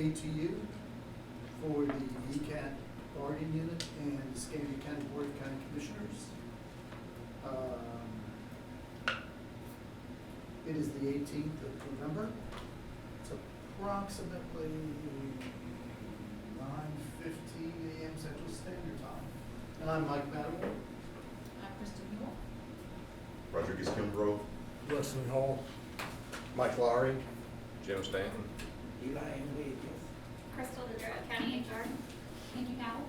ATU for the VCAT bargaining unit and the Escambia County Board of County Commissioners. It is the 18th of November. It's approximately 9:15 a.m. Central Standard Time. And I'm Mike Matamore. Kristen Newell. Rodriguez Kimbrough. Wesley Hall. Mike Lowry. Jim Stanton. Eli Angley. Crystal Dedra, County HR. Nikki Powell.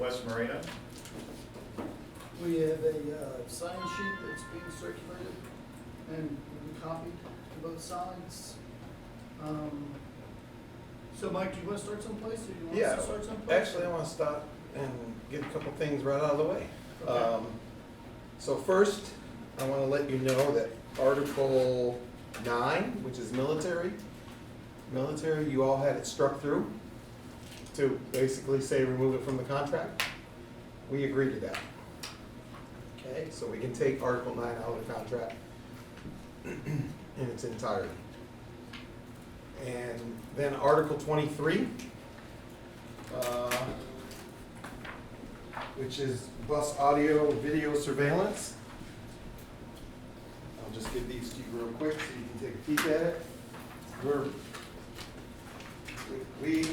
Wes Marina. We have a sign sheet that's being circulated and will be copied to both sides. So Mike, do you want to start someplace, or do you want us Yeah, to start someplace? actually, I want to stop and get a couple things right out of the way. Okay. So first, I want to let you know that Article 9, which is military, you all had it struck through to basically say remove it from the contract. We agree to that. Okay, so we can take Article 9 out of the contract in its entirety. And then Article 23, which is bus audio video surveillance. I'll just give these to you real quick so you can take a peek at it. We,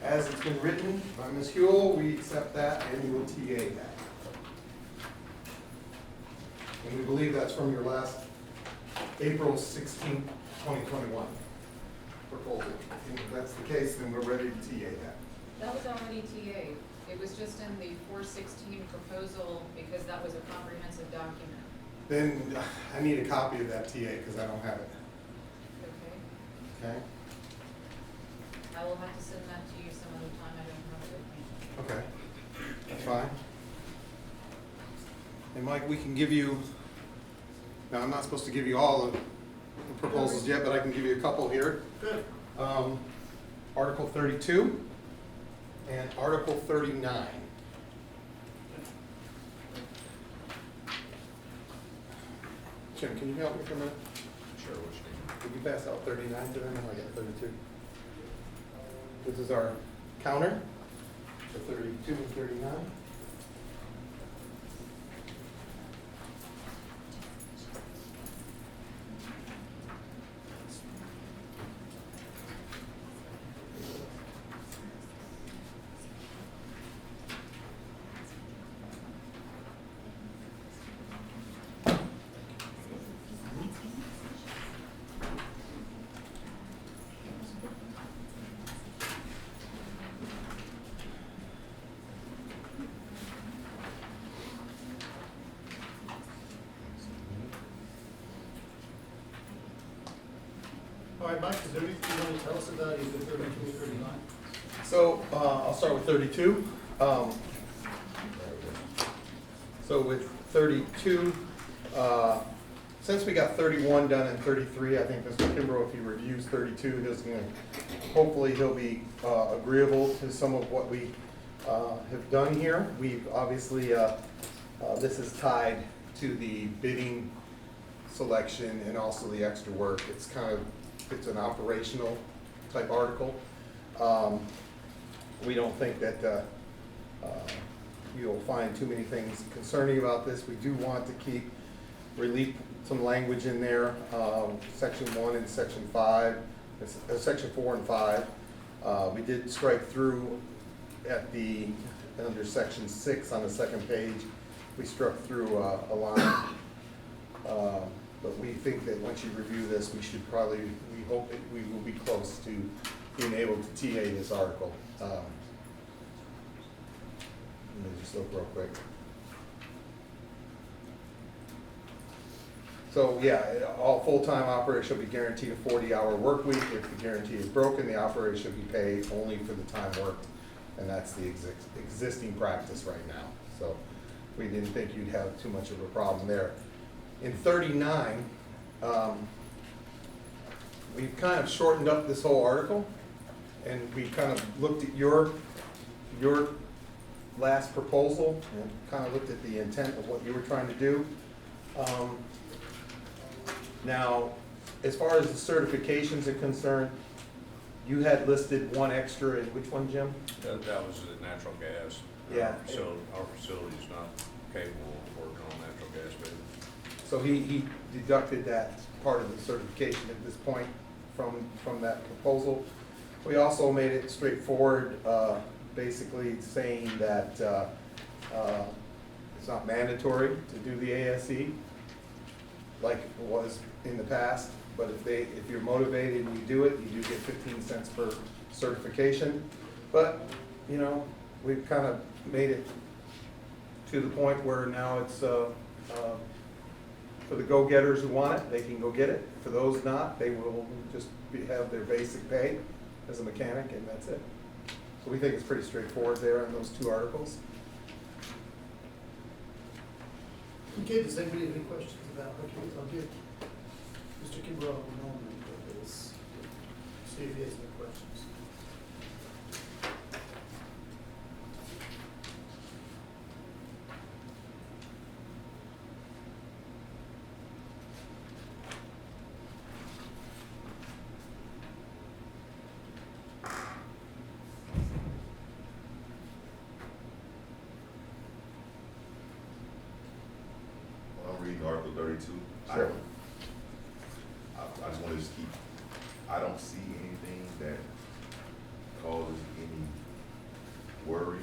as it's been written by Ms. Huell, we accept that and we will TA that. And we believe that's from your last April 16, 2021 proposal. And if that's the case, then we're ready to TA that. That was already TA. It was just in the 416 proposal because that was a comprehensive document. Then I need a copy of that TA because I don't have it. Okay? Okay? I will have to send that to you some other time. I don't have it with me. Okay. That's fine. And Mike, we can give you, now I'm not supposed to give you all the proposals yet, but I can give you a couple here. Good. Article 32 and Article 39. Jim, can you help me for a minute? Sure, which name? Could you pass out 39 to them? I got 32. This is our counter for 32 and 39. All right, Mike, is there anything you want to tell us about either 32 or 39? So I'll start with 32. So with 32, since we got 31 done and 33, I think Mr. Kimbrough, if he reviews 32, hopefully he'll be agreeable to some of what we have done here. We've obviously, this is tied to the bidding selection and also the extra work. It's an operational type article. We don't think that you'll find too many things concerning about this. We do want to keep some language in there, section 1 and section 5, section 4 and 5. We did strike through under section 6 on the second page. We struck through a line. But we think that once you review this, we hope that we will be close to being able to TA this article. Let me just look real quick. So yeah, all full-time operators shall be guaranteed a 40-hour work week. If the guarantee is broken, the operator should be paid only for the time worked. And that's the existing practice right now. So we didn't think you'd have too much of a problem there. In 39, we've kind of shortened up this whole article, and we kind of looked at your last proposal and kind of looked at the intent of what you were trying to do. Now, as far as the certifications are concerned, You had listed one extra, in which one, Jim? That was the natural gas. Yeah. So our facility is not capable of working on natural gas, but So he deducted that part of the certification at this point from that proposal. We also made it straightforward, basically saying that it's not mandatory to do the ASE like it was in the past, but if you're motivated and you do it, you do get 15 cents per certification. But, you know, we've kind of made it to the point where now it's, for the go-getters who want it, they can go get it. For those not, they will just have their basic pay as a mechanic, and that's it. So we think it's pretty straightforward there on those two articles. Okay, does anybody have any questions about, okay, I'll give Mr. Kimbrough a moment for this, see if he has any questions. I'm reading Article 32. Sure. I just want to keep, I don't see anything that causes any worry.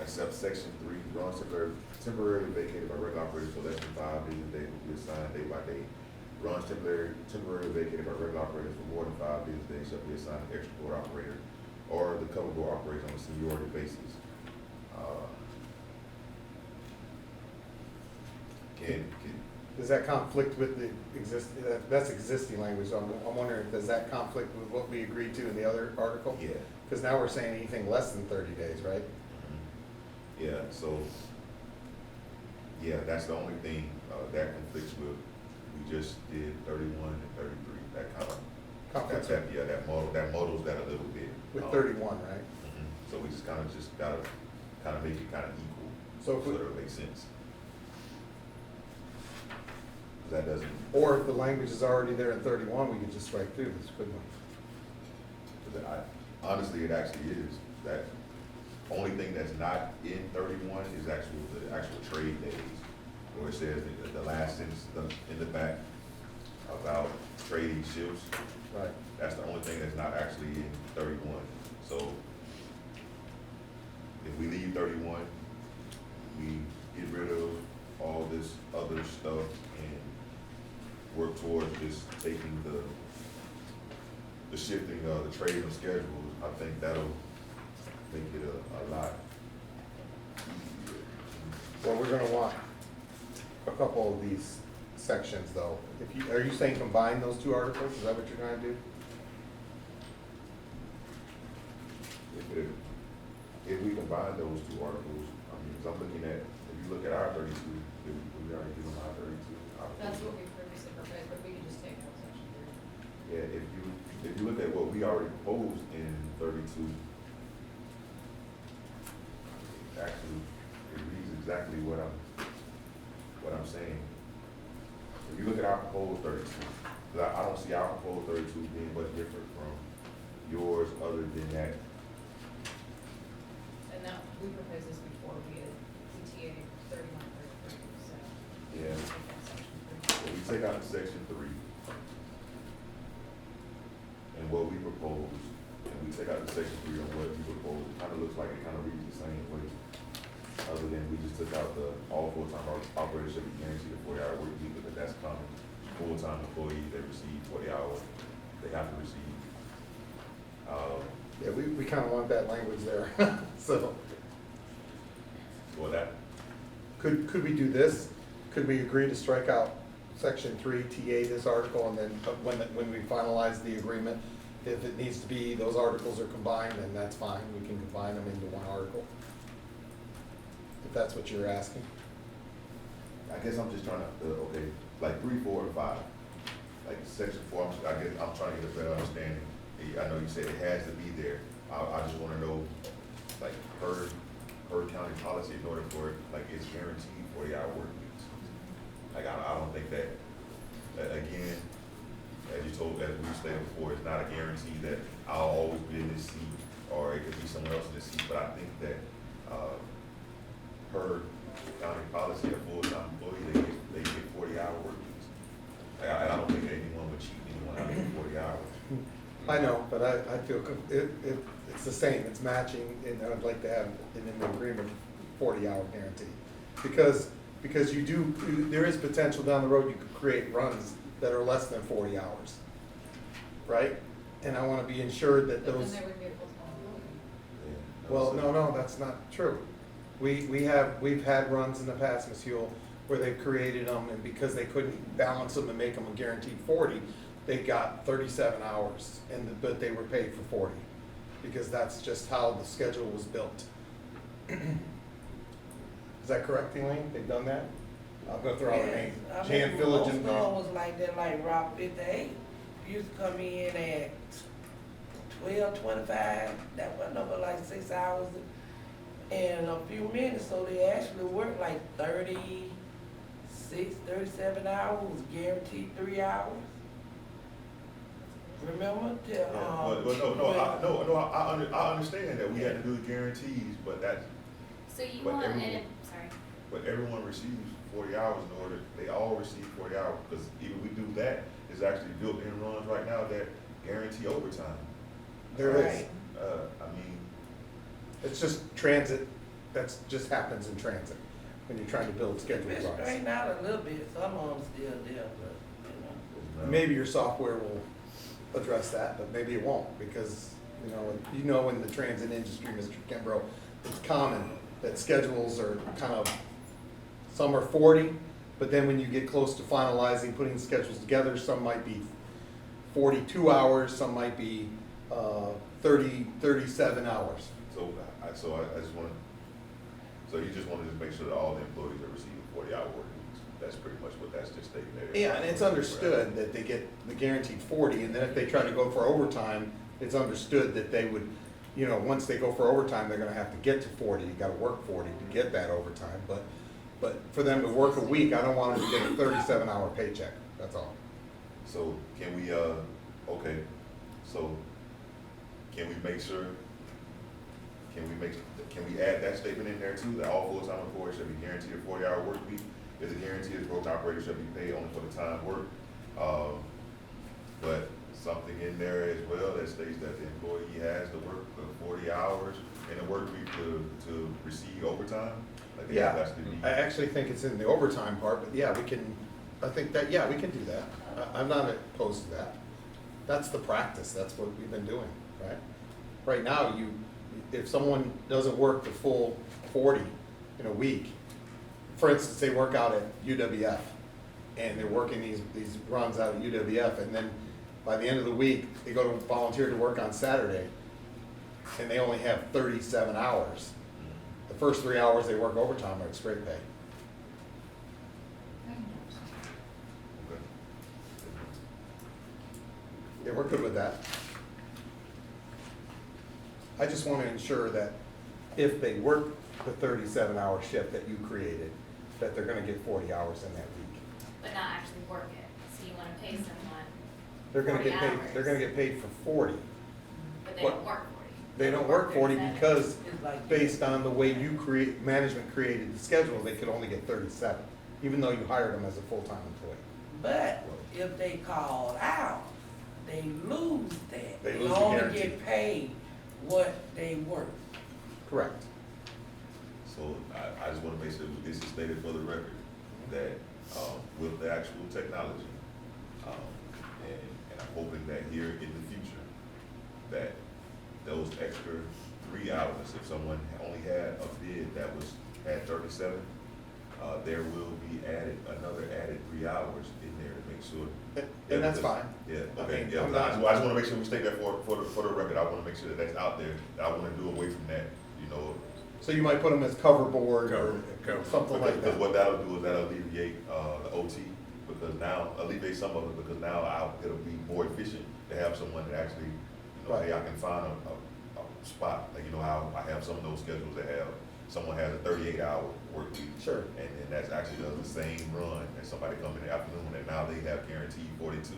Except Section 3, runs temporarily vacated by regular operators for less than 5 business days will be assigned day by day. Runs temporarily vacated by regular operators for more than 5 business days shall be assigned an extra board operator or the cover board operators on a seniority basis. Can Does that conflict with the that's existing language, so I'm wondering, does that conflict with what we agreed to in the other article? yeah. Because now we're saying anything less than 30 days, right? Yeah, so, yeah, that's the only thing, that conflicts with, we just did 31 and 33, that kind of, Conflicts that models that a little bit. with 31, right? So we just gotta kind of make it kind of equal, So if so we- that it makes sense. That doesn't, Or if the language is already there in 31, we could just strike through this, couldn't we? honestly, it actually is, that only thing that's not in 31 is the actual trade days, where it says the last sentence in the back about trading shifts. Right. That's the only thing that's not actually in 31. So if we leave 31, we get rid of all this other stuff and work towards just taking the shifting of the trading schedules. I think that'll make it a lot easier. Well, we're gonna want a couple of these sections, though. Are you saying combine those two articles? Is that what you're trying to do? If we combine those two articles, I mean, 'cause I'm looking at, if you look at our 32, did we already do our 32? That's what we previously proposed, but we can just take out section 3. Yeah, if you look at what we already proposed in 32, actually, it reads exactly what I'm saying. If you look at our proposed 32, 'cause I don't see our proposed 32 being much different from yours other than that. And that, we proposed this before, we had CTA 31, 33, so. Yeah. Take out section 3. So we take out the section 3. And what we propose, and we take out the section 3 on what you propose, it kind of looks like it kind of reads the same way. Other than we just took out all full-time operators should be guaranteed a 40-hour work week, because that's common. Full-time employees, they receive 40 hours, they have to receive. Yeah, we kind of want that language there. So, Well, that, could we do this? Could we agree to strike out section 3, TA this article, and then when we finalize the agreement, if it needs to be, those articles are combined, then that's fine. We can combine them into one article. If that's what you're asking. I guess I'm just trying to, okay, like 3, 4, and 5. Like section 4, I guess I'm trying to get a better understanding. I know you said it has to be there. I just want to know, like, per per county policy in order for it, like, it's guaranteed 40-hour work weeks. Like, I don't think that, again, as you told, as we stated before, it's not a guarantee that I'll always be in this seat, or it could be someone else in this seat, but I think that, per county policy, a full-time employee, they get 40-hour work weeks. I don't think anyone would cheat anyone out of 40 hours. I know, but I feel, it's the same, it's matching, and I'd like to have in the agreement, 40-hour guarantee. Because there is potential down the road, you could create runs that are less than 40 hours, right? And I wanna be ensured that But then those, they would be a full-time employee. well, no, that's not true. We've had runs in the past, Ms. Huell, where they've created them, and because they couldn't balance them and make them a guaranteed 40, they got 37 hours, but they were paid for 40, because that's just how the schedule was built. Is that correct, Elaine? They've done that? I'll go through all the names. Jan Village and. Most of them was like that, like Rock 58, used to come in at 12:25, that wasn't over like 6 hours and a few minutes, so they actually worked like 36, 37 hours, was guaranteed 3 hours. Remember? I understand that we had to do the guarantees, but that's, So you But want, everyone- and, sorry, but everyone receives 40 hours in order, they all receive 40 hours, because even we do that, it's actually built in runs right now that guarantee overtime. There is. Right. I mean, It's just transit, that's just happens in transit, when you're trying to build scheduled It's runs. straightened out a little bit, some of them still there, but, you know. it's not- Maybe your software will address that, but maybe it won't, because, you know in the transit industry, Mr. Kimbrough, it's common that schedules are kind of, some are 40, but then when you get close to finalizing, putting schedules together, some might be 42 hours, some might be 37 hours. So I just want, so you just want to just make sure that all the employees are receiving 40-hour work weeks. That's pretty much what that's just stating there. Yeah, and it's understood that they get the guaranteed 40, and then if they try to go for overtime, it's understood that they would, once they go for overtime, they're gonna have to get to 40, you gotta work 40 to get that overtime, but for them to work a week, I don't want them to get a 37-hour paycheck, that's all. So can we, okay, so can we make sure, can we add that statement in there too, that all full-time employees should be guaranteed a 40-hour work week? Is a guarantee that road operators should be paid only for the time worked? But something in there as well that states that the employee has to work the 40 hours in a work week to receive overtime? Like they have Yeah, to be- I actually think it's in the overtime part, but yeah, we can do that. I'm not opposed to that. That's the practice, that's what we've been doing, right? Right now, if someone doesn't work the full 40 in a week, for instance, they work out at UWF, and they're working these runs out at UWF, and then by the end of the week, they go to volunteer to work on Saturday, and they only have 37 hours. The first 3 hours they work overtime are at straight pay. Okay. Yeah, we're good with that. I just want to ensure that if they work the 37-hour shift that you created, that they're gonna get 40 hours in that week. but not actually work it, so you wanna pay someone, They're gonna 40 get paid, they're hours. gonna get paid for 40. but they What? don't work 40. They don't work 40 37. because It's like. based on the way management created the schedule, they could only get 37, even though you hired them as a full-time employee. But if they call out, they lose that. They lose the only guarantee. get paid what they work. Correct. So I just want to make sure this is stated for the record, that with the actual technology, and I'm hoping that here in the future, that those extra 3 hours, if someone only had a bid that had 37, there will be another added 3 hours in there to make sure. And that's fine. Yeah, I okay, mean, yeah, I'm I not- just want to make sure we state that for the record. I want to make sure that that's out there, that I want to do away from that, So you might put them as cover board or Cover. something like because that. what that'll do is that'll alleviate, the OT, because now, alleviate some of it, because now it'll be more efficient to have someone that actually, Right. hey, I can find a spot, like, how I have some of those schedules that have someone has a 38-hour work week. Sure. And then that's actually does the same run as somebody come in the afternoon, and now they have guaranteed 42. It's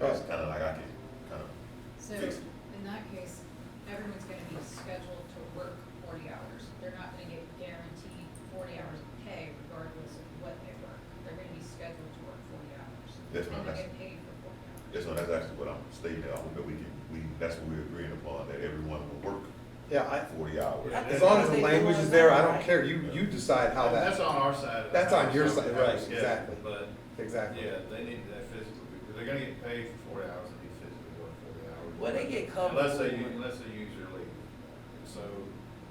Right. kind of like I can kind of So fix it. in that case, everyone's gonna be scheduled to work 40 hours. They're not gonna get guaranteed 40 hours of pay regardless of what they work. They're gonna be scheduled to work 40 hours. That's And not- they that's- get paid for 40 hours. That's actually what I'm stating. I hope that that's what we're agreeing upon, that everyone will work Yeah, 40 hours. I as long as the They do language it is there, I now, don't right? care, you decide how That's that, on our side. of the That's on house, your so side, we have right, a schedule, exactly. But, exactly. yeah, they need that physical, because they're gonna get paid for 40 hours, they need physically work 40 hours. Well, they get covered. Unless they use their leave. So,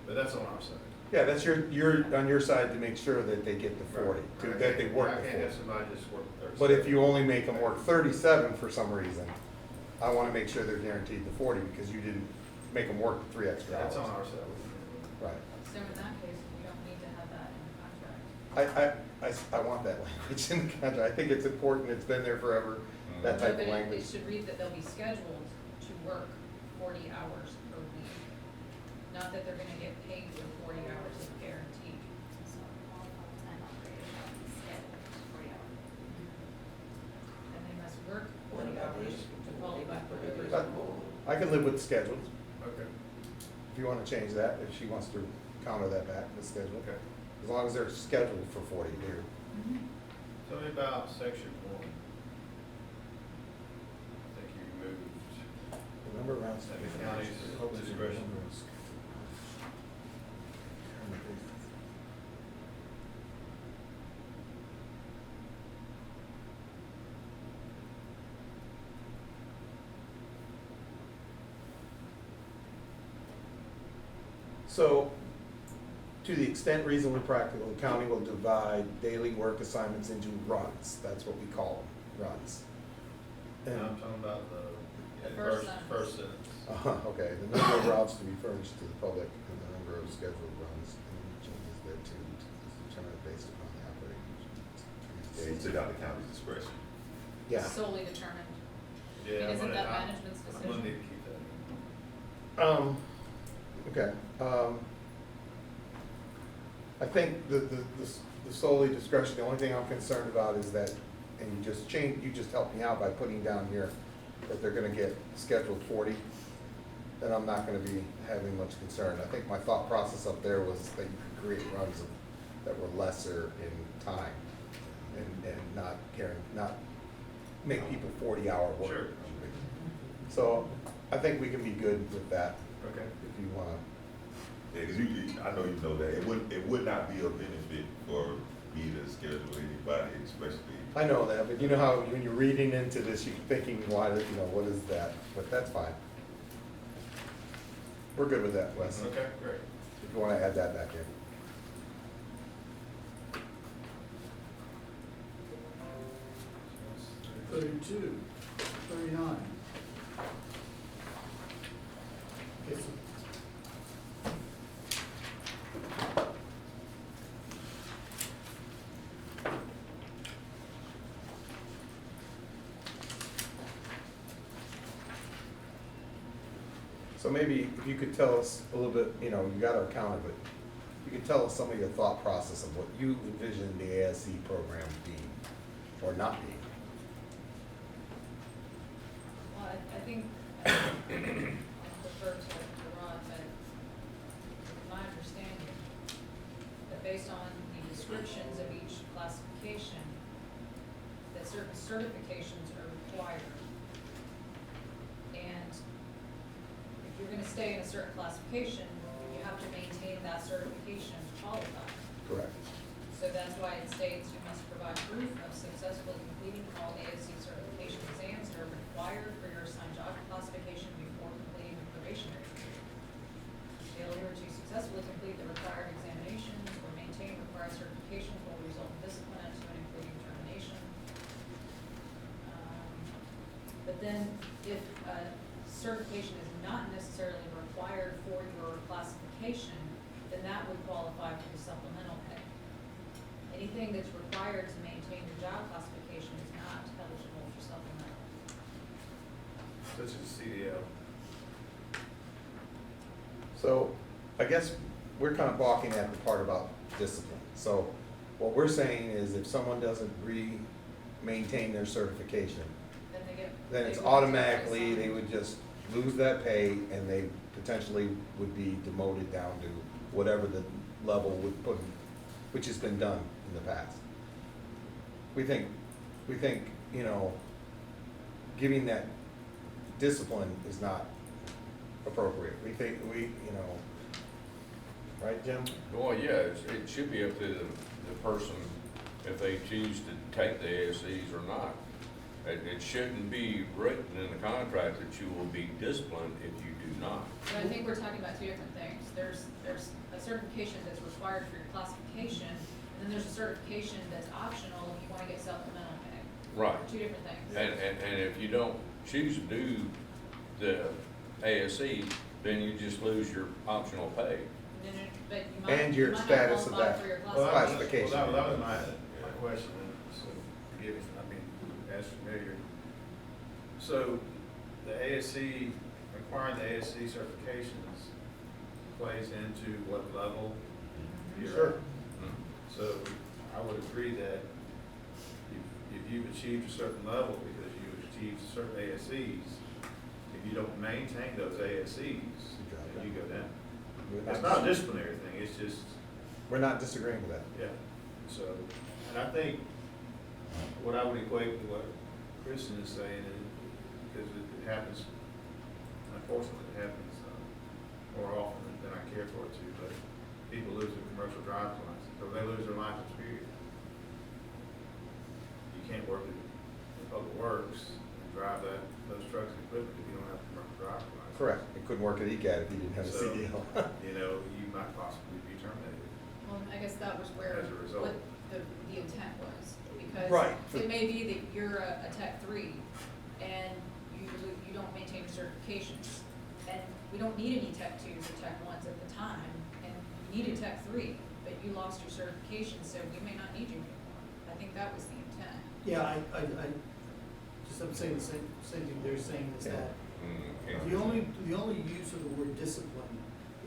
but that's on our side. Yeah, that's you're on your side to make sure that they get the 40, Right. that they work I the can't 40. have somebody just work 30. But if you only make them work 37 for some reason, I want to make sure they're guaranteed the 40 because you didn't make them work 3 extra hours. That's on our side. Right. So in that case, we don't need to have that in the contract. I want that language in the contract. I think it's important. It's been there forever, that No, type but of language. It should read that they'll be scheduled to work 40 hours per week. Not that they're gonna get paid for 40 hours of guaranteed. So all full-time operators shall be scheduled 40 hours. And they must work What 40 about hours this? to qualify for They the But- I can live with the schedule. Okay, If you want to change that, if she wants to counter that back, the schedule. okay. As long as they're scheduled for 40 here. Tell me about section 1. I think you moved. Remember around. The county's discretion. So, to the extent reasonably practical, the county will divide daily work assignments into runs. That's what we call them, runs. And And, I'm talking about the first sentence. first sentence. okay, the number of routes to be furnished to the public and the number of scheduled runs and changes thereto is determined based upon the operating. Yeah, he took out the county's discretion. Yeah. Solely determined. Yeah, And isn't I'm that gonna- management's I'm gonna decision? need to keep that in. Okay, I think the solely discretion, the only thing I'm concerned about is that, and you just helped me out by putting down here that they're gonna get scheduled 40, then I'm not gonna be having much concern. I think my thought process up there was that you could create runs that were lesser in time and not make people 40-hour work. Sure. So I think we can be good with that Okay. if you wanna. Yeah, because I know you know that. It would not be a benefit for me to schedule anybody, especially. I know that, but you know how when you're reading into this, you're thinking, why, what is that? But that's fine. We're good with that, Wes. Okay, great. If you wanna add that back in. So that's 32, 39. Okay, so So maybe if you could tell us a little bit, you got our counter, but you could tell us some of your thought process of what you envision the ASC program being, or not being. Well, I think, I'll defer to Rod, but it's my understanding that based on the descriptions of each classification, that certain certifications are required. And if you're gonna stay in a certain classification, you have to maintain that certification to qualify. Correct. So that's why it states you must provide proof of successfully completing all ASC certification exams that are required for your assigned job classification before completing the probationary period. Failure to successfully complete the required examinations or maintain required certifications will result in discipline to and including termination. But then if certification is not necessarily required for your classification, then that would qualify for the supplemental pay. Anything that's required to maintain your job classification is not eligible for supplemental. such as CDL. So I guess we're kind of balking at the part about discipline. So what we're saying is if someone doesn't maintain their certification, Then they get. then it's they would have to automatically, resign. they would just lose that pay and they potentially would be demoted down to whatever the level would put, which has been done in the past. We think, you know, giving that discipline is not appropriate. We think, you know, right, Jim? Well, yeah, it should be up to the person if they choose to take the ASCs or not. It shouldn't be written in the contract that you will be disciplined if you do not. But I think we're talking about two different things. There's a certification that's required for your classification, and then there's a certification that's optional if you wanna get supplemental pay. Right. Two different things. And if you don't choose to do the ASC, then you just lose your optional pay. But you might, And you your might not status of qualify that. for your Well, classification. Classification. Well, that was my question, and so forgive me, I mean, as familiar. So the ASC, requiring the ASC certifications plays into what level you're at. Sure. So I would agree that if you've achieved a certain level because you've achieved certain ASCs, if you don't maintain those ASCs, then you go down. It's not a disciplinary thing, it's just, We're not disagreeing with that. yeah, so, and I think what I would equate to what Kristen is saying is, because it happens, unfortunately, it happens more often than I care for it to, but people lose their commercial driver's license, or they lose their license period. You can't work in public works and drive those trucks and equipment if you don't have a commercial driver's license. Correct. It couldn't work at ECAT if you didn't have a So, CDL. you know, you might possibly be terminated. Well, I guess that was where, As a result. what the intent was, because Right. it may be that you're a Tech 3 and you don't maintain your certifications. And we don't need any Tech 2s or Tech 1s at the time, and you need a Tech 3, but you lost your certification, so we may not need you anymore. I think that was the intent. Yeah, I just, I'm saying the same thing they're saying is that Okay. the only use of the word discipline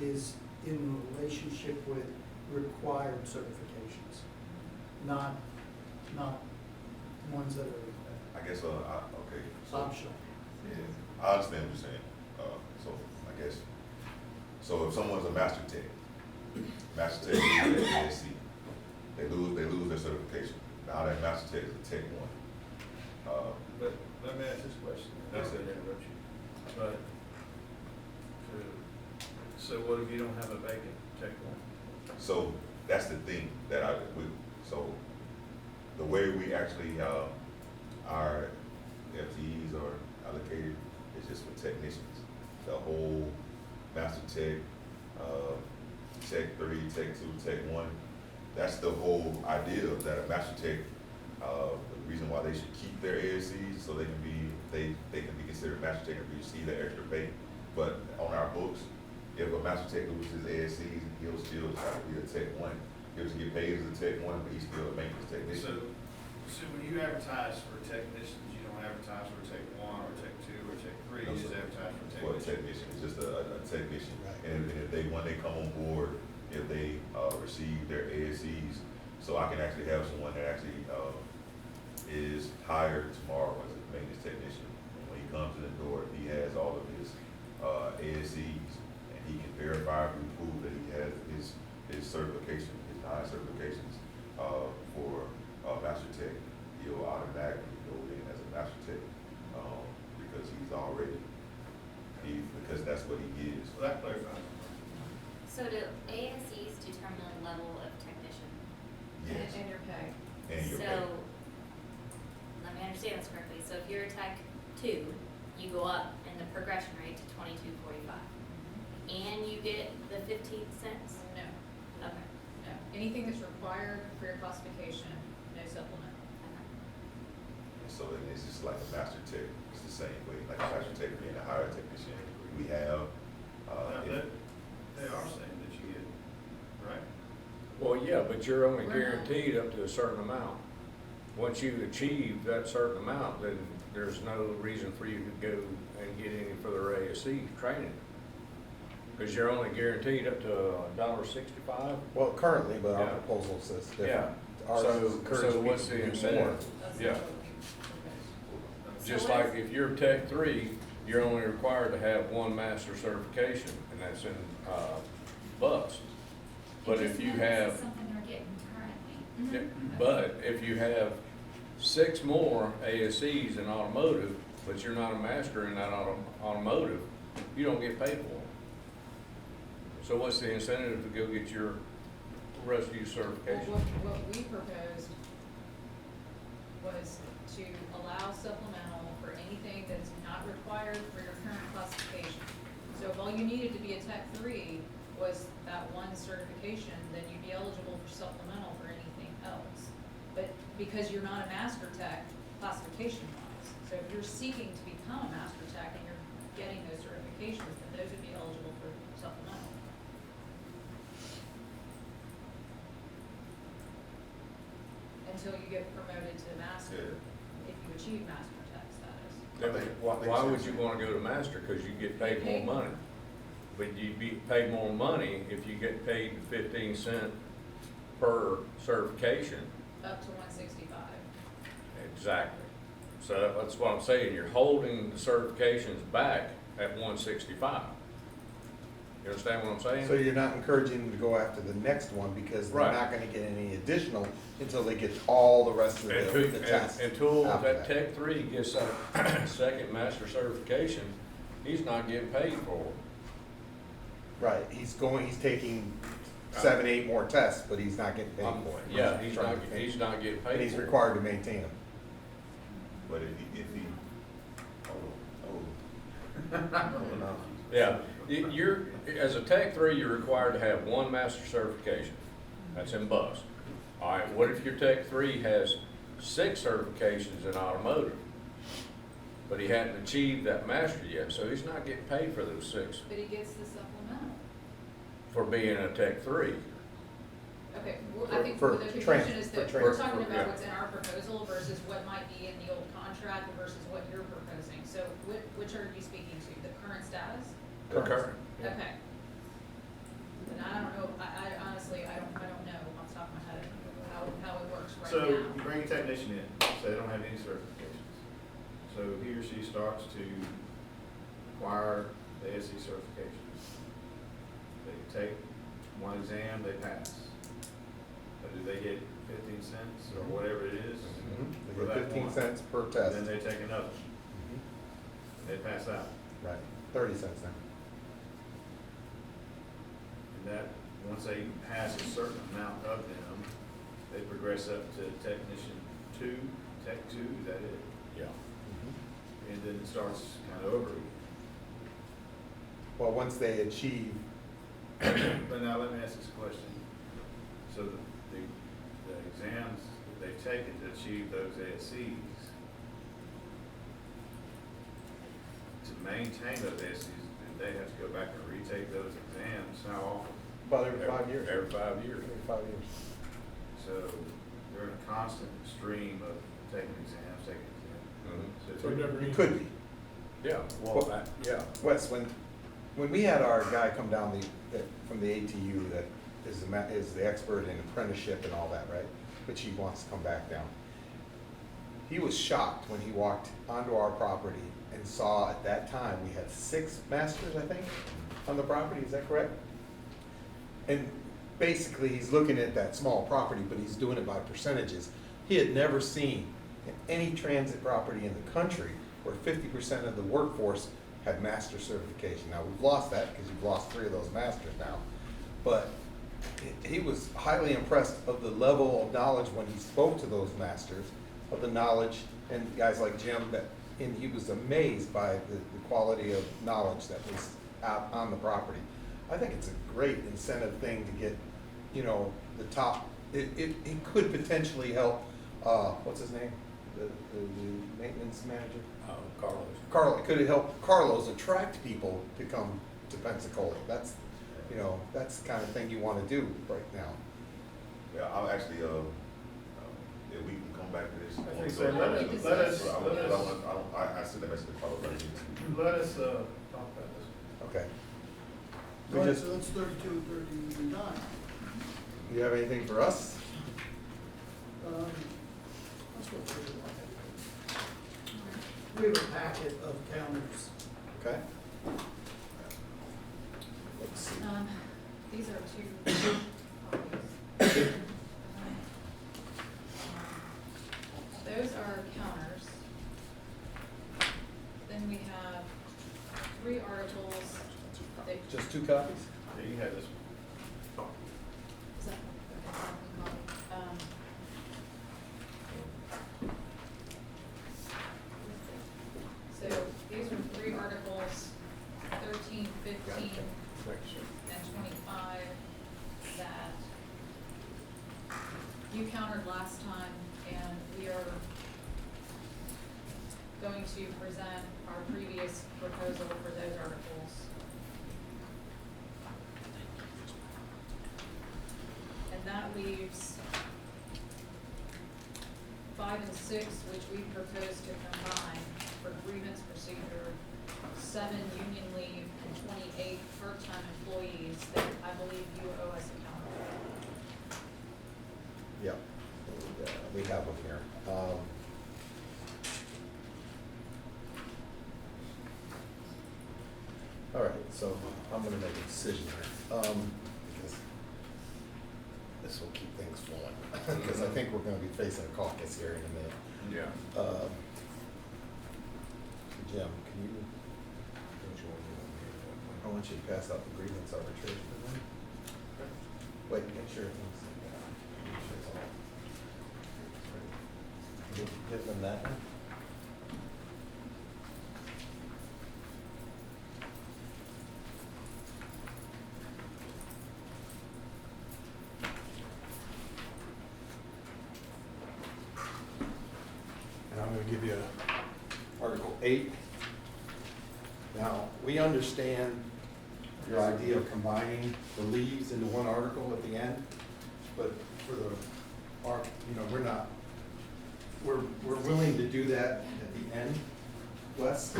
is in relationship with required certifications, not ones that are I guess, okay. so- optional. Yeah, I understand what you're saying, so I guess, so if someone's a master tech loses their ASC, they lose their certification, now that master tech is a tech one. But let me ask this question, and I Yes, sir. said interrupt you, but, so what if you don't have a vacant Tech 1? So that's the thing that so the way we actually, our FTEs are allocated is just with technicians. The whole master tech, Tech 3, Tech 2, Tech 1, that's the whole idea of that a master tech, the reason why they should keep their ASCs so they can be considered master tech and receive that extra pay. But on our books, if a master tech loses his ASCs, he'll still try to be a Tech 1. He'll just get paid as a Tech 1, but he's still a maintenance technician. So when you advertise for technicians, you don't advertise for Tech 1 or Tech 2 or Tech 3, No, you just sir. advertise for For a technicians. technician, it's just a technician. Right. And if they, when they come on board, if they, receive their ASCs, so I can actually have someone that actually, is hired tomorrow as a maintenance technician. And when he comes in the door, he has all of his, ASCs, and he can verify and prove that he has his certification, his 9 certifications, for, master tech. He'll automatically go in as a master tech, because he's already, because that's what he is. So that clarifies. So do ASCs determine the level of technician? Yes, And your pay. and your pay. So, let me understand this correctly, so if you're a Tech 2, you go up in the progression rate to $22.45, and you get the 15 cents? No, Okay. no. Anything that's required for your classification, no supplement. And so then it's just like a master tech, it's the same way, like a master tech being a higher technician. We have, They are saying that you get, right? Well, yeah, but you're only We're not. guaranteed up to a certain amount. Once you achieve that certain amount, then there's no reason for you to go and get any further ASC training. Cause you're only guaranteed up to $1.65. Well, currently, but our Yeah. proposal says Yeah. different. Ours So, encourages so people what's to the do more. incentive? That's Yeah. not what we proposed. Just So like what's- if you're Tech 3, you're only required to have one master certification, and that's in, bus. But if you have, Something they're getting currently. yeah, but if you have 6 more ASCs in automotive, but you're not a master in that automotive, you don't get paid for them. So what's the incentive to go get your rest of your Well, certification? what we proposed was to allow supplemental for anything that's not required for your current classification. So if all you needed to be a Tech 3 was that one certification, then you'd be eligible for supplemental for anything else. But because you're not a master tech classification wise, so if you're seeking to become a master tech and you're getting those certifications, then those would be eligible for supplemental. Until you get promoted to master, if you achieve master tech status. Why would you wanna go to master? Cause you get paid more money. But you'd be paid more money if you get paid 15 cents per certification. Up to 165. Exactly. So that's what I'm saying, you're holding the certifications back at 165. You understand what I'm saying? So you're not encouraging them to go after the next one because they're Right. not gonna get any additional until they get all the rest of the tests. Until after that Tech 3 gets that second master certification, he's not getting paid for it. Right, he's taking 7, 8 more tests, but he's not getting paid for it. Yeah, he's trying not, to he's not getting paid for it. And he's required to maintain them. But if he, oh. Yeah, you're, as a Tech 3, you're required to have one master certification. That's in bus. All right, what if your Tech 3 has 6 certifications in automotive? But he hadn't achieved that master yet, so he's not getting paid for those 6 But he gets the supplemental. for being a Tech 3. Okay, well, I think For the confusion trans- is for that trans- we're talking for- about yeah. what's in our proposal versus what might be in the old contract versus what you're proposing. So which are you speaking to, the current status? The current. Yeah. Okay. And I don't know, I honestly, I don't know off the top of my head how it works right So now. you bring a technician in, say they don't have any certifications. So he or she starts to acquire the ASC certifications. They take one exam, they pass. But do they get 15 cents or whatever it is They for get that 15 one? cents per And test. then they take another, Mhm. they pass out. Right, 30 cents now. And that, once they pass a certain amount of them, they progress up to technician 2, Tech 2, is that it? Yeah. Mhm. And then it starts kind of over again. Well, once they achieve, But now let me ask this question. So the exams that they've taken to achieve those ASCs, to maintain those ASCs, do they have to go back and retake those exams? How often? about every 5 years. Every 5 years. Every 5 years. So they're in a constant stream of taking exams, taking exams. Mhm. So it never It ends. could be. Yeah, well, yeah. Wes, when we had our guy come down from the ATU that is the expert in apprenticeship and all that, right? Which he wants to come back down. He was shocked when he walked onto our property and saw at that time, we had 6 masters, I think, on the property, is that correct? And basically, he's looking at that small property, but he's doing it by percentages. He had never seen any transit property in the country where 50% of the workforce had master certification. Now, we've lost that because you've lost 3 of those masters now. But he was highly impressed of the level of knowledge when he spoke to those masters, of the knowledge, and guys like Jim, and he was amazed by the quality of knowledge that was out on the property. I think it's a great incentive thing to get, the top, it could potentially help, what's his name? The maintenance manager? Carlos. It could help Carlos attract people to come to Pensacola. That's the kind of thing you want to do right now. Yeah, I'll actually, if we can come back to this. I think so. I sent a message to Carlos. Let us talk about this. Okay. We All right, just- so that's 32, 39. You have anything for us? Let's go through it. We have a packet of counters. Okay. Let's see. These are two copies. Those are counters. Then we have 3 articles that. Just 2 copies? Yeah, you had this. Is that, okay, one copy. So these are 3 articles, 13, 15, and 25 that you countered last time, and we are going to present our previous proposal for those articles. And that leaves 5 and 6, which we propose to combine for grievance procedure, 7 union leave, and 28 part-time employees that I believe you owe us a counter. Yep. We have them here. All right, so I'm gonna make a decision here, because this will keep things flowing, because I think we're gonna be facing a caucus here in a minute. Yeah. Jim, can you, I want you to pass out the grievance arbitration to them. Wait, make sure everything's, make sure it's all. Give them that one. And I'm gonna give you Article 8. Now, we understand your idea of combining the leaves into one article at the end, but for we're not, we're willing to do that at the end, Wes,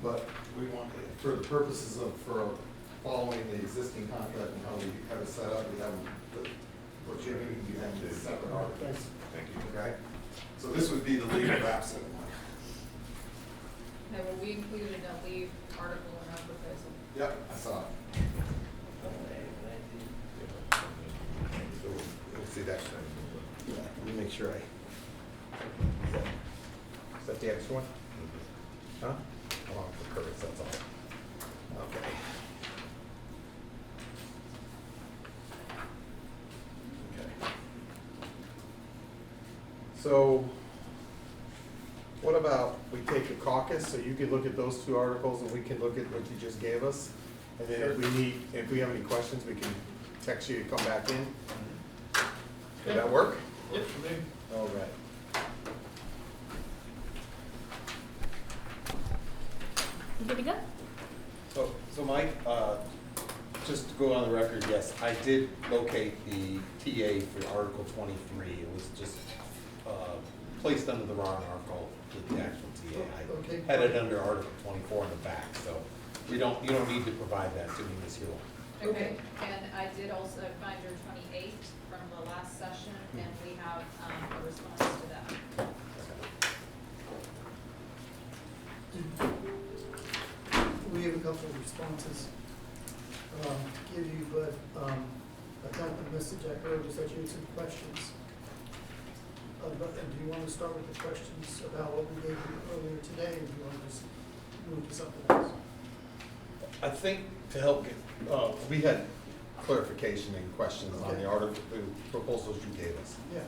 but we want, for the purposes of, for following the existing contract and how we have it set up, we have, we're giving you have the separate articles. Thank you. Okay? So this would be the leave of absence one. Now, will we include a leave article in our proposal? Yep, I saw it. So we'll see that. Yeah, let me make sure is that the extra one? Huh? Along with the curves, that's all. Okay. Okay. So, what about we take a caucus, so you can look at those 2 articles and we can look at what you just gave us? And then if we have any questions, we can text you to come back in. Did that work? Yep, for me. All right. You good to go? So Mike, just to go on the record, yes, I did locate the TA for Article 23. It was just placed under the wrong article with the actual TA. Okay. I had it under Article 24 in the back, so you don't need to provide that to me, Ms. Hill. Okay, and I did also find your 28 from the last session, and we have a response to that. We have a couple of responses to give you, but I thought the message I heard was that you had some questions. And do you want to start with the questions about what we gave you earlier today, or do you want to just move to something else? I think to help get, we had clarification and questions on the article, the proposals you gave us. Yeah,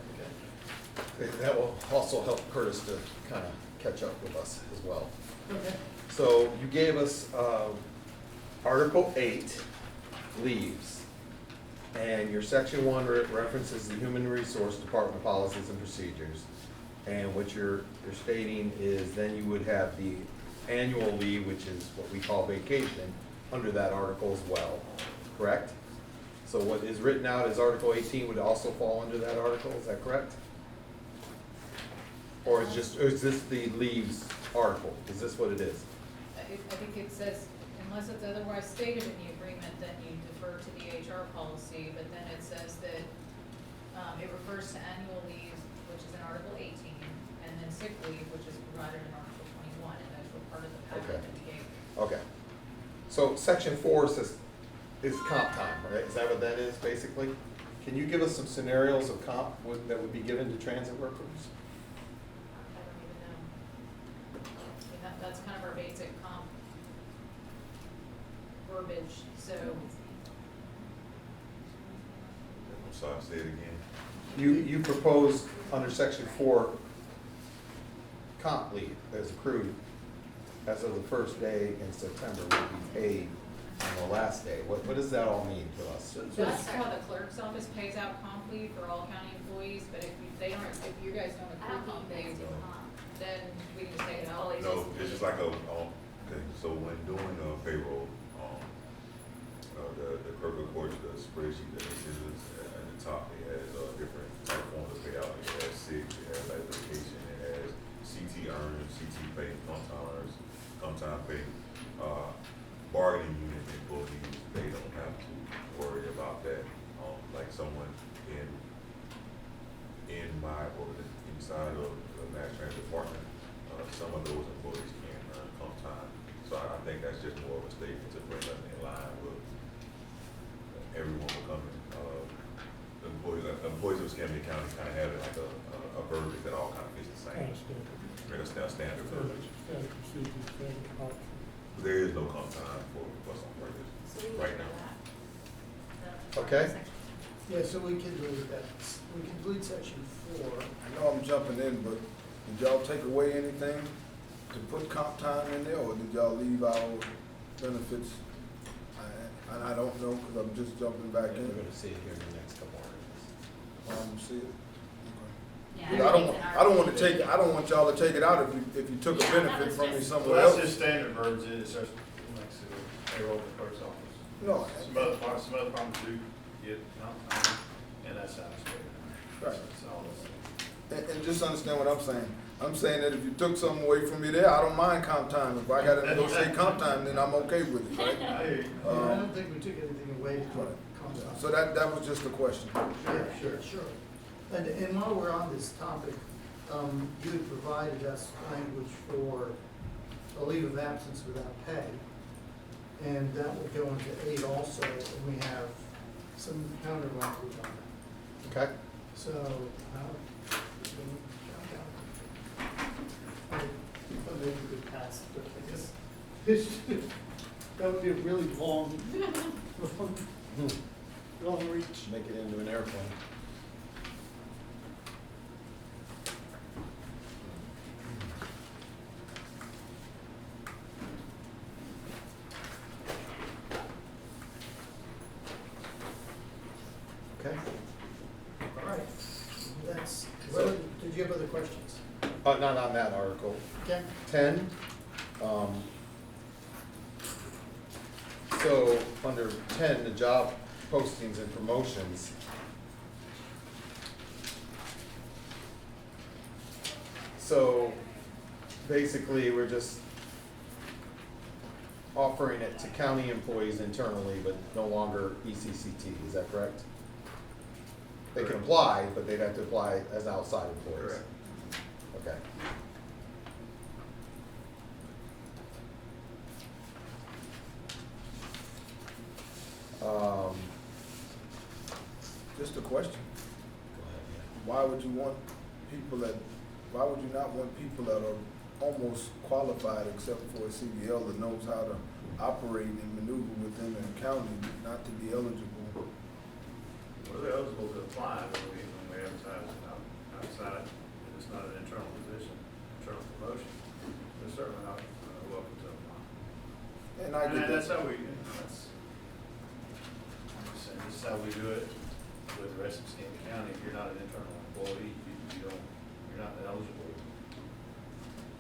okay. That will also help Curtis to kind of catch up with us as well. Okay. So you gave us Article 8, leaves, and your Section 1 references the Human Resource Department policies and procedures. And what you're stating is then you would have the annual leave, which is what we call vacation, under that article as well, correct? So what is written out as Article 18 would also fall under that article, is that correct? Or is this the leaves article? Is this what it is? I think it says in Unless it's otherwise stated in the agreement, then you defer to the HR policy, but then it says that, it refers to annual leave, which is in Article 18, and then sick leave, which is provided in Article 21, and those were part of the packet Okay. that we gave. Okay. So section 4 says, is comp time, right? Is that what that is, basically? Can you give us some scenarios of comp that would be given to transit workers? I don't even know. I mean, that's kind of our basic comp verbiage, so, I'm sorry, say it again. You proposed under section 4, comp leave as accrued as of the first day in September will be paid on the last day. What does that all mean to us? that's how the clerk's office pays out comp leave for all county employees, but if they don't, if you guys don't I don't accrue think comp they leave, do comp. then we can just take it out. Always No, just- it's just like okay, so when doing payroll, the clerk of course, the spreadsheet that it is at the top, it has different type forms of payout. It has sick, it has like vacation, it has CT earnings, CT pay, comp time pay. Bargaining unit employees, they don't have to worry about that. Like someone in my inside of the Mass Transit Department, some of those employees can earn comp time. So I think that's just more of a statement to bring us in line with everyone becoming, employees of Escambia County kind of having like a verbiage that all kind of fits the same. Like a standard verbiage. There is no comp time for some workers So we can right do now. that. The Okay. section. Yeah, so we can delete that. We can delete section 4. I know I'm jumping in, but did y'all take away anything to put comp time in there, or did y'all leave our benefits? And I don't know, because I'm just jumping back We're in. gonna see it here in the next couple articles. See it? Yeah, Okay. I everything's in our. don't want to take, I don't want y'all to take it out if you took a Yeah, that benefit was from me just- Well, somewhere that's else. just standard verbs, it's just, like, I said, payroll the clerk's office. No. Some other departments do get comp time, and that's how it's paid. Right. That's all it's. And just understand what I'm saying. I'm saying that if you took something away from me there, I don't mind comp time. If I gotta negotiate comp time, then I'm okay with it, right? I hear you. I don't think we took anything away from Right. comp time. So that was just a question. Sure, sure. And while we're on this topic, you had provided us language for a leave of absence without pay. And that will go into 8 also, and we have some counter language on that. Okay? So, maybe we could pass, but I guess that would be a really long, long reach. Make it into an airplane. Okay. All right, that's, did you have other questions? Not on that article. Okay. 10, so under 10, the job postings and promotions. So basically, we're just offering it to county employees internally, but no longer ECCT, is that correct? They can apply, but they'd have to apply as outside employees. Correct. Okay. Just a question. Go ahead, yeah. Why would you want why would you not want people that are almost qualified except for a CDL that knows how to operate and maneuver within the county not to be eligible? Well, they're eligible to apply, but when we advertise it outside, and it's not an internal position, internal promotion, they're certainly not welcome to apply. And I get That's that. how we, that's, I'm saying, this is how we do it with the rest of Escambia County. If you're not an internal employee, you're not eligible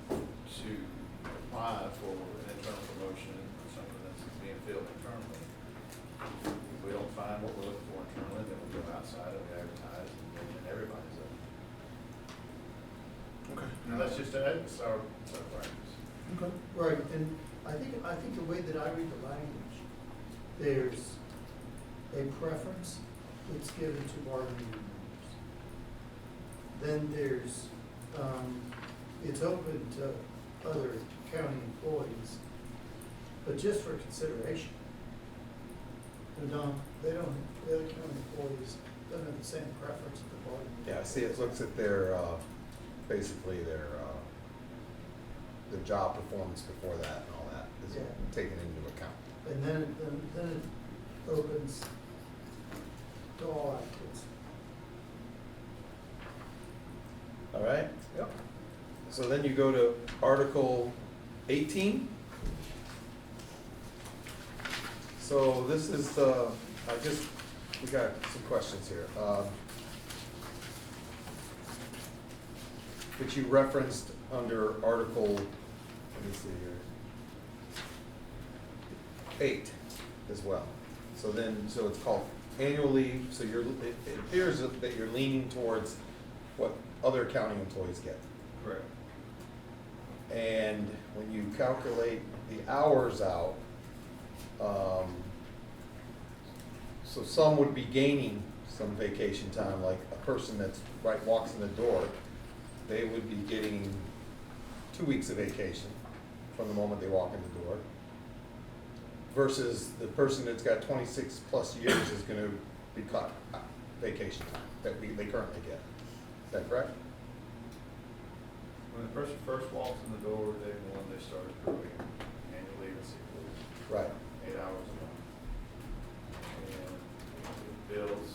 to apply for an internal promotion or something that's being filled internally. If we don't find what we're looking for internally, then we go outside and we advertise, and then everybody's up. Okay. Now, that's just, that's our practice. Okay. Right, and I think the way that I read the language, there's a preference that's given to bargaining members. Then there's, it's open to other county employees, but just for consideration. The other county employees don't have the same preference at the bargaining. Yeah, see, it looks at their, basically their job performance before that and all that is Yeah. taken into account. And then it opens to all applicants. All right? Yep. So then you go to Article 18. So this is, we got some questions here. Which you referenced under Article, let me see here, 8 as well. So it's called annual leave, so it appears that you're leaning towards what other county employees get. Correct. And when you calculate the hours out, so some would be gaining some vacation time, like a person that's walks in the door, they would be getting 2 weeks of vacation from the moment they walk in the door, versus the person that's got 26 plus years is gonna be cut vacation time that they currently get. Is that correct? When the person first walks in the door, they start accruing annual leave and sick leave, Right. 8 hours a month. And it builds,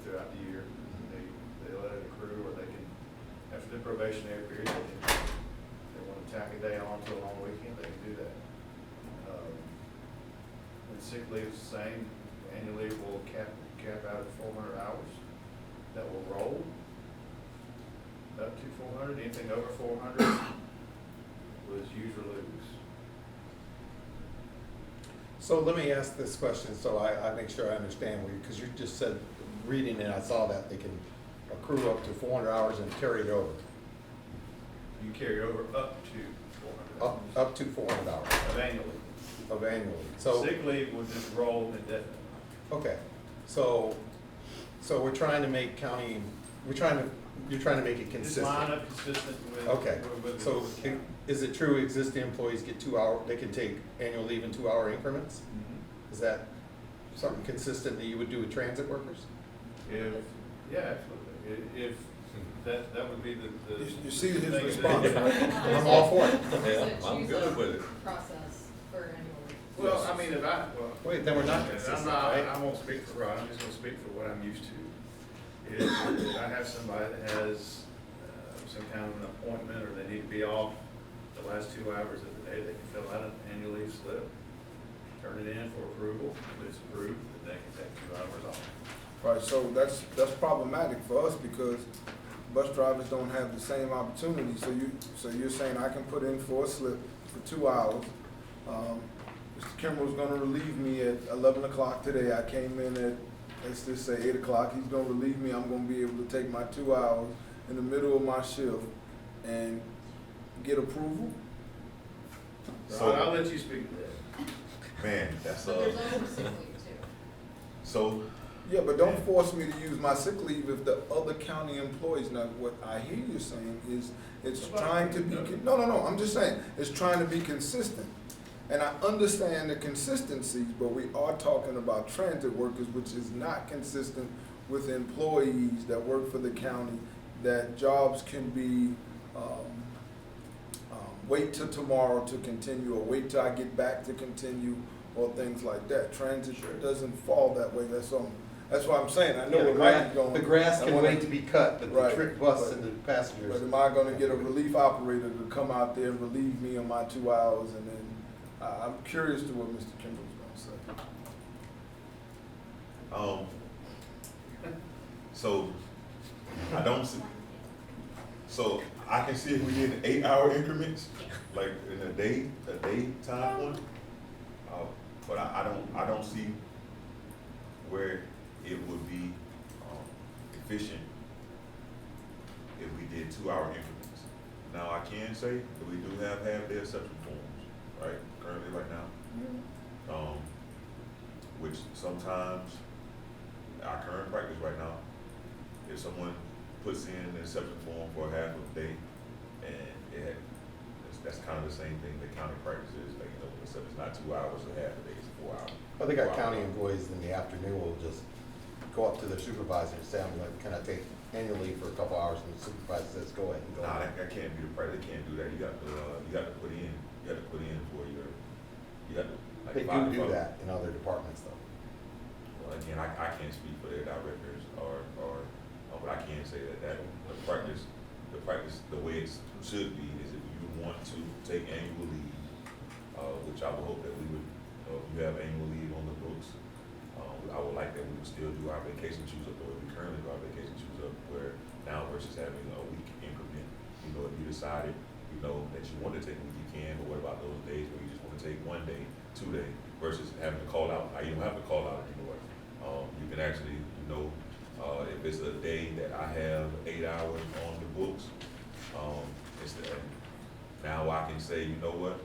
throughout the year. They let it accrue, or they can, after the probationary period, they want to tack a day on to a long weekend, they can do that. And sick leave is the same. Annual leave will cap out at 400 hours. That will roll up to 400. Anything over 400 was use or lose. So let me ask this question, so I make sure I understand what you, because you just said, reading it, I saw that they can accrue up to 400 hours and carry it over. You carry over up to 400 hours. Up to 400 hours Of annually. of annually. So, Sick leave would just roll indefinitely. okay, so we're trying to make you're trying to make it Just consistent. line up consistent with. Okay, with so the county. is it true existing employees get 2 hour, they can take annual leave in 2 hour increments? Mhm. Is that something consistent that you would do with transit workers? Yeah, absolutely. If, that would be the. You see his thing that- response, right? I'm all for it. Yeah, I'm good with it. Process for annual leave. Well, I mean, Wait, then we're not I'm consistent, not, right? I won't speak for Rod, I'm just gonna speak for what I'm used to. If I have somebody that has some kind of an appointment, or they need to be off the last 2 hours of the day, they can fill out an annual leave slip, turn it in for approval. If it's approved, then they can take 2 hours off. Right, so that's problematic for us because bus drivers don't have the same opportunity. So you're saying I can put in for a slip for 2 hours. Mr. Kimball's gonna relieve me at 11 o'clock today. I came in at, let's just say 8 o'clock. He's gonna relieve me. I'm gonna be able to take my 2 hours in the middle of my shift and get approval. So- Rod, I'll let you speak to that. Man, that's So there's also sick leave too. so, Yeah, but don't force me to use my sick leave if the other county employees, now what I hear you saying is, it's trying to be, no, I'm just saying, it's trying to be consistent. And I understand the consistencies, but we are talking about transit workers, which is not consistent with employees that work for the county, that jobs can be, wait till tomorrow to continue, or wait till I get back to continue, or things like that. Transit doesn't fall that way, that's why I'm saying, I know where Mike is going. The grass I can wanna- wait to be cut, but the Right, trick bus but- and the passengers. But am I gonna get a relief operator to come out there and relieve me on my 2 hours, and then, I'm curious to what Mr. Kimball's gonna say. So, I don't see, so I can see if we did 8 hour increments, like in a daytime one. But I don't see where it would be, efficient if we did 2 hour increments. Now, I can say that we do have half-day exception forms. right, currently right now. Which sometimes, our current practice right now, if someone puts in an exception form for a half of a day, and that's kind of the same thing that county practice is, like, you know, except it's not 2 hours, a half a day, it's 4 hours. I think our 4 county hours. employees in the afternoon will just go up to their supervisor and say, I'm like, can I take annual leave for a couple hours, and the supervisor says, go ahead and go. Nah, that can't be the practice, they can't do that, you got to put in for your, you got to, like. They five- do that in other departments though. Well, again, I can't speak for their directors but I can say that the practice, the way it should be is if you want to take annual leave, which I would hope that we would, if you have annual leave on the books, I would like that we would still do our vacation choose up, or we currently do our vacation choose up, where now versus having a week increment, you know, if you decided, you know, that you want to take a week, you can, but what about those days where you just want to take 1 day, 2 days, versus having to call out? Now, you don't have to call out anymore. You can actually, you know, if it's a day that I have 8 hours on the books, now I can say, you know what,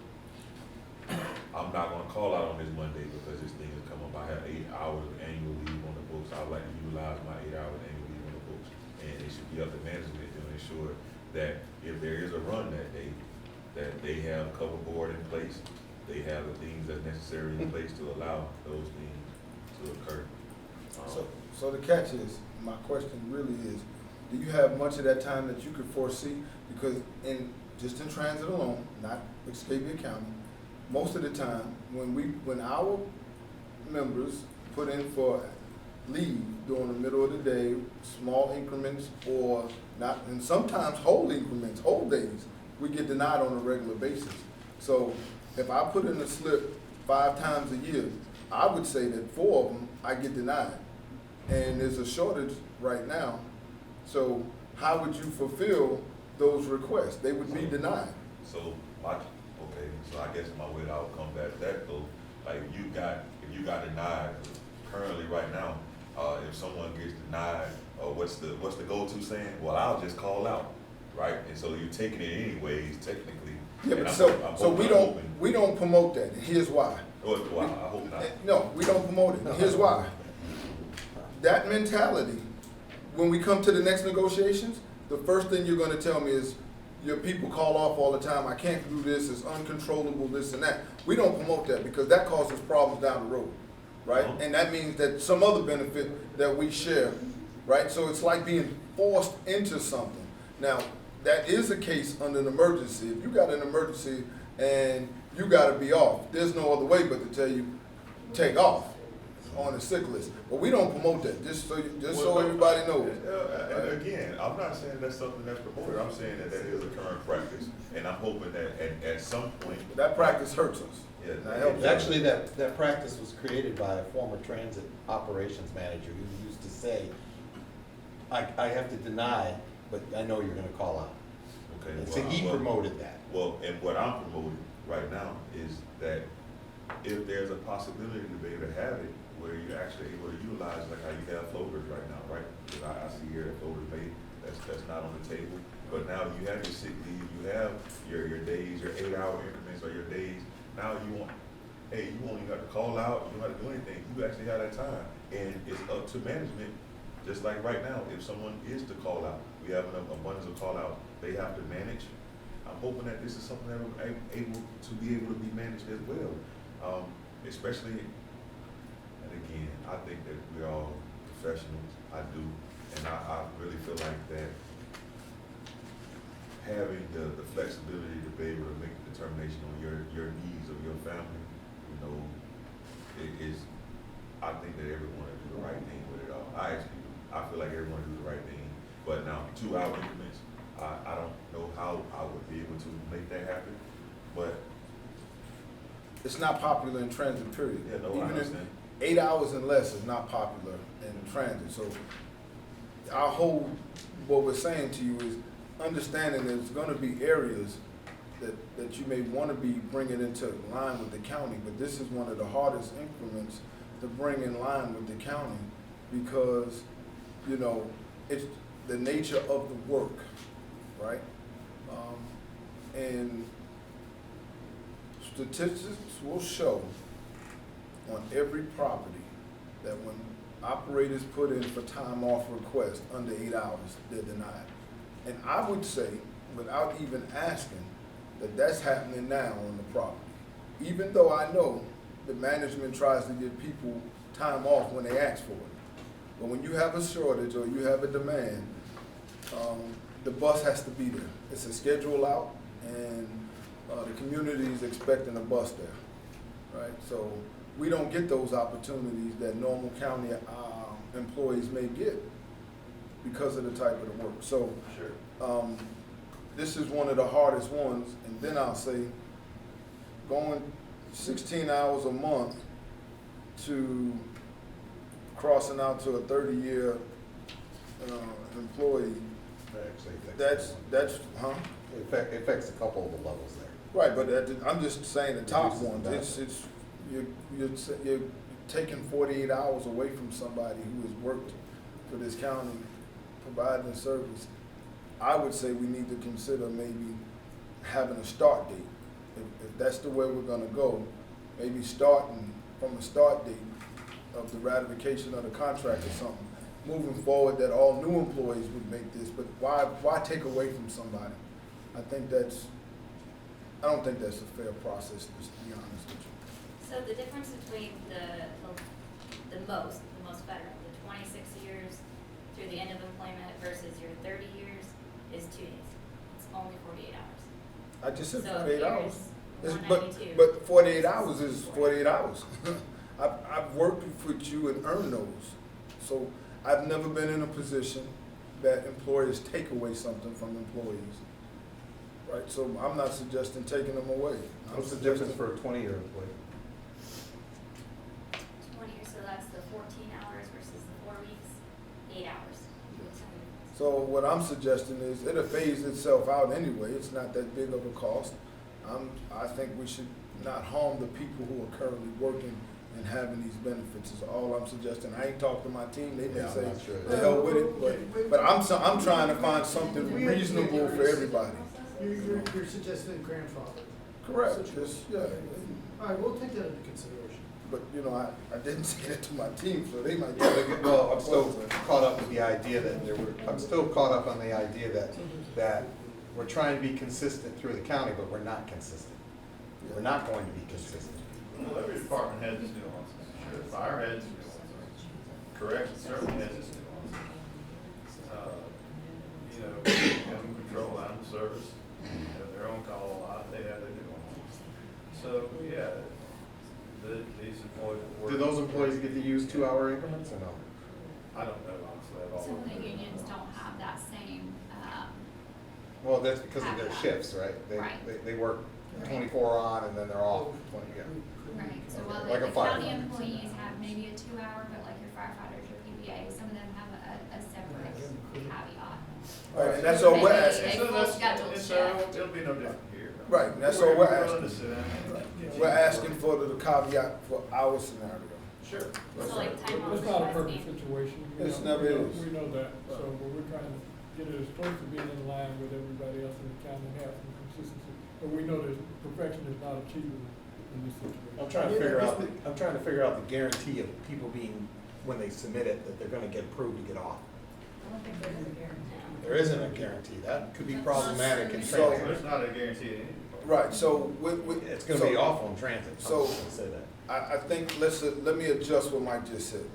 I'm not gonna call out on this Monday because this thing has come up. I have 8 hours of annual leave on the books. I would like to utilize my 8 hours of annual leave on the books. And it should be up to management to ensure that if there is a run that day, that they have cover board in place, they have the things that's necessary in place to allow those things to occur. So the catch is, my question really is, do you have much of that time that you could foresee? Because just in transit alone, not Xavier County, most of the time, when our members put in for leave during the middle of the day, small increments or not, and sometimes whole increments, whole days, we get denied on a regular basis. So if I put in a slip 5 times a year, I would say that 4 of them I get denied. And there's a shortage right now. So how would you fulfill those requests? They would be denied. So I guess my way I'll come back to that though, like if you got denied currently right now, if someone gets denied, what's the go-to saying? Well, I'll just call out, right? And so you're taking it anyways, technically. Yeah, And but I'm so hoping- we don't promote that, and here's why. Well, I hope not. No, we don't promote it, and here's why. That mentality, when we come to the next negotiations, the first thing you're gonna tell me is, your people call off all the time, I can't do this, it's uncontrollable, this and that. We don't promote that because that causes problems down the road, right? And that means that some other benefit that we share, right? So it's like being forced into something. Now, that is a case under an emergency. If you got an emergency and you gotta be off, there's no other way but to tell you, take off on the sick list. But we don't promote that, just so everybody knows. Again, I'm not saying that's something that's promoted, I'm saying that is a current practice, and I'm hoping that at some point. That practice hurts us. Yeah, That helps. Actually, that practice was created by a former transit operations manager who used to say, I have to deny, but I know you're gonna call out. Okay, And so he well, promoted that. Well, and what I'm promoting right now is that if there's a possibility to be able to have it, where you're actually able to utilize, like how you have floaters right now, right? Because I see here that floaters made, that's not on the table. But now you have your sick leave, you have your days, your 8-hour increments or your days. Now you won't even have to call out, you don't have to do anything. You actually have that time. And it's up to management, just like right now, if someone is to call out, we have an abundance of call out, they have to manage. I'm hoping that this is something that we're able to be managed as well. Especially, and again, I think that we're all professionals, I do, and I really feel like that having the flexibility to be able to make a determination on your needs of your family, you know, I think that everyone will do the right thing with it all. I feel like everyone will do the right thing, but now 2-hour increments, I don't know how I would be able to make that happen, but. It's not popular in transit, period. Yeah, no, I Even if understand. 8 hours and less is not popular in transit. So what we're saying to you is understanding there's gonna be areas that you may wanna be bringing into line with the county, but this is one of the hardest increments to bring in line with the county because, you know, it's the nature of the work, right? And statistics will show on every property that when operators put in for time off request under 8 hours, they're denied. And I would say, without even asking, that that's happening now on the property. Even though I know the management tries to give people time off when they ask for it. But when you have a shortage or you have a demand, the bus has to be there. It's a schedule out, and the community is expecting a bus there, right? So we don't get those opportunities that normal county employees may get because of the type of the work. So this is one of the hardest ones, and then I'll say going 16 hours a month to crossing out to a 30-year employee, That actually affects. that's, huh? It affects a couple of the levels there. Right, but I'm just saying the top Reduces ones, the it's, you're taking 48 hours away from somebody who has worked for this county, providing a service. I would say we need to consider maybe having a start date. If that's the way we're gonna go, maybe starting from a start date of the ratification of the contract or something. Moving forward, that all new employees would make this, but why take away from somebody? I don't think that's a fair process, to be honest with you. So the difference between the most federal, the 26 years through the end of employment versus your 30 years is 2 days. It's only 48 hours. I just said So 48 hours. here's It's- 192. But 48 hours is 48 hours. I've worked with you and earned those. So I've never been in a position that employers take away something from employees. Right, so I'm not suggesting taking them away. What's the difference for a 20-year employee? 20 years, so that's the 14 hours versus the 4 weeks, 8 hours. So what I'm suggesting is it'll phase itself out anyway. It's not that big of a cost. I think we should not harm the people who are currently working and having these benefits is all I'm suggesting. I ain't talked to my team. They may Yeah, I'm say, not sure. the hell with it, but I'm trying to find something reasonable for everybody. You're suggesting grandfather. Correct, just, yeah. All right, we'll take that into consideration. But, you know, I didn't say that to my team, so they might. Well, I'm still caught up with the idea that I'm still caught up on the idea that we're trying to be consistent through the county, but we're not consistent. We're not going to be consistent. Well, every department has its nuances. Sure, fire has its nuances. Corrections certainly has its nuances. Animal control, animal service, have their own call a lot, they have their nuances. So, yeah, these employees work. Do those employees get to use 2-hour increments or no? I don't know, honestly, I've Some of always. the unions don't have that same, Well, that's because of their shifts, right? Right. They work 24 on and then they're off 20, yeah. right, so while Like a the county firefighter. employees have maybe a 2-hour, but like your firefighters, your PPA, some of them have a separate caveat. All right, and that's all we're Maybe asking. a full scheduled shift. It'll be no different here. Right, and that's all we're willing asking. to sit down and- We're asking for the caveat for our scenario. Sure. So like time off It's not a request perfect being- situation. It's never is. We know that, so, but we're trying to get it as close to being in line with everybody else in the county and have some consistency. But we know that perfection is not achievable in this situation. I'm trying to figure out the guarantee of people being, when they submit it, that they're gonna get approved to get off. I don't think there is a guarantee. There isn't a guarantee. That could be problematic in So- transit. There's not a guarantee in any. Right, so It's gonna be awful in transit. I'm so- just gonna say that. I think, let me adjust what Mike just said.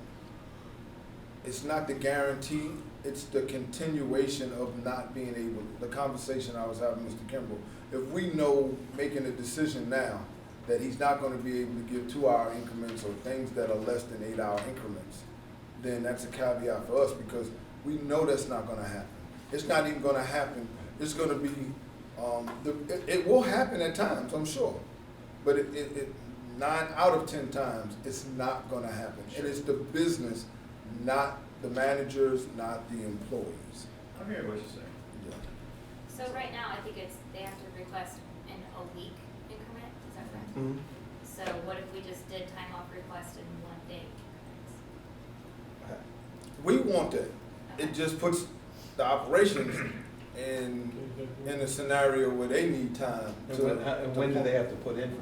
It's not the guarantee, it's the continuation of not being able, the conversation I was having with Mr. Kimball. If we know, making a decision now, that he's not gonna be able to give 2-hour increments or things that are less than 8-hour increments, then that's a caveat for us, because we know that's not gonna happen. It's not even gonna happen, it's gonna be, it will happen at times, I'm sure, but it 9 out of 10 times, it's not gonna happen. And it's the business, not the managers, not the employees. I'm hearing what you're saying. So right now, I think they have to request in a week increment, is that correct? Mhm. So what if we just did time off request in 1 day increments? We want that. It just puts the operations in a scenario where they need time And to. when do they have to put in for it?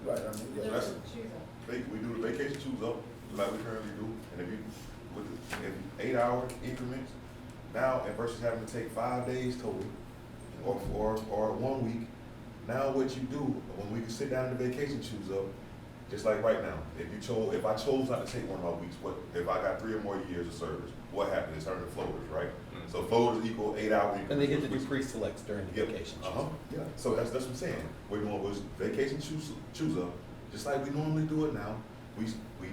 Right, I mean, yeah, That's- Choose We do the vacation choose up, like we currently do, and if you, with the, if 8 hour increments, now, and versus having to take 5 days total, or 1 week, now what you do, when we can sit down in the vacation choose up, just like right now, if I chose not to take one of my weeks, if I got 3 or more years of service, what happens? It's turned to floaters, right? So floaters equal 8 hour increments. And they get to do pre-selects during the Yep. vacation. Yeah, so that's what I'm saying. We're doing was vacation choose up, just like we normally do it now. We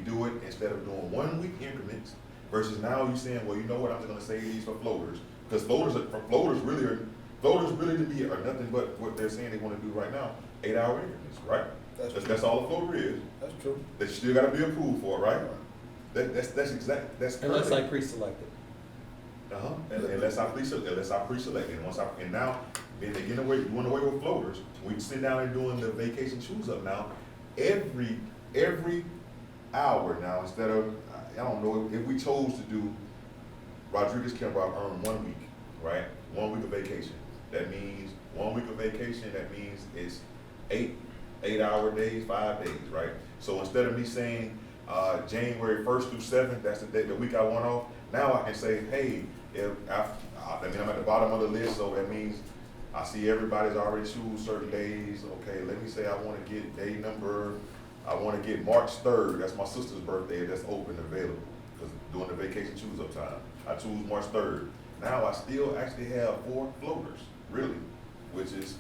do it instead of doing 1 week increments versus now you saying, well, you know what, I'm just gonna say these for floaters. Because floaters really to me are nothing but what they're saying they wanna do right now, 8 hour increments, right? That's all a floater is. That's true. They still gotta be approved for, right? That's Unless I pre-select it. uh-huh, unless I pre-select, and now, then they doing away with floaters, we sit down and doing the vacation choose up now, every hour now, instead of, I don't know, if we chose to do, Rodriguez Kimbrough earn 1 week, right? 1 week of vacation, that means, 1 week of vacation, that means it's 8 hour days, 5 days, right? So instead of me saying, January 1st through 7th, that's the week I want off, now I can say, hey, I'm at the bottom of the list, so that means I see everybody's already choose certain days. Okay, let me say I want to get I want to get March 3rd. That's my sister's birthday. That's open and available because during the vacation choose up time, I choose March 3rd. Now I still actually have 4 floaters, really, which is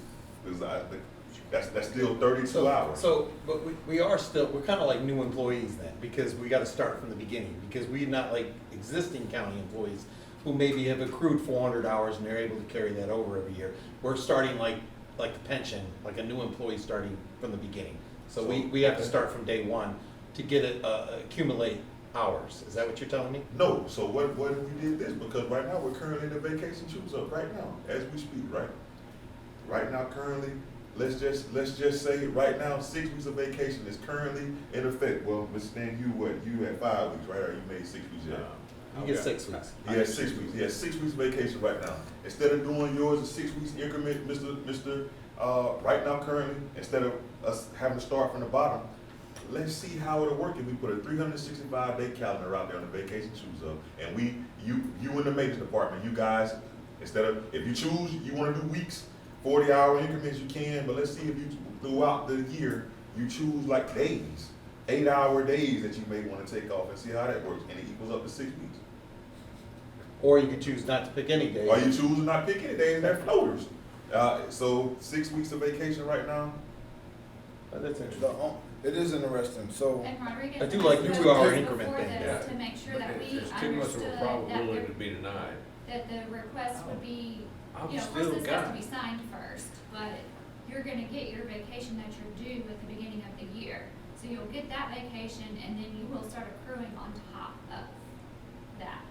that's still 32 hours. But we're kind of like new employees then, because we got to start from the beginning, because we're not like existing county employees who maybe have accrued 400 hours and they're able to carry that over every year. We're starting like the pension, like a new employee starting from the beginning. So we have to start from day one to get it, accumulate hours. Is that what you're telling me? No, so what if we did this? Because right now, we're currently in the vacation choose up right now, as we speak, right? Right now, currently, let's just say, right now, 6 weeks of vacation is currently in effect. Well, Mr. Stan, you had 5 weeks, right? Or you made 6 weeks yet? You get 6 weeks. He has 6 weeks. He has 6 weeks vacation right now. Instead of doing yours in 6 weeks increment, Mr. Right now currently, instead of us having to start from the bottom, let's see how it'll work if we put a 365-day calendar out there on the vacation choose up, and you in the maintenance department, you guys, instead of, if you choose, you wanna do weeks, 40-hour increments, you can, but let's see if you, throughout the year, you choose like days, 8-hour days that you may wanna take off and see how that works, and it equals up to 6 weeks. Or you can choose not to pick any day. Or you choose to not pick any days, they're floaters. So 6 weeks of vacation right now, That's interesting. It is interesting, so, And Rodriguez. I do like the asked 2 hour us increment before thing, this yeah. To make sure that we There's too much of understood a that probability the, to be denied. that the request would be, I've you know, of still course this has got to be signed first, but you're gonna get your vacation that you're due at the beginning of the year. So you'll get that vacation and then you will start accruing on top of that.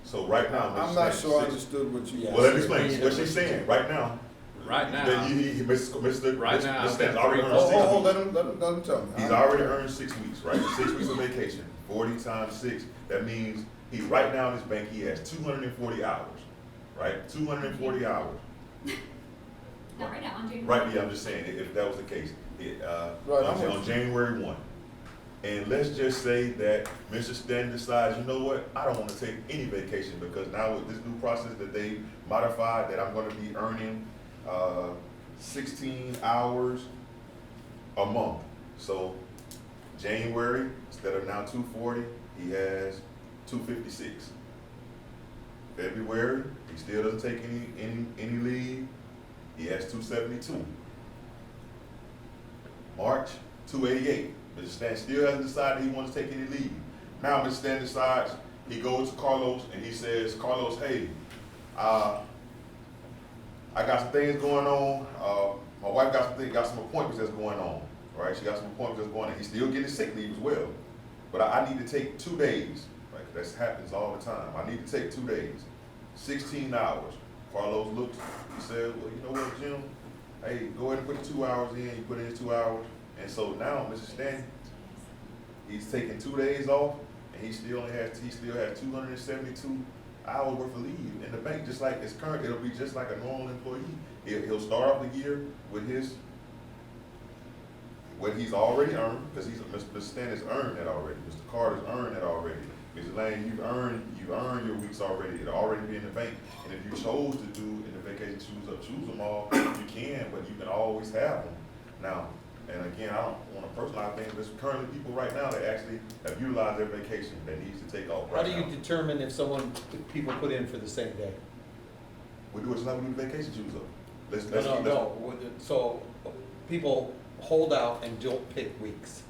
so right now. I'm Mr. not Stan, sure I 6 understood what you. Yeah. Well, let me explain, what she's saying, right now. Right now, That Mr. Right now, Mr. Stan's already earned Oh, 6 oh, weeks. let him tell me. He's already earned 6 weeks, right? 6 weeks of vacation, 40 times 6, that means right now in his bank, he has 240 hours, right? 240 hours. Not right now, I'm doing. Right, yeah, I'm just saying, if that was the case, Right, I'm with on you. January 1. And let's just say that Mr. Stan decides, you know what, I don't wanna take any vacation because now with this new process that they modified, that I'm gonna be earning 16 hours a month. So January, instead of now 240, he has 256. February, he still doesn't take any leave, he has 272. March, 288. Mr. Stan still hasn't decided he wants to take any leave. Now Mr. Stan decides, he goes to Carlos and he says, Carlos, hey, I got some things going on. My wife got some appointments that's going on, right? She got some appointments that's going on. He's still getting sick leave as well. But I need to take 2 days, right? That happens all the time. I need to take 2 days, 16 hours. Carlos looks, he said, well, you know what, Jim? Hey, go ahead and put 2 hours in. You put in his 2 hours. And so now, Mr. Stan, he's taking 2 days off, and he still has 272 hours worth of leave in the bank, just like it's current. It'll be just like a normal employee. He'll start off the year with what he's already earned, because Mr. Stannis earned that already, Mr. Carter's earned that already. Mr. Lane, you earned your weeks already, it'll already be in the bank. And if you chose to do in the vacation choose them all, you can, but you can always have them. Now, and again, I don't want to personalize things, but there's currently people right now that actually have utilized their vacation that needs to take off How right do you now. determine if people put in for the same day? We do it just like we do the vacation choose up. No. So people hold out and don't pick weeks,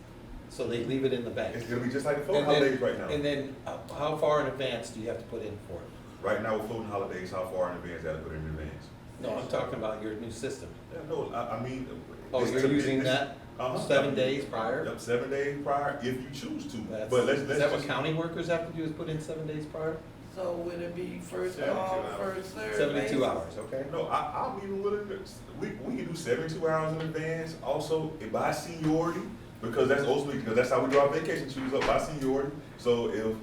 so they leave it in the bank. It's gonna be just like the floating And then- holidays right now. And then, how far in advance do you have to put in for it? Right now, with floating holidays, how far in advance that I put in advance? No, I'm talking about your new system. Yeah, no, I mean. Oh, it's you're to me, using it's- that Uh-huh. 7 days prior? Yep, 7 days prior, if you choose to. That's- But let's Is that what just, county workers have to do, is put in 7 days prior? So would it be first 72 come, hours. first served? 72 basis? hours, okay? no, I'm even willing to, we can do 72 hours in advance, also by seniority, because that's ultimately, because that's how we do our vacation choose up, by seniority. So if,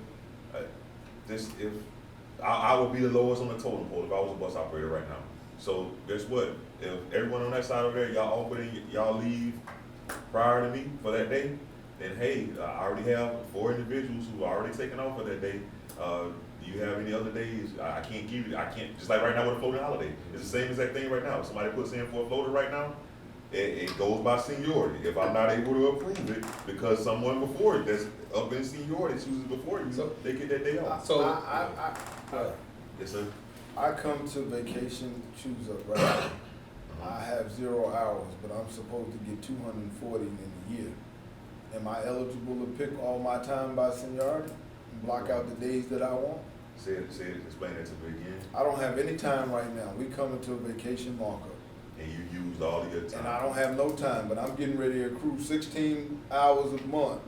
I would be the lowest on the totem pole if I was a bus operator right now. So guess what? If everyone on that side over there, y'all all put in, y'all leave prior to me for that day, then hey, I already have 4 individuals who are already taken off for that day. Do you have any other days? I can't give you, I can't, just like right now with a floating holiday. It's the same exact thing right now. If somebody puts in for a floater right now, it goes by seniority. If I'm not able to approve it because someone before it that's up in seniority chooses before you, So- they get that day off. So, I Yes, sir. come to vacation choose up right now. I have 0 hours, but I'm supposed to get 240 in a year. Am I eligible to pick all my time by seniority and block out the days that I want? Explain that to me again. I don't have any time right now. We coming to a vacation markup. And you used all of your time. And I don't have no time, but I'm getting ready to accrue 16 hours a month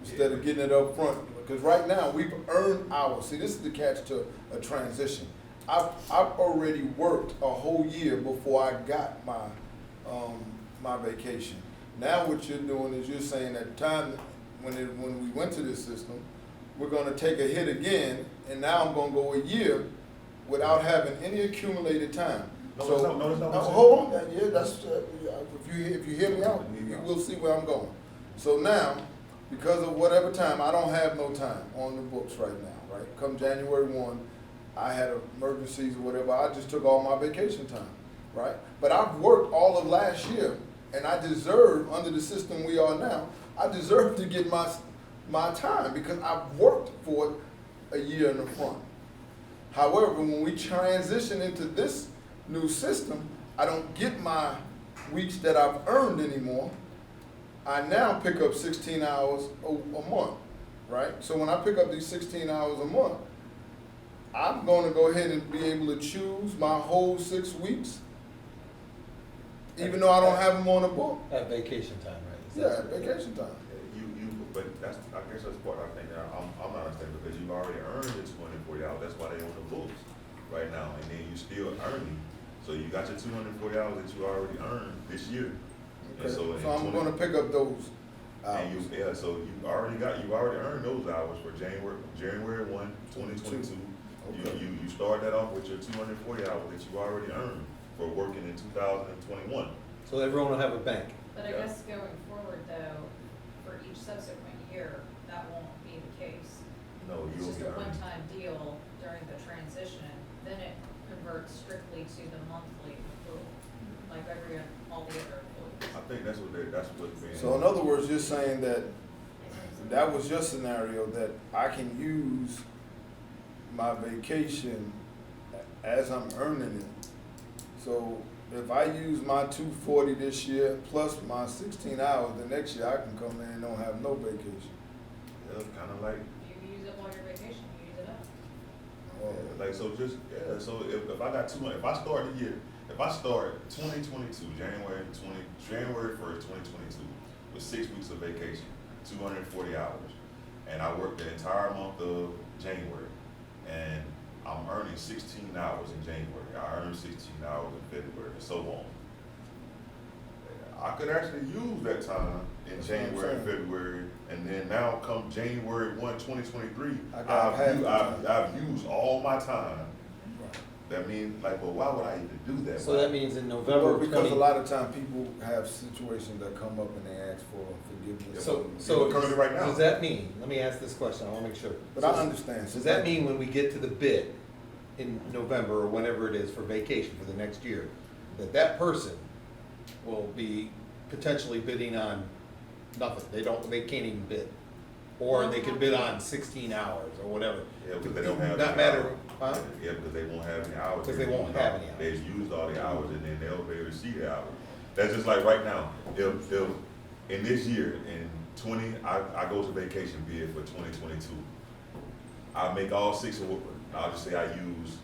instead of getting it up front. Because right now, we've earned hours. See, this is the catch to a transition. I've already worked a whole year before I got my vacation. Now what you're doing is you're saying at the time when we went to this system, we're gonna take a hit again, and now I'm gonna go a year without having any accumulated time. No, So, that's not what I'm saying. hold on, yeah, that's, if you hear me out, you will see where I'm going. So now, because of whatever time, I don't have no time on the books right now, right? Come January 1, I had emergencies or whatever, I just took all my vacation time, right? But I've worked all of last year, and I deserve, under the system we are now, I deserve to get my time because I've worked for it a year in the front. However, when we transition into this new system, I don't get my weeks that I've earned anymore. I now pick up 16 hours a month, right? So when I pick up these 16 hours a month, I'm gonna go ahead and be able to choose my whole 6 weeks, even though I don't have them on the book. at vacation time, right? Is Yeah, that- vacation time. But that's, I guess that's part, I think, I'm not understanding, because you've already earned the 240 hours, that's why they on the books right now, and then you still earning. So you got your 240 hours that you already earned this year. And Okay, so in so I'm 20 gonna pick up those And you, hours. so you already earned those hours for January 1, 2022. Okay. You start that off with your 240 hours that you already earned for working in 2021. So everyone will have a bank. But I Yeah. guess going forward though, for each subsequent year, that won't be the case. No, It's you'll just get a earned. one-time deal during the transition, then it converts strictly to the monthly accrual, like all the other employees. I think that's what's being. So in other words, you're saying that that was your scenario, that I can use my vacation as I'm earning it. So if I use my 240 this year plus my 16 hours, the next year I can come in and don't have no vacation. Yeah, kind of like, You use it while you're vacation, you use it up. like, so just, yeah, so if I got if I start the year, if I start 2022, January 1st, 2022, with 6 weeks of vacation, 240 hours, and I work the entire month of January, and I'm earning 16 hours in January, I earn 16 hours in February, and so on. I could actually use that time in That's what I'm January and saying. February, and then now come January 1, 2023, I got half the time. I've used all my time. That means, like, well, why would I even do that? So that means in November Well, because 20 a lot of time people have situations that come up and they ask for forgiveness. So Currently right now. does that mean, let me ask this question, I wanna make sure. But I understand. Does that mean when we get to the bid in November or whenever it is for vacation for the next year, that that person will be potentially bidding on nothing? They can't even bid. Or they could bid on 16 hours or whatever. Yeah, because they don't have. Not any matter, hours. huh? Yeah, because they won't have any hours. Because they won't have any hours. They've used all the hours and then they'll be able to see the hours. That's just like right now, if in this year, in I go to vacation bid for 2022. I make all 6 of I'll just say I use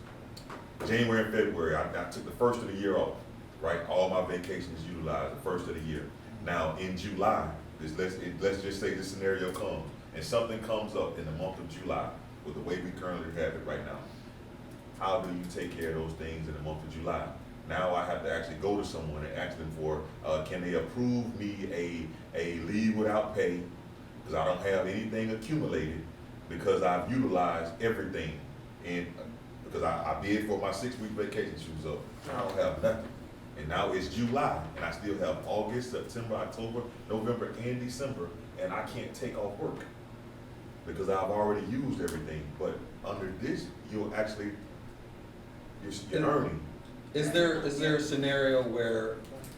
January and February. I took the first of the year off, right? All my vacations utilized the first of the year. Now in July, let's just say this scenario comes and something comes up in the month of July with the way we currently have it right now. How do you take care of those things in the month of July? Now I have to actually go to someone and ask them for, can they approve me a leave without pay? Because I don't have anything accumulated because I've utilized everything. And because I bid for my 6-week vacation, she was up. I don't have nothing. And now it's July, and I still have August, September, October, November, and December, and I can't take off work because I've already used everything. But under this, you're earning. Is there a scenario where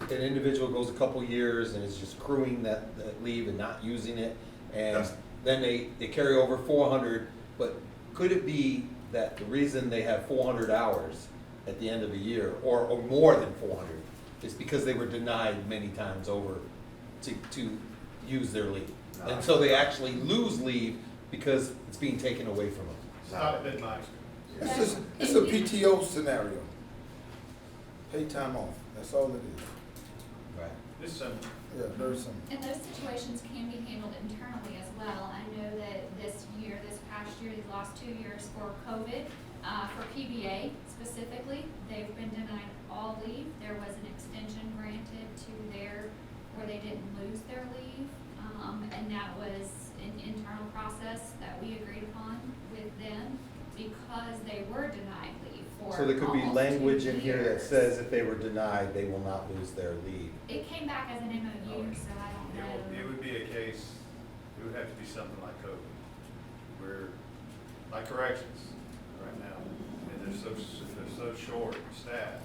an individual goes a couple years and is just accruing that leave and not using it, and then they carry over 400, but could it be that the reason they have 400 hours at the end of a year, or more than 400, is because they were denied many times over to use their leave? And so they actually lose leave because it's being taken away from them. It's not been my experience. It's a PTO scenario. Pay time off, that's all it is. Right. This summer. Yeah, very simple. And those situations can be handled internally as well. I know that this past year, these last 2 years for COVID, for PBA specifically, they've been denied all leave. There was an extension granted to where they didn't lose their leave. And that was an internal process that we agreed upon with them because they were denied leave for So there could be almost language 2 in here that years. says if they were denied, they will not lose their leave. It came back as an MOU, so I don't know. It would be a case, it would have to be something like COVID, where, like corrections right now, and they're so short staffed,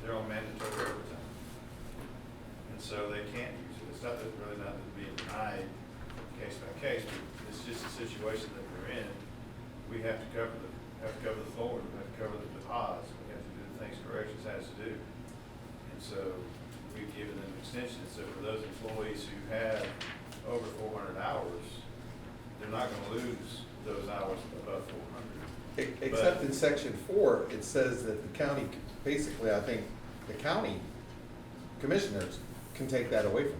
they're on mandatory overtime. And so they can't use it. It's not that really not being denied case by case, but it's just a situation that they're in. We have to cover the floor, we have to cover the deposits, we have to do the things corrections has to do. And so we've given them extensions, so for those employees who have over 400 hours, they're not gonna lose those hours above 400. Except in section 4, it says that the county, basically, I think, the county commissioners can take that away from you.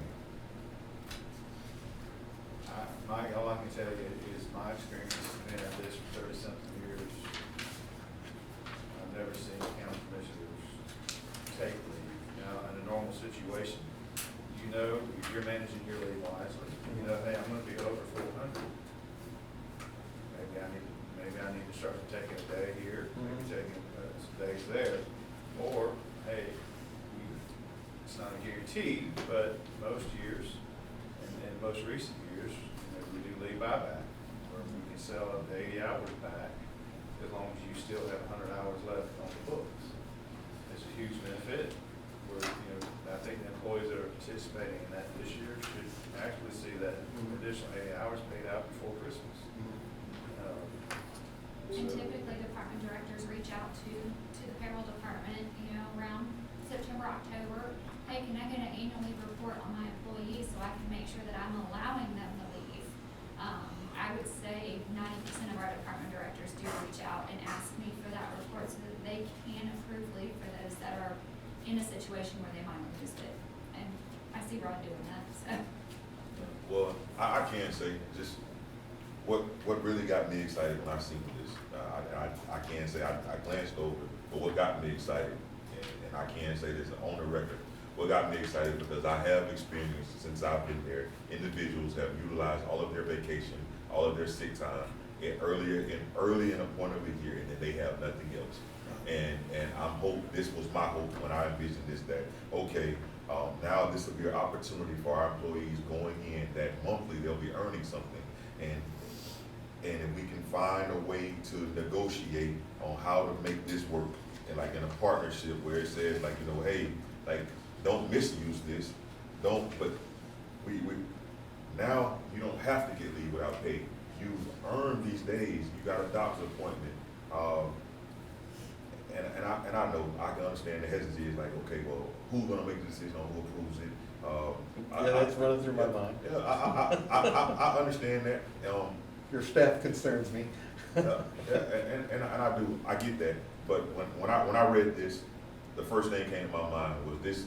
All I can tell you is my experience has been at this for 30-something years. I've never seen county commissioners take leave. Now, in a normal situation, you know, if you're managing your leave wisely, you know, hey, I'm gonna be over 400. Maybe I need to start taking a day here, maybe taking some days there. Or, hey, it's not a guarantee, but most years, and most recent years, we do leave buyback, where we can sell up to 80 hours back, as long as you still have 100 hours left on the books. It's a huge benefit, where, I think the employees that are participating in that this year should actually see that additional 80 hours paid out before Christmas. And So- typically, department directors reach out to the payroll department, around September, October. Hey, can I get an annual leave report on my employees so I can make sure that I'm allowing them to leave? I would say 90% of our department directors do reach out and ask me for that report so that they can approve leave for those that are in a situation where they might lose it. And I see Rod doing that, so. Well, I can say just what really got me excited when I seen this. I can say I glanced over it, but what got me excited, and I can say this on the record, what got me excited because I have experienced since I've been there. Individuals have utilized all of their vacation, all of their sick time, early in a point of the year, and then they have nothing else. And this was my hope when I envisioned this, that, okay, now this will be an opportunity for our employees going in, that monthly they'll be earning something. And if we can find a way to negotiate on how to make this work, and like in a partnership where it says like, you know, hey, like, don't misuse this, but we now you don't have to get leave without pay. You've earned these days, you got a doctor's appointment. And I know, I can understand the hesitancy is like, okay, well, who's gonna make the decision on who approves it? Yeah, that's running through my mind. Yeah, I understand that. Your staff concerns me. Yeah, and I do, I get that. But when I read this, the first thing came to my mind was this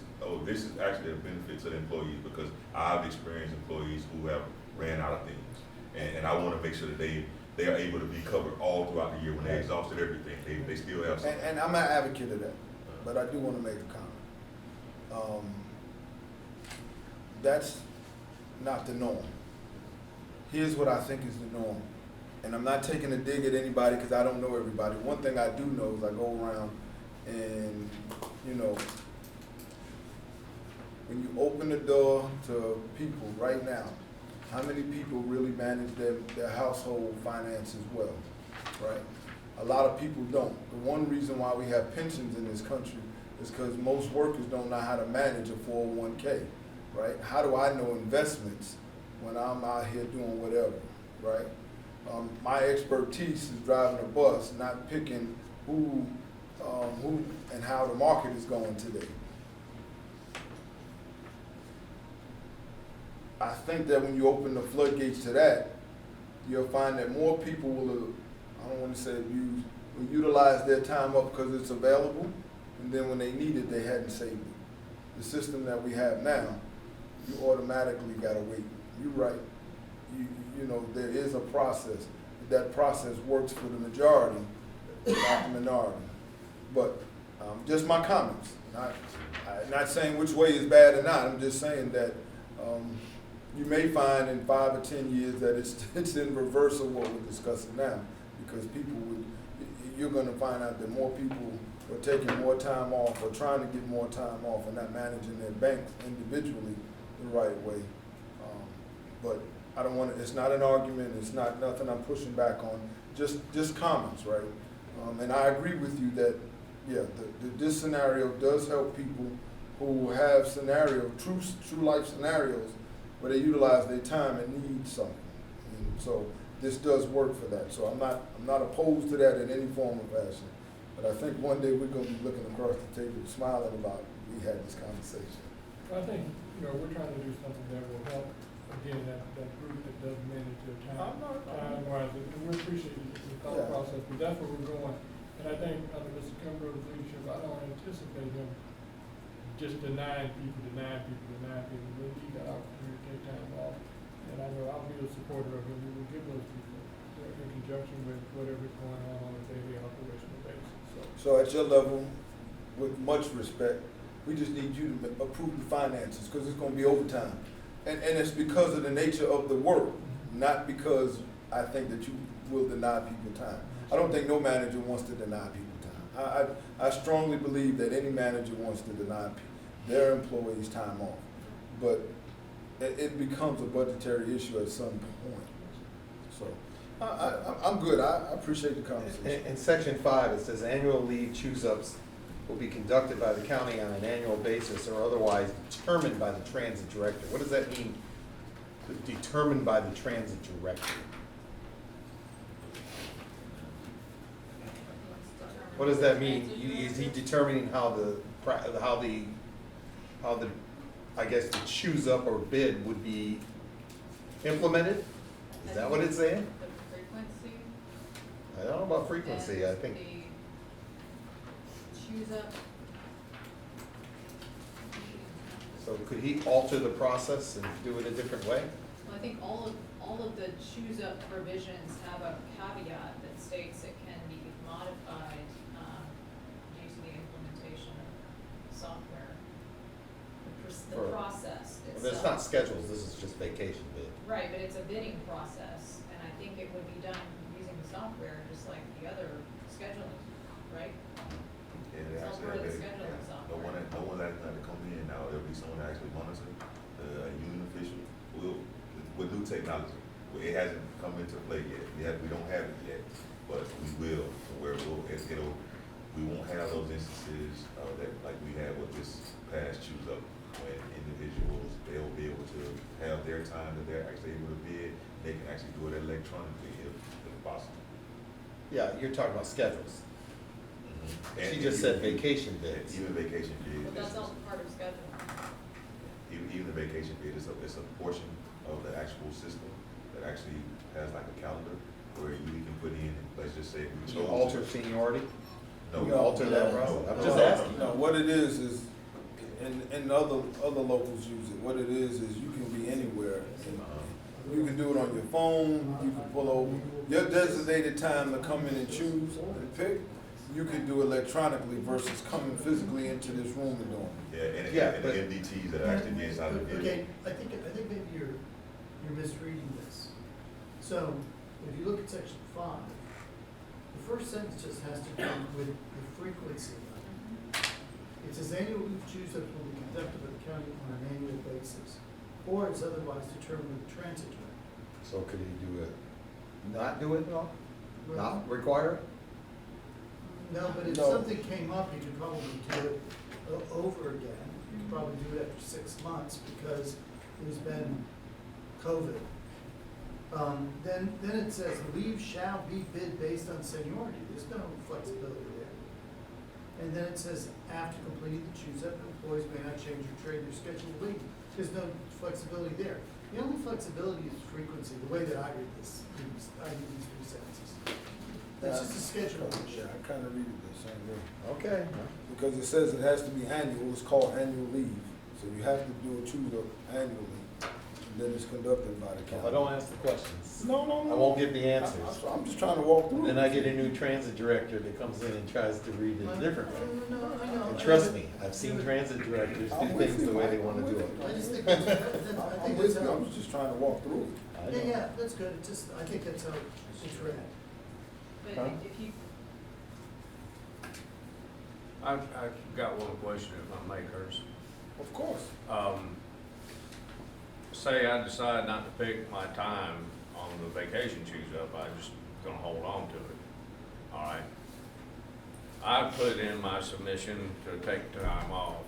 is actually a benefit to the employees, because I've experienced employees who have ran out of things. And I wanna make sure that they are able to be covered all throughout the year when they exhausted everything. They still have something. And I'm an advocate of that, but I do want to make a comment. That's not the norm. Here's what I think is the norm. And I'm not taking a dig at anybody because I don't know everybody. One thing I do know is I go around and, you know, when you open the door to people right now, how many people really manage their household finances well, right? A lot of people don't. The one reason why we have pensions in this country is because most workers don't know how to manage a 401k, right? How do I know investments when I'm out here doing whatever, right? My expertise is driving a bus, not picking who and how the market is going today. I think that when you open the floodgates to that, you'll find that more people will, I don't want to say abuse, will utilize their time up because it's available, and then when they need it, they hadn't saved it. The system that we have now, you automatically gotta wait. You're right. You know, there is a process. That process works for the majority, not the minority. But just my comments. Not saying which way is bad or not. I'm just saying that you may find in 5 or 10 years that it's in reverse of what we're discussing now, because you're going to find out that more people are taking more time off or trying to get more time off and not managing their banks individually the right way. But I don't want to, it's not an argument, it's not nothing I'm pushing back on, just comments, right? And I agree with you that, yeah, this scenario does help people who have true life scenarios where they utilize their time and need something. And so this does work for that. So I'm not opposed to that in any form or fashion. But I think one day we're going to be looking across the table, smiling about we had this conversation. I think, we're trying to do something that will help, again, that group that doesn't manage their time-wise. And we appreciate the thought process, but that's where we're going. And I think under Mr. Kimbrough's leadership, I don't anticipate him just denying people. We need that opportunity to take time off. And I know I'll be a supporter of him. We will give those people in conjunction with whatever's going on a daily operational basis. So at your level, with much respect, we just need you to approve the finances because it's going to be overtime. And it's because of the nature of the work, not because I think that you will deny people time. I don't think no manager wants to deny people time. I strongly believe that any manager wants to deny their employees time off. But it becomes a budgetary issue at some point. So I'm good. I appreciate the conversation. In section 5, it says annual leave choose-ups will be conducted by the county on an annual basis or otherwise determined by the transit director. What does that mean, determined by the transit director? What does that mean? Is he determining how the I guess the choose up or bid would be implemented? Is that what it's saying? The frequency. I don't know about frequency. I think. The choose up. So could he alter the process and do it a different way? Well, I think all of the choose up provisions have a caveat that states it can be modified due to the implementation of software. The process itself. Well, it's not schedules, this is just vacation bid. Right, but it's a bidding process, and I think it would be done using the software just like the other scheduling, right? they It's all actually part of the have scheduling no software. one, no one actually had to come in now, there'll be someone to actually monitor, a union official, with new technology. It hasn't come into play yet, we don't have it yet, but we will, where we won't have those instances, that, like we had with this past choose up, when individuals, they'll be able to have their time that they're actually able to bid, they can actually do it electronically if possible. Yeah, you're talking about schedules. And She just said vacation bids. Even vacation bid. But that's also part of scheduling. Even the vacation bid is it's a portion of the actual system that actually has like a calendar where you can put in, let's just say we You chose. alter seniority? No. You alter that No, process? I'm no, just no, asking. No, what it is, and other locals use it, what it is you can be anywhere. And you can do it on your phone, you can pull over, your designated time to come in and choose and pick, you can do electronically versus coming physically into this room and doing it. Yeah, and but- the MDTs that are actually be inside the building. Okay, I think maybe you're misreading this. So, if you look at section 5, the first sentence just has to do with the frequency. It says annual leave choose-ups will be conducted by the county on an annual basis, or is otherwise determined with the transit director. So could he do it, not do it at all? Well, Not require it? No, but if No. something came up, you could probably do it over again. You could probably do it after 6 months because there's been COVID. Then it says leave shall be bid based on seniority. There's no flexibility there. And then it says after completing the choose-up, employees may not change or trade their scheduled leave. There's no flexibility there. The only flexibility is frequency, the way that I read this, I read these 3 sentences. That's just a schedule issue. Yeah, I kind of read it the same way. Okay. Because it says it has to be annual, it's called annual leave. So you have to do a choose-up annually, and then it's conducted by the If county. I don't ask the questions, No, I won't get the answers. I'm just trying to walk through it. Then I get a new transit director that comes in and tries to read it differently. No, I know. And trust me, I've seen transit directors do I'm with things you, the way Mike. they wanna I'm do with it. you. I just think that's, I I'm think with that's you, how. I was just trying to walk through it. I know. Yeah, that's good, it just, I think that's how it's read. But Huh? if you, I've got one question if I may, Curtis. Of course. Say I decide not to pick my time on the vacation choose-up, I just gonna hold on to it, all right? I put in my submission to take time off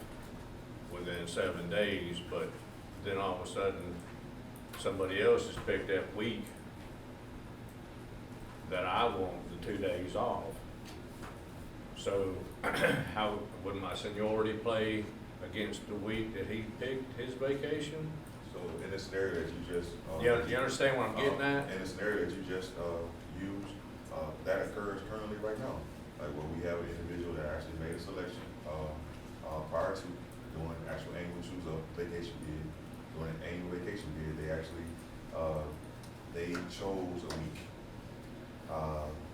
within 7 days, but then all of a sudden, somebody else has picked that week that I want the 2 days off. So how would my seniority play against the week that he picked his vacation? So in the scenario that you just. You understand what I'm getting at? In the scenario that you just, used, that occurs currently right now. Like where we have an individual that actually made a selection, prior to doing actual annual choose up vacation bid, doing an annual vacation bid, they actually, they chose a week.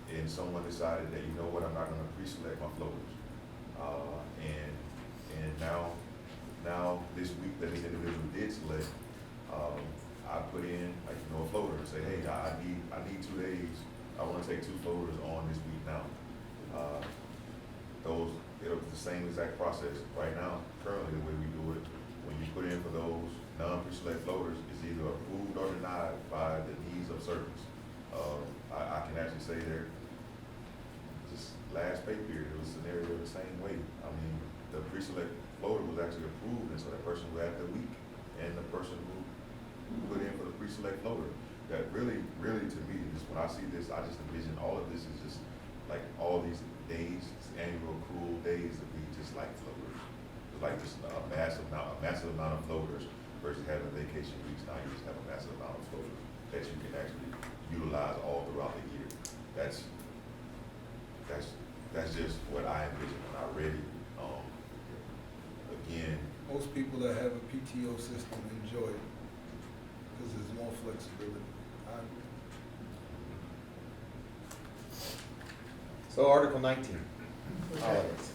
And someone decided that, you know what, I'm not gonna pre-select my floaters. And now this week that this individual did select, I put in, like, you know, a floater and say, hey, I need 2 days. I wanna take 2 floaters on this week now. It'll be the same exact process. Right now, currently, the way we do it, when you put in for those non-pre-select floaters, it's either approved or denied by the needs of service. I can actually say there, just last pay period, it was a scenario the same way. I mean, the pre-select floater was actually approved, and so that person who had the week, and the person who put in for the pre-select floater, that really to me, just when I see this, I just envision all of this is just like all these days, annual accrual days that we just like floaters. It's like just a massive amount of floaters versus having vacation weeks. Now you just have a massive amount of floaters that you can actually utilize all throughout the year. That's just what I envision when I read it. Again, Most people that have a PTO system enjoy it because there's more flexibility. So Article 19, holidays.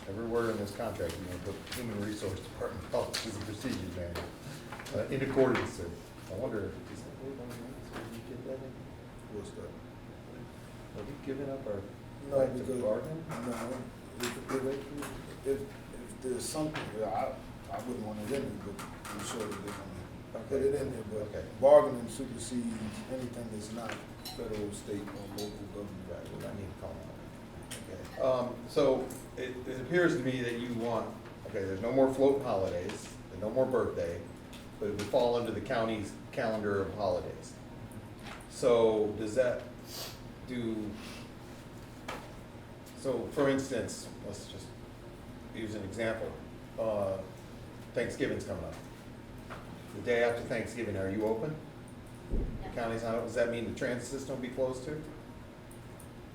Every word in this contract, you're gonna put Human Resource Department policies and procedures manual, in accordance to, I wonder, is that word on the minutes, did you get that in? What's that? Have we given up our No, Right, to because, bargain? no, if there's something, I wouldn't want it in there, but I'm sure that they're gonna put it in there, but Okay. bargaining supersedes anything that's not federal, state, or local government. Right, well, I need to call on it. Okay. So it appears to me that you want, okay, there's no more floating holidays, and no more birthday, but it would fall under the county's calendar of holidays. So does that so for instance, let's just use an example. Thanksgiving's coming up. The day after Thanksgiving, are you open? The county's not, does that mean the transit system will be closed too?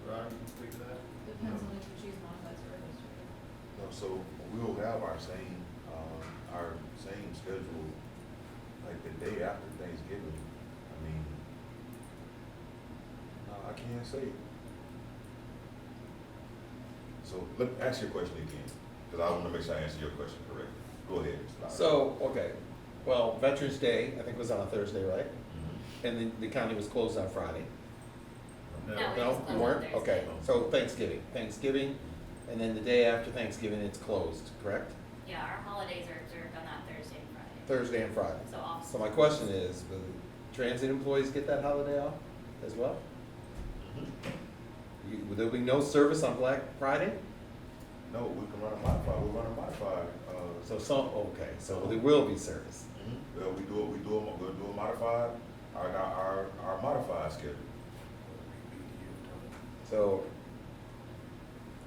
Ryan, you can speak to that? Depends on if you choose modified service. No, so we'll have our same schedule, like the day after Thanksgiving. I mean, no, I can't say. So let me ask your question again, because I want to make sure I answer your question correctly. Go ahead, Mr. Lowry. So, okay, well, Veterans Day, I think was on a Thursday, right? Mhm. And then the county was closed on Friday. No, we No, just you closed on weren't? Thursday. Okay, so Thanksgiving, and then the day after Thanksgiving, it's closed, correct? Yeah, our holidays are observed on that Thursday and Friday. Thursday and Friday. So off. So my question is, will transit employees get that holiday off as well? Mhm. Will there be no service on Black Friday? No, we can run a modified, we'll run a modified, So there will be service. well, we'll do a modified, our modified schedule. So,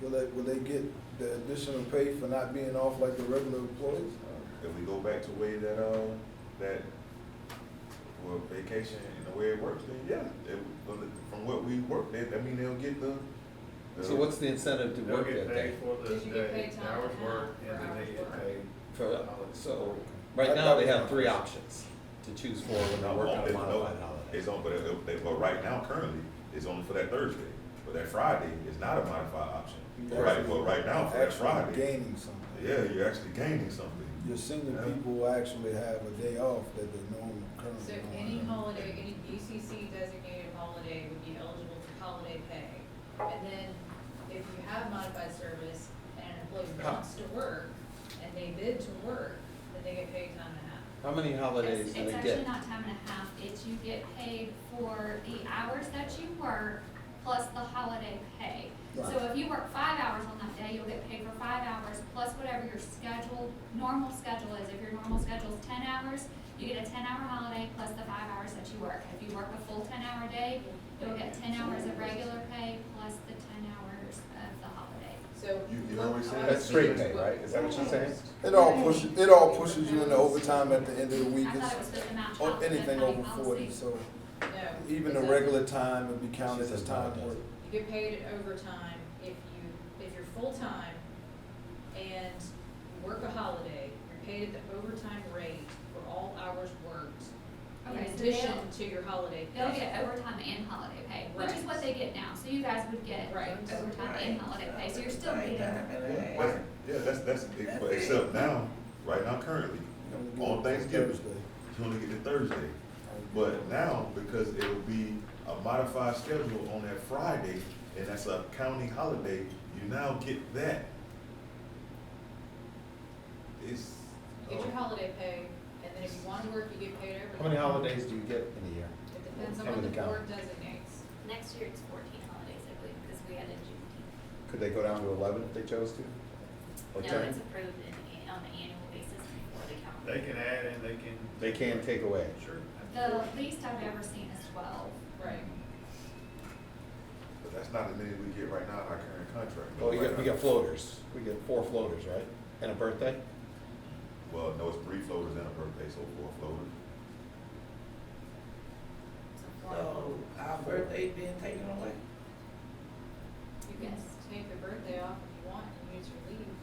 Will they get the additional pay for not being off like the regular employees? If we go back to the way that for vacation and the way it works, then yeah, from what we worked at, I mean, they'll get the. so what's the incentive to They'll work get that paid day? for the Did you get day, paid time hours and a half worked, for and then hours they get worked? paid. So, right now, they have three options to choose for when they work on a modified holiday. It's on, but right now, currently, it's only for that Thursday, but that Friday is not a modified option. Right, well, right now, for that Actually Friday, gaining something. yeah, you're actually gaining something. Your senior people will actually have a day off that they normally currently So don't any have. holiday, any UCC designated holiday would be eligible for holiday pay. And then if you have modified service and an employee wants to work and they bid to work, then they get paid time and a half. How many holidays It's do they actually get? not time and a half, it's you get paid for the hours that you work plus the holiday pay. So Right. if you work 5 hours on that day, you'll get paid for 5 hours plus whatever your normal schedule is. If your normal schedule is 10 hours, you get a 10-hour holiday plus the 5 hours that you work. If you work a full 10-hour day, you'll get 10 hours of regular pay plus the 10 hours of the holiday. So. You know what I'm saying? That's straight pay, right? Is that what you're saying? It all pushes you into overtime at the end of the week. I thought it was supposed to match out with the Anything county over 40, policy. so No. even the it's a- regular time would be counted She as says time no, it work. You get paid overtime if you're full-time and you work a holiday, you're paid at the overtime rate for all hours worked. Okay, In so addition they'll- to your holiday pay. They'll get overtime and holiday pay, which is Right. what they get now. So you guys would get Right. overtime and holiday pay, so you're still getting. Yeah, that's, except now, right now, currently, You only get on it Thanksgiving, Thursday. you only get it Thursday. But now, because it'll be a modified schedule on that Friday, and that's a county holiday, you now get that. It's. You get your holiday pay, and then if you want to work, you get paid overtime. How many holidays do you get in a year? It depends on Cover what the the count. board designates. Next year it's 14 holidays, I believe, because we had a Juneteenth. Could they go down to 11 if they chose to? Or No, 10? it's approved on an annual basis before the calendar. They can add and they can. They can take away. Sure. The least I've ever seen is 12. Right. But that's not as many we get right now in our current contract. Well, we got floaters. We get 4 floaters, right? And a birthday? Well, no, it's 3 floaters and a birthday, so 4 floaters. So our birthday being taken away? You can take the birthday off if you want and use your leave.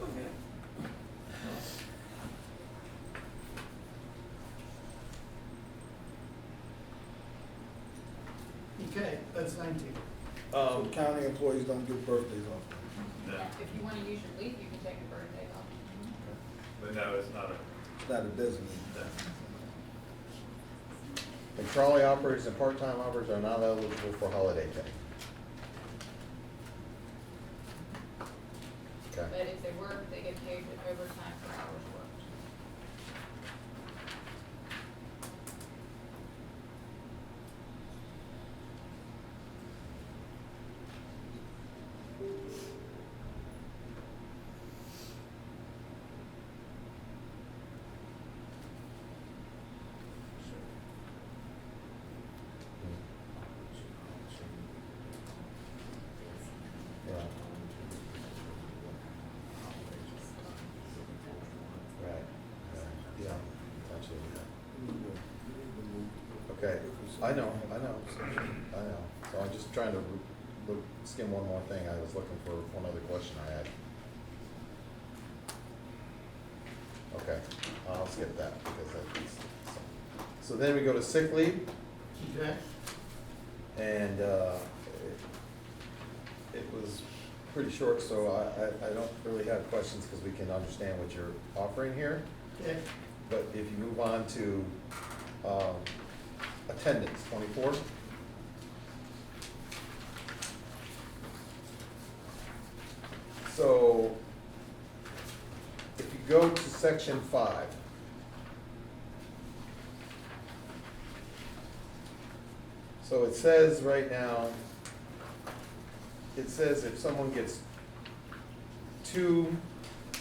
Okay. Okay, that's 19. So county employees don't get birthdays off. No, If you want to use your leave, you can take a birthday off. but no, it's not It's not a designated. no. And trolley operators and part-time operators are not eligible for holiday pay. I know. So I'm just trying to skim one more thing. I was looking for one other question I had. Okay, I'll skip that because that's, so then we go to sick leave. Okay. And it was pretty short, so I don't really have questions because we can understand what you're offering here. Okay. But if you move on to attendance, 24. So if you go to section 5, so it says right now, it says if someone gets 2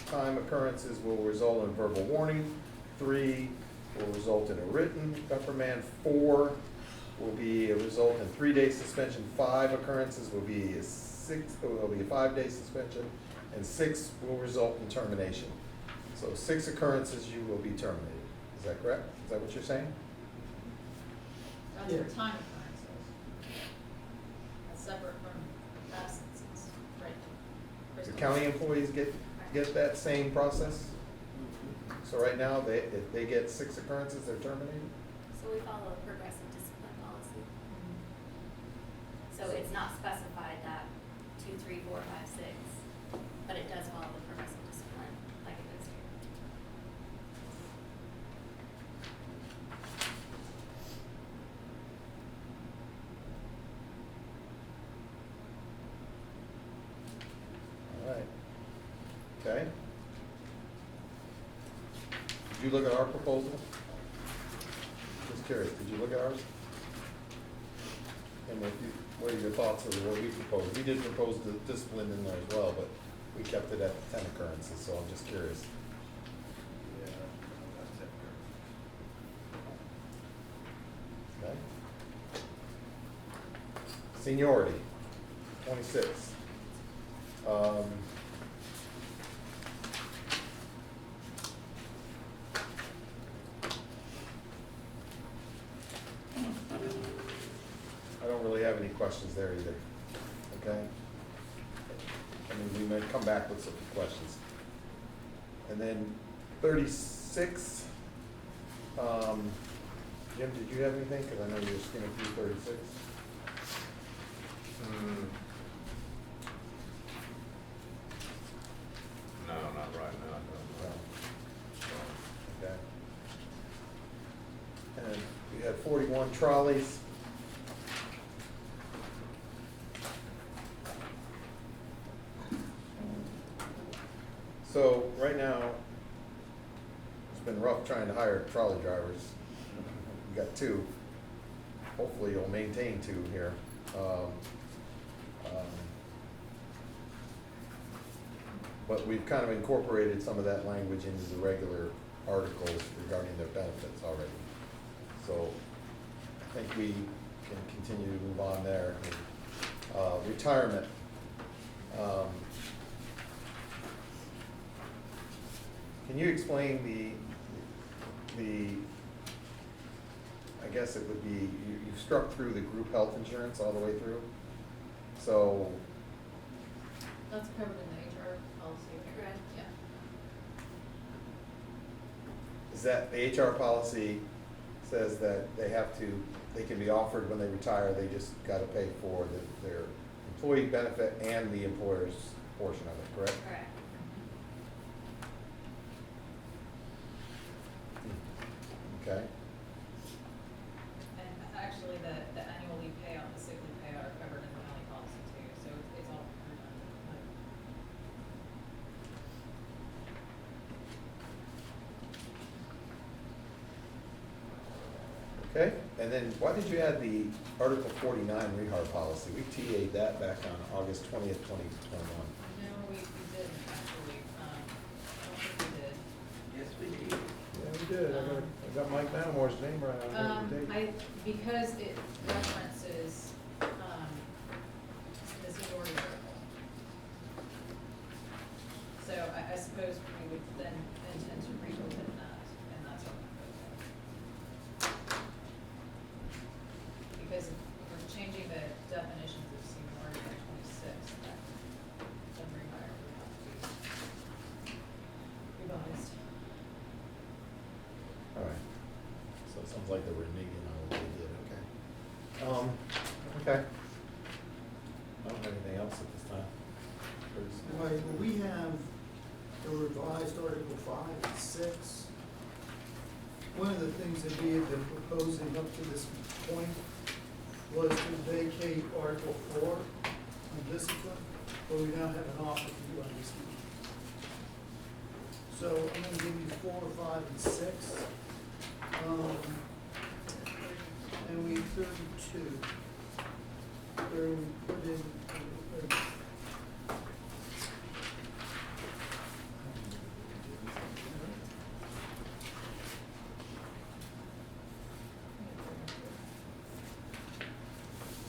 time occurrences will result in verbal warning, 3 will result in a written reprimand, 4 will be a result in 3-day suspension, 5 occurrences will be a 5-day suspension, and 6 will result in termination. So 6 occurrences you will be terminated. Is that correct? Is that what you're saying? That's your time occurrences. That's separate from absences, right? Do county employees get that same process? So right now, if they get 6 occurrences, they're terminated? So we follow a progressive discipline policy. So it's not specified that 2, 3, 4, 5, 6, but it does follow the progressive discipline like it does here. All right. Okay. Did you look at our proposal? Just curious, did you look at ours? And what are your thoughts of what we proposed? We did propose the discipline in there as well, but we kept it at 10 occurrences, so I'm just curious. Yeah, that's it. Okay. Seniority, 26. I don't really have any questions there either, okay? I mean, we may come back with some questions. And then 36, Jim, did you have anything? Because I know you were skimming through 36. No, not right now, no. Okay. And we had 41 trolleys. So right now, it's been rough trying to hire trolley drivers. We got 2. Hopefully you'll maintain 2 here. But we've kind of incorporated some of that language into the regular articles regarding their benefits already. So I think we can continue to move on there. Retirement. Can you explain I guess it would be, you've struck through the group health insurance all the way through? So, That's covered in the HR policy. Correct. Yeah. is that, the HR policy says that they can be offered when they retire, they just gotta pay for their employee benefit and the employer's portion of it, correct? Correct. Okay, And actually, the annual leave payout, the sick leave payout are covered in the county policy too, so it's all redundant. okay, and then why did you add the Article 49 rehire policy? We TA'd that back on August 20th, 2021. No, we didn't actually, I don't think we did. Yes, we did. Yeah, we did, I got Mike Manamore's name right on the date. Because it references, the seniority article. So I suppose we would then intend to reopen that, and that's what we're proposing. like they were reneging on what they did, okay. Okay. I don't have anything else at this time. All right, well, we have the revised Article 5 and 6. One of the things that we have been proposing up to this point was to vacate Article 4 on discipline, but we now have an offer to do on discipline. So I'm gonna give you 4, 5, and 6. And we 32. Where we put in,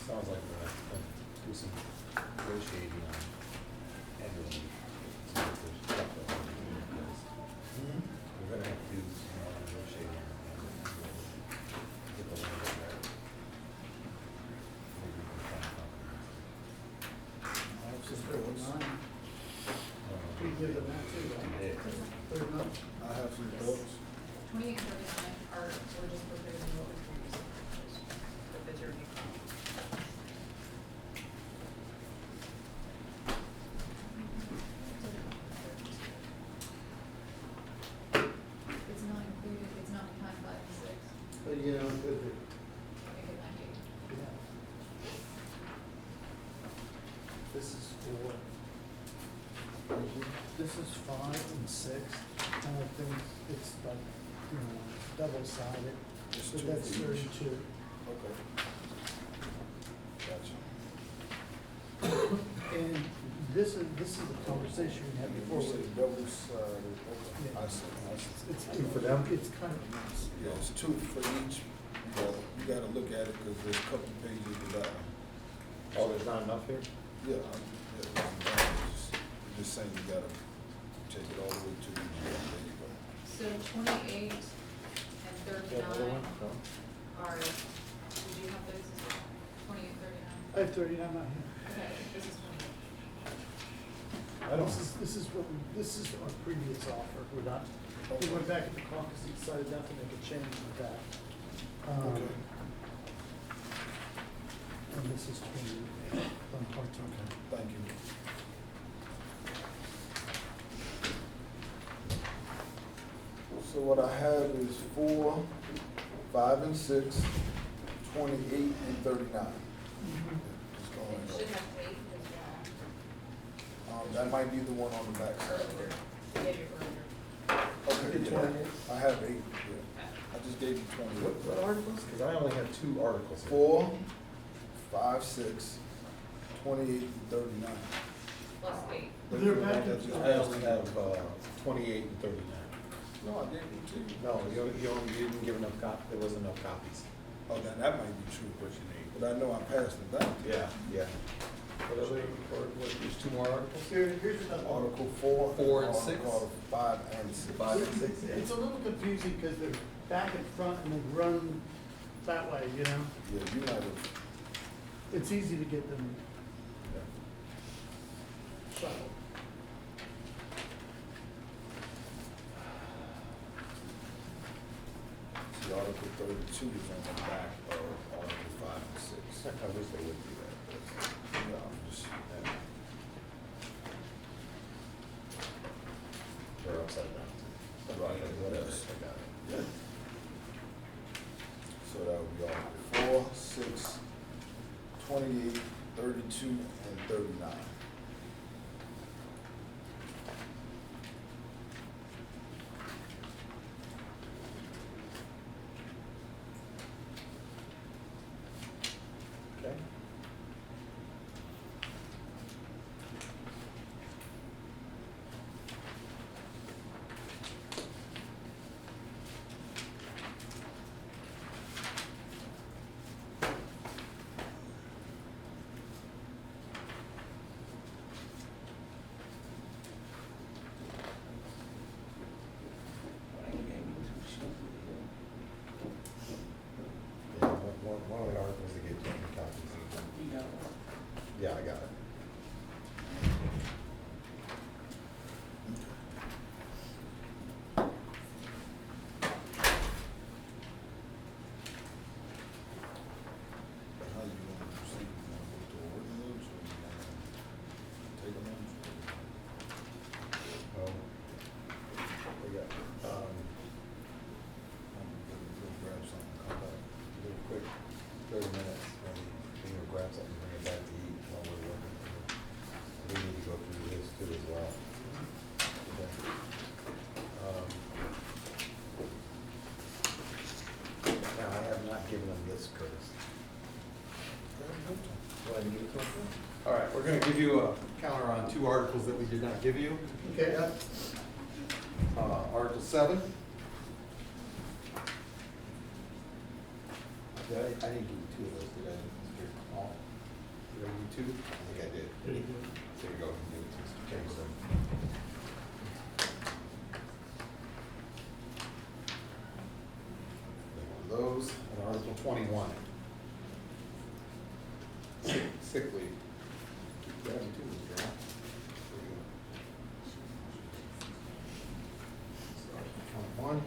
Sounds like we're gonna have to do some negotiating on annual leave. We're gonna have to do some more negotiating on annual leave. Get the language there. Maybe we can find compromise. just 39. We give them that too, right? 39. I have some thoughts. 28 and 39 are, we're just proposing what was previously proposed, if it's your new copy. It's not included, it's not behind 5 and 6, But you know, I think it might be. this is for, this is 5 and 6. And I think it's like, you know, double-sided, It's so two that's for each. 32. Okay. Gotcha. And this is the conversation we had before. You say double sided, okay. I see, I see. It's two for them. It's kind of nice. Yeah, it's two for each. You gotta look at it, cause there's a couple pages without. Oh, there's not enough here? Yeah, just saying you gotta take it all the way to the, there you go. So 28 and 39 are, did you have those as well? 28, 39? I have 39 out here. Okay, this is 28. I don't, This is what this is our previous offer. We're not, we went back at the caucus and decided not to make a change with that. Okay. And this is 28 on part-time. Thank you. So what I have is 4, 5, and 6, 28, and 39. Just going It over. should have 8 as well, That might be the one on the back side. earlier. You gave it earlier. Okay, It's yeah. 28. I have 8, yeah. I just gave you 28. what articles? Because I only have 2 articles here. 4, 5, 6, 28, and 39. Plus 8. They're back That at- just I passed. only have 28 and 39. No, I gave you 2. No, you didn't give enough there wasn't enough copies. Oh, then that might be true. What you need. But I know I passed it down. Yeah. What other, there's 2 more articles? Here's another one. Article 4. 4 and 6? Article 5 and 6. 5 and 6, yeah. It's a little confusing because they're back and front and they run that way, you know? Yeah, you might have. It's easy to get them shuffled. See, Article 32 is on the back of Article 5 and 6. I wish they would do that. Yeah, I'm just, They're upside down. Right, Whatever, yes. I got it. yeah. So that would be Article 4, 6, 28, 32, and 39. Okay. giving them this, Curtis. Go ahead and give it to them. All right, we're gonna give you a counter on 2 articles that we did not give you. Okay, Article 7. I didn't give you 2 of those, did I, Mr. Hall? Did I give you 2? I think I did. There you go. Give it to Mr. Kingston. Those, and Article 21. Sick leave. Yeah, me too, Mr. Hall. There you go. So, Article 21.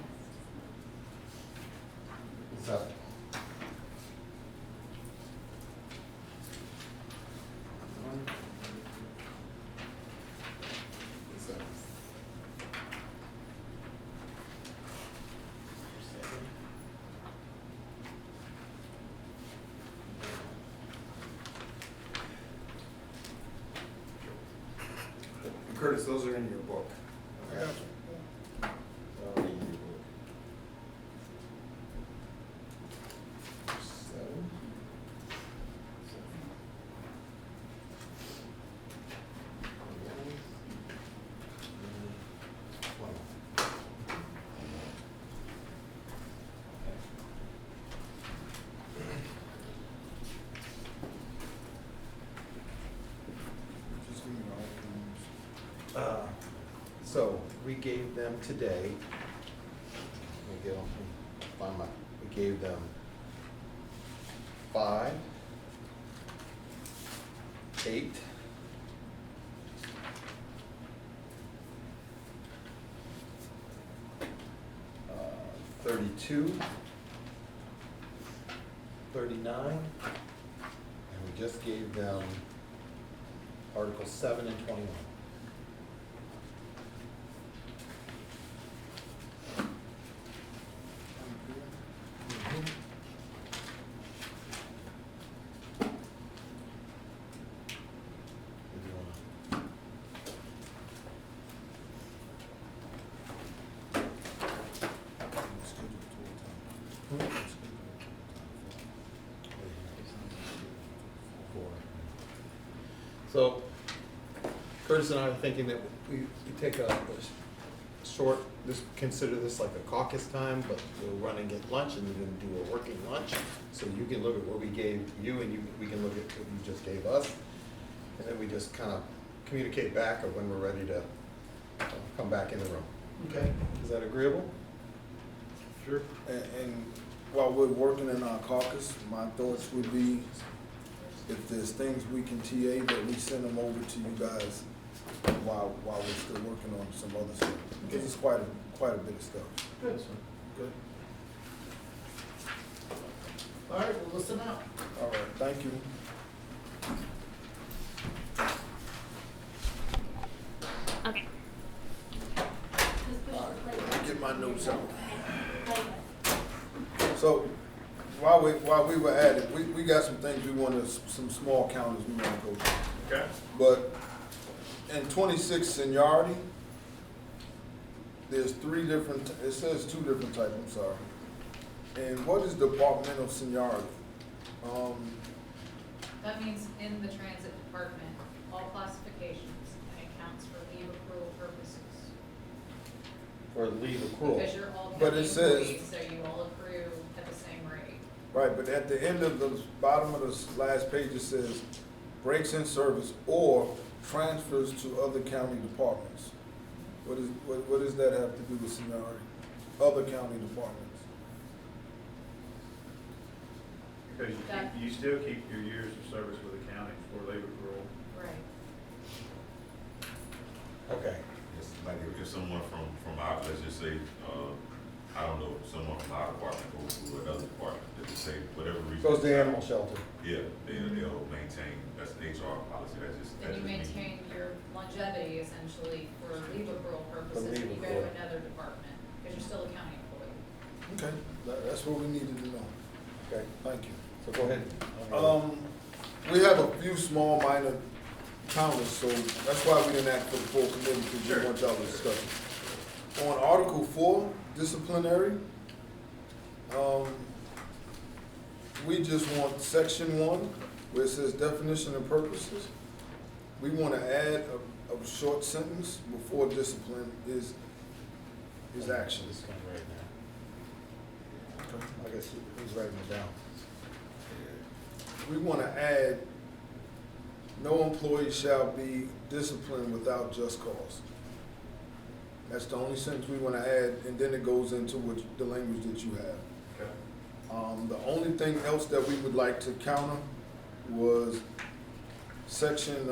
7. Curtis, those are in your book. I got you. Already in your book. 7. Just give me all the So we gave them today, we gave them 5, 8, 32, 39, and we just gave them Article 7 and 21. So Curtis and I are thinking that we take a short, consider this like a caucus time, but we'll run and get lunch and then do a working lunch. So you can look at what we gave you and we can look at what you just gave us. And then we just kind of communicate back of when we're ready to come back in the room. okay. Is that agreeable? Sure. And while we're working in our caucus, my thoughts would be, if there's things we can TA, that we send them over to you guys while we're still working on some other stuff. Because it's quite a bit of stuff. Good, sir. Good. All right, well, listen out. All right, thank you. Okay. All right, get my notes out. So, while we were at it, we got some things we wanted, some small counters we want to go through. Okay. But in 26 seniority, there's 3 different, it says 2 different types, I'm sorry. And what is departmental seniority? That means in the transit department, all classifications, and it counts for leave accrual purposes. Or leave accrual? Because you're all But county it says- employees, so you all accrue at the same rate. Right, but at the end of the bottom of the last page, it says breaks in service or transfers to other county departments. What does that have to do with seniority? Other county departments? Because you still keep your years of service with the county for labor parole. Right. Okay. It's like if someone from our, let's just say, I don't know, someone from our department goes to another department, let's just say, whatever reason. Goes to animal shelter. Yeah, they'll maintain, that's the HR policy, that's just. Then you maintain your longevity essentially for leave accrual purposes, leave and you go to accrual. another department, because you're still a county employee. Okay, that's what we needed to know. Okay, Thank you. so go ahead. We have a few small minor counters, so that's why we didn't act for the full committee, because we want y'all to discuss it. On Article 4, disciplinary, we just want section 1, where it says definition and purposes. We wanna add a short sentence before discipline is action. This one right now. I guess he's writing it down. We wanna add, no employee shall be disciplined without just cause. That's the only sentence we wanna add, and then it goes into what, the language that you have. Okay. The only thing else that we would like to counter was section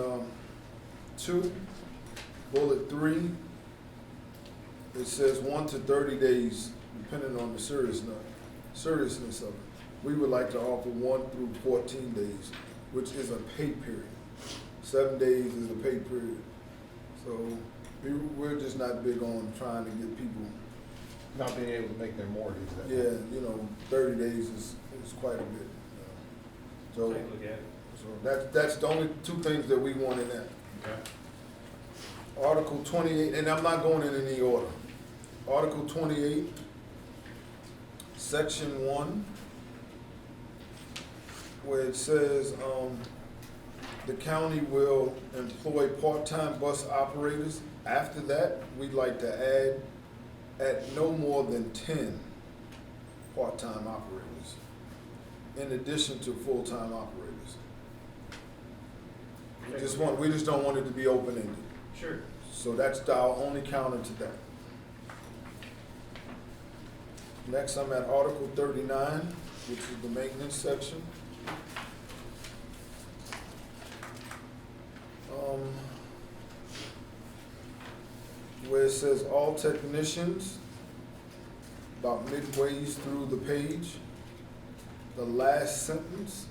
2, bullet 3. It says 1 to 30 days, depending on the seriousness of it. We would like to offer 1 through 14 days, which is a pay period. 7 days is a pay period. So we're just not big on trying to get people, Not being able to make their mortgage. that- yeah, 30 days is quite a bit. So, Take a look at it. so that's the only 2 things that we want in that. Okay. Article 28, and I'm not going in any order. Article 28, Section 1, where it says, the county will employ part-time bus operators. After that, we'd like to add at no more than 10 part-time operators, in addition to full-time operators. We just don't want it to be open-ended. Sure. So that's our only counter to that. Next, I'm at Article 39, which is the maintenance section. Where it says all technicians, about midways through the page, the last sentence,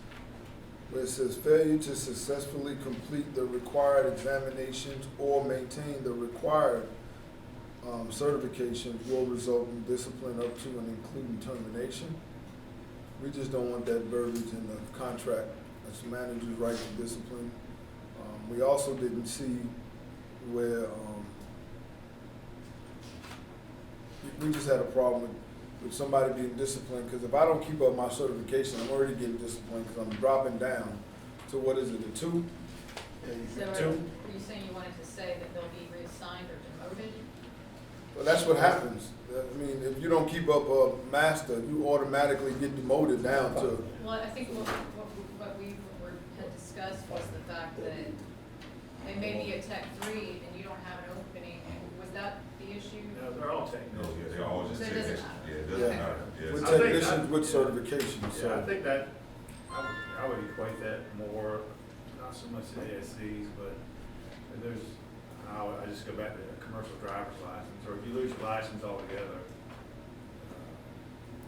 where it says failure to successfully complete the required examinations or maintain the required certifications will result in discipline up to and including termination. We just don't want that verbiage in the contract. That's the manager's right to discipline. We also didn't see where, we just had a problem with somebody being disciplined, because if I don't keep up my certification, I'm already getting disciplined because I'm dropping down to, what is it, a 2? So are 2? you saying you wanted to say that they'll be reassigned or demoted? Well, that's what happens. I mean, if you don't keep up a master, you automatically get demoted down to, Well, I think what we had discussed was the fact that they may be at Tech 3 and you don't have an opening, and was that the issue? No, they're all No, technical. yeah, they all just So it say doesn't this. matter. Yeah, it doesn't Yeah. matter. Yes. with I think technicians with yeah. certification, Yeah, I so. think that, I would equate that more, not so much to ASCs, but there's, I just go back to a commercial driver's license, or if you lose your license altogether.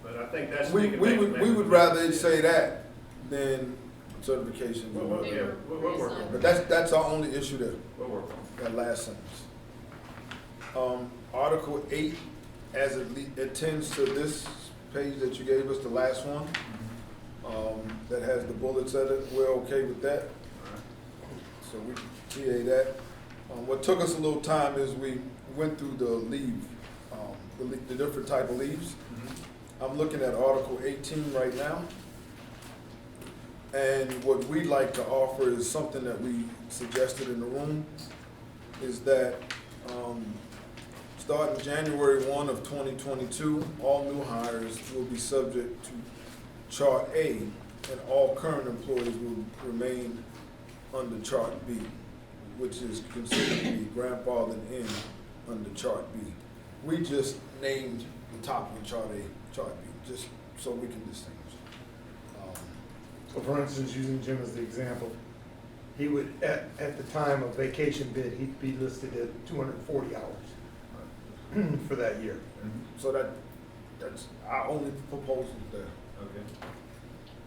But I think that's. We would rather it say that than certification. Well, yeah, we'll work on But it. that's our only issue there, We'll work on that last sentence. Article 8, as it tends to this page that you gave us, the last one, that has the bullets at it, we're okay with that. it. All right. So we can TA that. What took us a little time is we went through the leave, the different type of leaves. I'm looking at Article 18 right now. And what we'd like to offer is something that we suggested in the room, is that starting January 1 of 2022, all new hires will be subject to Chart A, and all current employees will remain under Chart B, which is considered to be grandfathered in under Chart B. We just named the top one Chart A, Chart B, just so we can distinguish. So for instance, using Jim as the example, he would, at the time of vacation bid, he'd be listed at 240 hours for that year. So that's our only proposal there. Okay.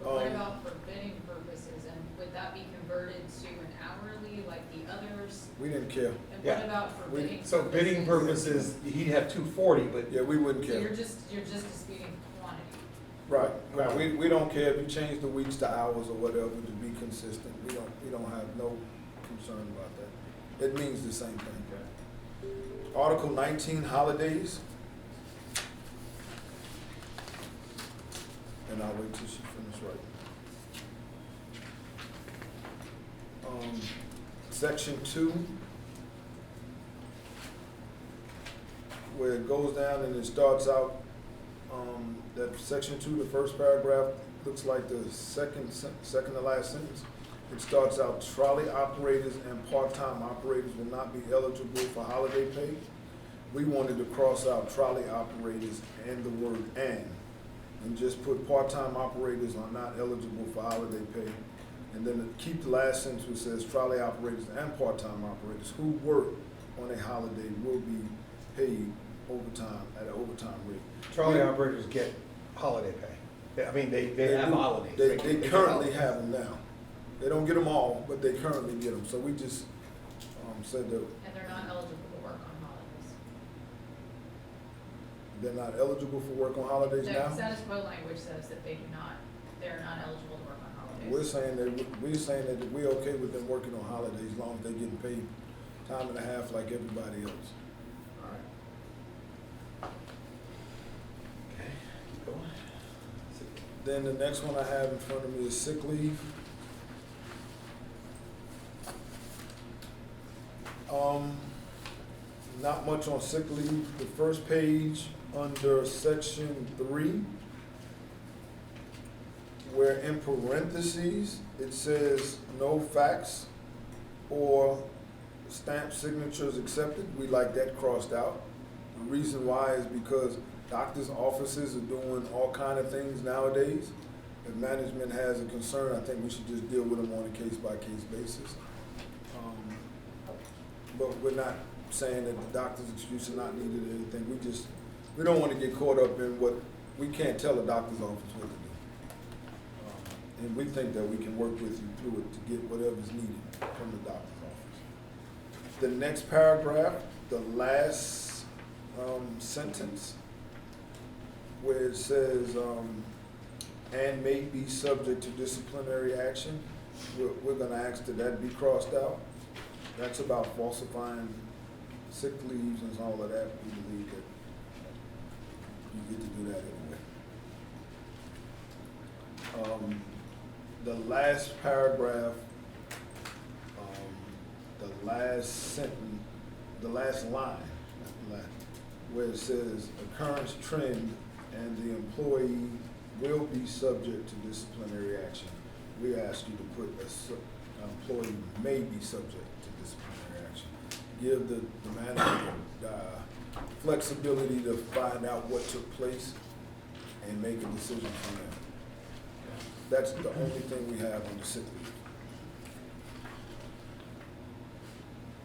But what Um, about for bidding purposes, and would that be converted to an hourly like the others? We didn't care. And Yeah. what about for We- bidding purposes? So bidding purposes, he'd have 240, but Yeah, we wouldn't So care. you're just disputing quantity. Right. We don't care if you change the weeks to hours or whatever to be consistent. We don't have no concern about that. It means the same thing. Okay. Article 19, holidays. And I'll wait till she finishes writing. Section 2, where it goes down and it starts out, that section 2, the first paragraph, looks like the second to last sentence. It starts out, trolley operators and part-time operators will not be eligible for holiday pay. We wanted to cross out trolley operators and the word and just put part-time operators are not eligible for holiday pay. And then keep the last sentence which says trolley operators and part-time operators who work on a holiday will be paid overtime at an overtime rate. Trolley operators get holiday pay. I mean, they have do. holidays. They get currently holidays. have them now. They don't get them all, but they currently get them. So we just said that And they're not eligible to work on holidays. they're not eligible for work on holidays The now. status quo language says that they're not eligible to work on holidays. We're saying that we're okay with them working on holidays as long as they're getting paid time and a half like everybody else. All right. Okay, keep going. Then the next one I have in front of me is sick leave. Not much on sick leave. The first page under section 3, where in parentheses, it says no fax or stamp signatures accepted. We like that crossed out. The reason why is because doctors' offices are doing all kind of things nowadays. If management has a concern, I think we should just deal with them on a case-by-case basis. But we're not saying that the doctor's excuse is not needed or anything. We don't want to get caught up in what, we can't tell a doctor's office what to do. And we think that we can work with you through it to get whatever's needed from the doctor's office. The next paragraph, the last sentence, where it says, and may be subject to disciplinary action, we're gonna ask that be crossed out. That's about falsifying sick leaves and all of that. We believe that you get to do that anyway. The last paragraph, the last sentence, the last line, not the last, where it says occurrence trend and the employee will be subject to disciplinary action. We ask you to put employee may be subject to disciplinary action. Give the manager flexibility to find out what took place and make a decision from there. That's the only thing we have on the sick leave.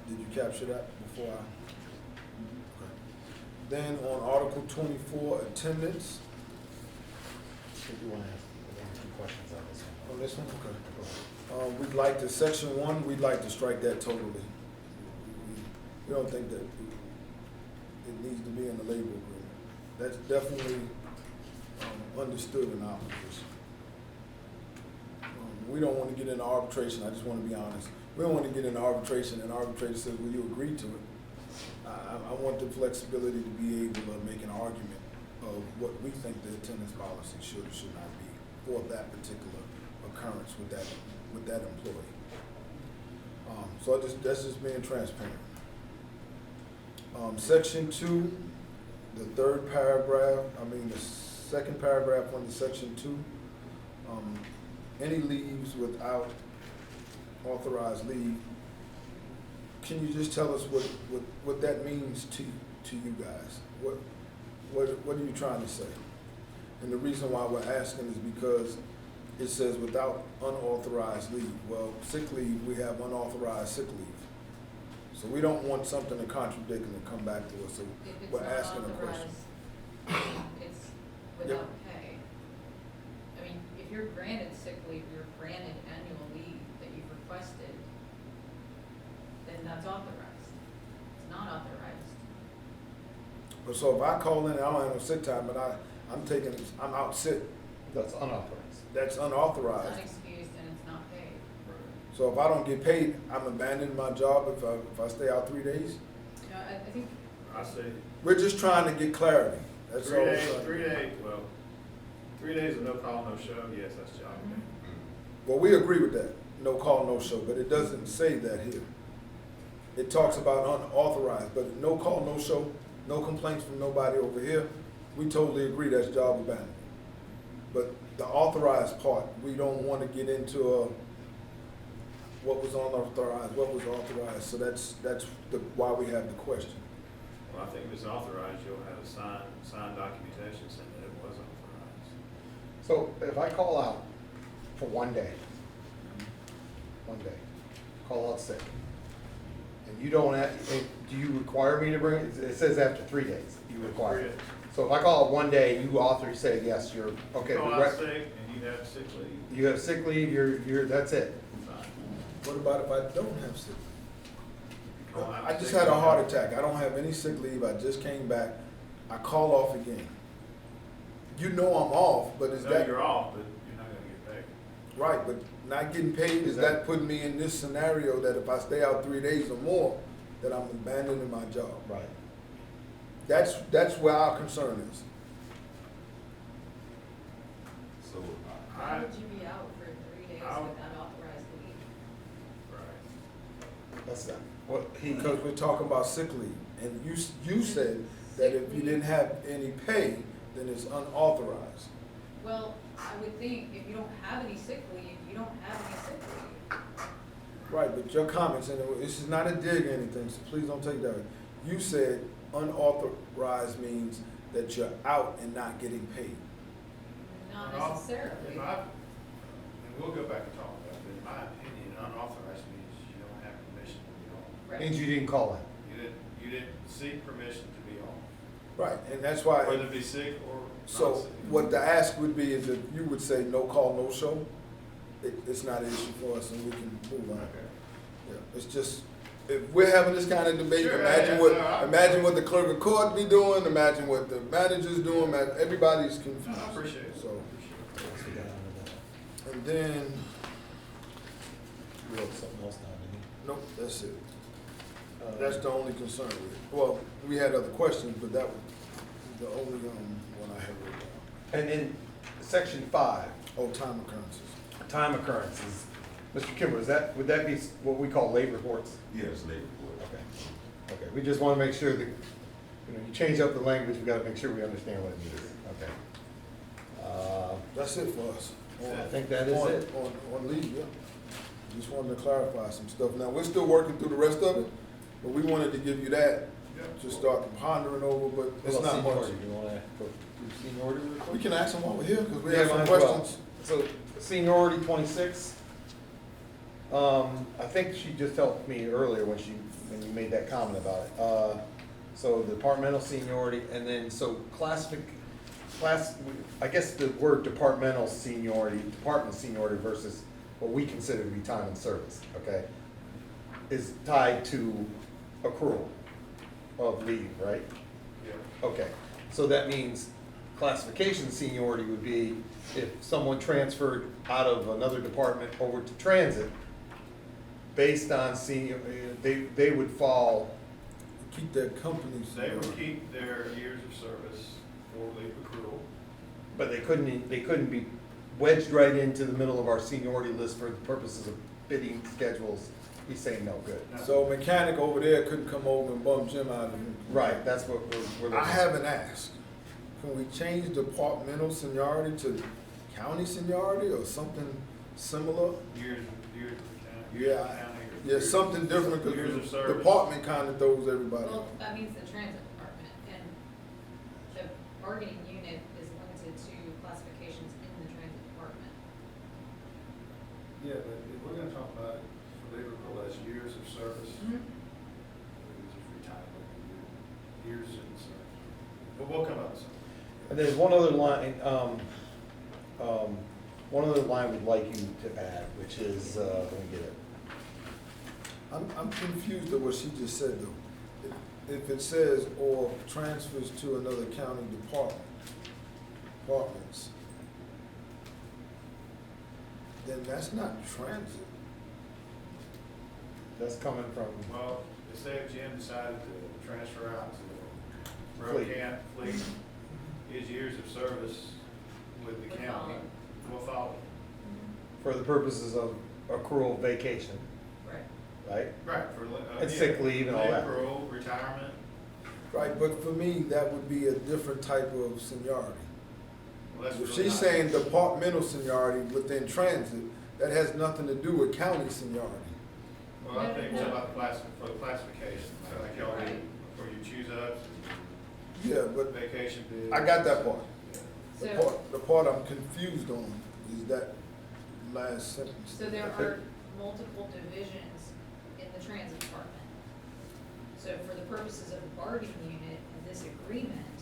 Did you capture that before I? Okay. Then on Article 24, attendance. If you want to ask a few questions on this one. On this one? Okay. We'd like to, section 1, we'd like to strike that totally. We don't think that it needs to be in the labor agreement. That's definitely understood in our position. We don't want to get into arbitration, I just want to be honest. We don't want to get into arbitration and arbitrator says, well, you agreed to it. I want the flexibility to be able to make an argument of what we think the attendance policy should or should not be for that particular occurrence with that employee. So that's just being transparent. Section 2, the second paragraph under section 2, any leaves without authorized leave. Can you just tell us what that means to you guys? What are you trying to say? And the reason why we're asking is because it says without unauthorized leave. Well, sick leave, we have unauthorized sick leave. So we don't want something to contradict and to come back to us, so we're asking a question. It's without pay. I mean, if you're granted sick leave, you're granted annual leave that you've requested, then that's authorized. It's not authorized. But so if I call in and I don't have no sick time, but I'm out sick, That's unauthorized. that's It's unauthorized. unexcused and it's not paid. So if I don't get paid, I'm abandoning my job if I stay out 3 days? You know, I think I say We're just trying to get clarity. That's all. 3 we're days, trying to 3 do. days, well, 3 days of no call, no show, yes, that's job day. Well, we agree with that. no call, no show, but it doesn't say that here. It talks about unauthorized, but no call, no show, no complaints from nobody over here. We totally agree that's job abandonment. But the authorized part, we don't want to get into what was unauthorized, what was authorized. So that's why we have the question. Well, I think if it's authorized, you'll have a signed documentation saying that it was authorized. So if I call out for one day, call out sick, and you don't have, do you require me to bring it? It says after 3 days, you require it. So if I call it one day, you author say, yes, you're, okay. Call out sick and you have sick leave. You have sick leave, you're, that's it. Fine. What about if I don't have sick Call leave? out I just sick had a leave. heart attack. I don't have any sick leave. I just came back. I call off again. You know I'm off, but is No, that you're off, but you're not gonna get paid. right? But not getting paid, is that putting me in this scenario that if I stay out 3 days or more, that I'm abandoning my job? Right. That's where our concern is. So, Why would you be out for 3 days with I- unauthorized leave? Right. That's not, what he, Because we're talking about sick leave, and you said that if you didn't have any pay, then it's unauthorized. Well, I would think if you don't have any sick leave, you don't have any sick leave. Right, but your comments, and this is not a dig or anything, so please don't take that. You said unauthorized means that you're out and not getting paid. Not Well, necessarily. in my- And we'll go back and talk about it, but in my opinion, unauthorized means you don't have permission to be on. Right. means you didn't call in. You didn't seek permission to be on, Right, and that's why. whether it be sick or not So sick. what the ask would be is if you would say no call, no show, it's not an issue for us and we can move on. Okay. Yeah, it's just, if we're having this kind of debate, Sure, imagine yeah, imagine what the clerk of court be doing, imagine what the manager's doing, everybody's confused. I appreciate it. So, Appreciate it. and then, You wrote something else down, didn't you? nope, that's it. That's the only concern with it. Well, we had other questions, but that was the only one I had written down. And in section 5, Oh, time occurrences. time occurrences, Mr. Kimber, would that be what we call late reports? yes, labor board. Okay. Okay, we just want to make sure that, you change up the language, we got to make sure we understand what it means. Okay. That's it for us. I think that is it. On leave, yeah. Just wanted to clarify some stuff. Now, we're still working through the rest of it, but we wanted to give you that Yeah. to start pondering over, but it's What about not much. seniority? Do you want to go through seniority real quick? We can ask them while we're here, because we Yeah, have some might as well. questions. So seniority 26, I think she just helped me earlier when you made that comment about it. So departmental seniority, and then so I guess the word department seniority versus what we consider to be time and service, okay, is tied to accrual of leave, right? Yeah. Okay, so that means classification seniority would be if someone transferred out of another department over to transit, based on senior, they would fall, Keep their companies. They will keep their years of service for leave accrual. but they couldn't be wedged right into the middle of our seniority list for the purposes of bidding schedules. He's saying no good. So mechanic over there couldn't come over and bump Jim out of him. Right, that's what we're looking I at. haven't asked. Can we change departmental seniority to county seniority or something similar? Years of county. Yeah, county or Yeah, something different, Years of because service. department kind of throws everybody. Well, that means the transit department, and the bargaining unit is limited to classifications in the transit department. Yeah, but if we're gonna talk about it, for labor accrual as years of service, it's just retirement, years in service. But we'll come up with something. And there's one other line, we'd like you to add, which is, let me get it. I'm confused at what she just said though. If it says, or transfers to another county departments, then that's not transit. That's coming from, Well, say if Jim decided to transfer out to road Fleet. camp, fleet, his years of service with the Would county will follow. for the purposes of accrual vacation, Right. right? Right, for, And sick leave and all that. Accrual, retirement. Right, but for me, that would be a different type of seniority. Well, that's If really she's not- saying departmental seniority within transit, that has nothing to do with county seniority. Well, I think it's about for the classification, like y'all do, Right. for your choose ups, Yeah, but vacation days. I got that part. Yeah. So, The part I'm confused on is that last sentence. so there are multiple divisions in the transit department. So for the purposes of the bargaining unit and this agreement,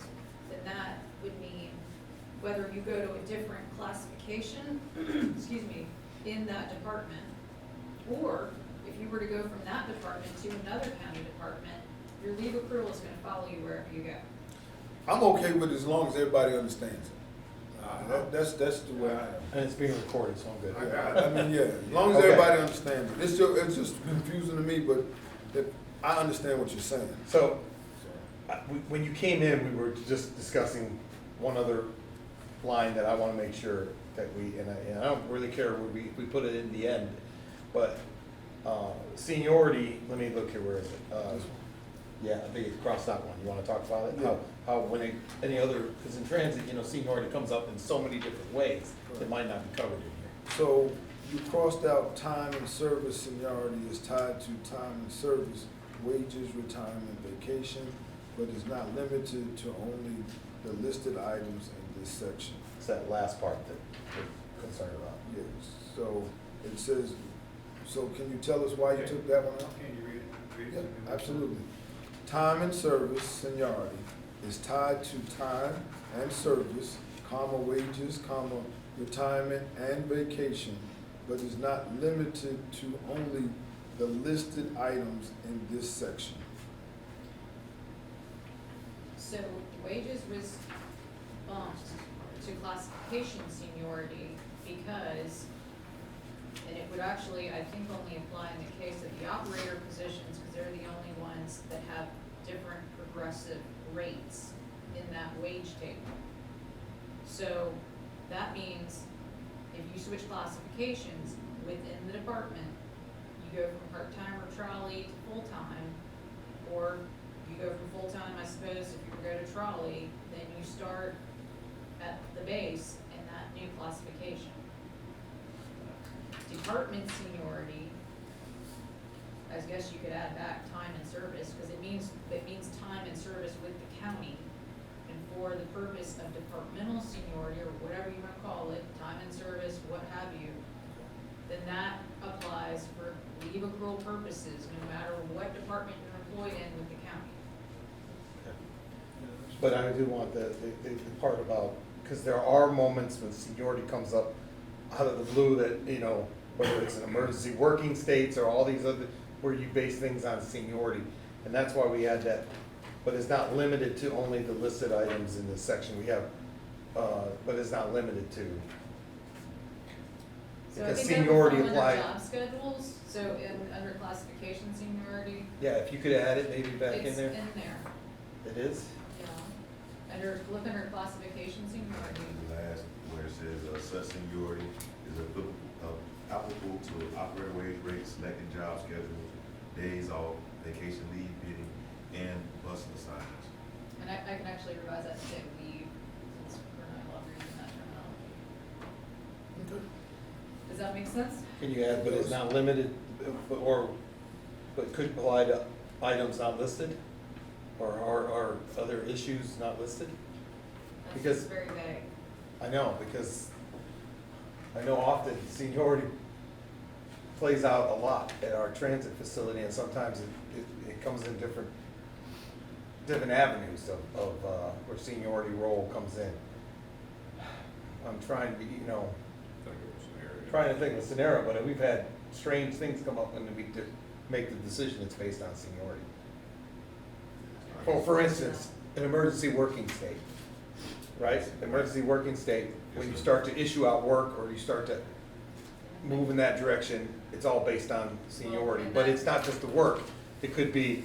then that would mean whether you go to a different classification, excuse me, in that department, or if you were to go from that department to another county department, your leave accrual is gonna follow you wherever you go. I'm okay with it as long as everybody understands it. That's the way I am. And it's being recorded, so I'm good. I mean, yeah, as long as Okay. everybody understands it. It's just confusing to me, but I understand what you're saying. So, when you came in, we were just discussing one other line that I wanna make sure that and I don't really care where we put it in the end, but, seniority, let me look here, where is it? Yeah, I think it's crossed that one, you wanna talk about it? Yeah. How any other, cause in transit, seniority comes up in so many different ways, that might not be covered in here. So you crossed out time and service seniority is tied to time and service, wages, retirement, vacation, but is not limited to only the listed items in this section. It's that last part that we're concerned about. Yes, so it says, so can you tell us why you took that one out? Can you read it? Read it Yeah, to me? absolutely. Time and service seniority is tied to time and service, comma, wages, comma, retirement and vacation, but is not limited to only the listed items in this section. So wages was bumped to classification seniority because, and it would actually, I think, only apply in the case of the operator positions, because they're the only ones that have different progressive rates in that wage table. So that means if you switch classifications within the department, you go from part-time or trolley to full-time, or you go from full-time, I suppose, if you were to go to trolley, then you start at the base in that new classification. Department seniority, I guess you could add back time and service, because it means time and service with the county. And for the purpose of departmental seniority, or whatever you want to call it, time and service, what have you, then that applies for leave accrual purposes, no matter what department you're employed in with the county. But I do want the part about, because there are moments when seniority comes up out of the blue that, whether it's an emergency working states or all these other, where you base things on seniority. And that's why we had that, but it's not limited to only the listed items in this section. We have, but it's not limited to. So I Because think that would seniority fall under applies. job schedules, so under classification seniority, Yeah, if you could add it maybe back in it's there. in there, It is? yeah. Look under classification seniority. The last, where it says, such seniority is applicable to operator wage rates, selected job schedules, days off, vacation leave bidding, and bus assignments. And I can actually revise that to say leave, since we're no longer using that terminology. Does that make sense? Can you add, but it's not limited, but could apply to items not listed? Or other issues not listed? That's Because- just very vague. I know, because I know often seniority plays out a lot at our transit facility, and sometimes it comes in different avenues of where seniority role comes in. I'm trying to be, Think of a scenario. trying to think of a scenario, but we've had strange things come up when we make the decision that's based on seniority. For instance, an emergency working state, right? Emergency working state, when you start to issue out work or you start to move in that direction, it's all based on seniority. But it's not just the work. It could be,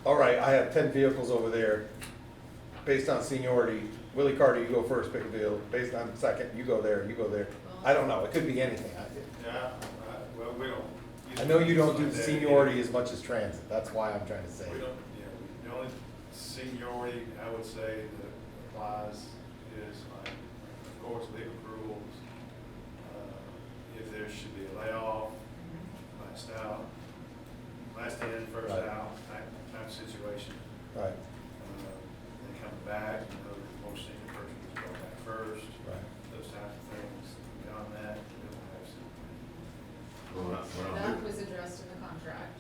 all right, I have 10 vehicles over there. based on seniority, Willie Carter, you go first, pick a field, based on second, you go there, you go there. I don't know, it could be anything. Yeah, well, we don't. I know you don't do like that. seniority as much as transit, that's why I'm trying to say. We don't, the only seniority I would say that applies is like, of course, legal rules. If there should be a layoff, last out, last in, first Right. out, type situation. Right, Then coming back, the most senior person was go back first, right. those types of things. Beyond that, we don't have That was addressed in the contract.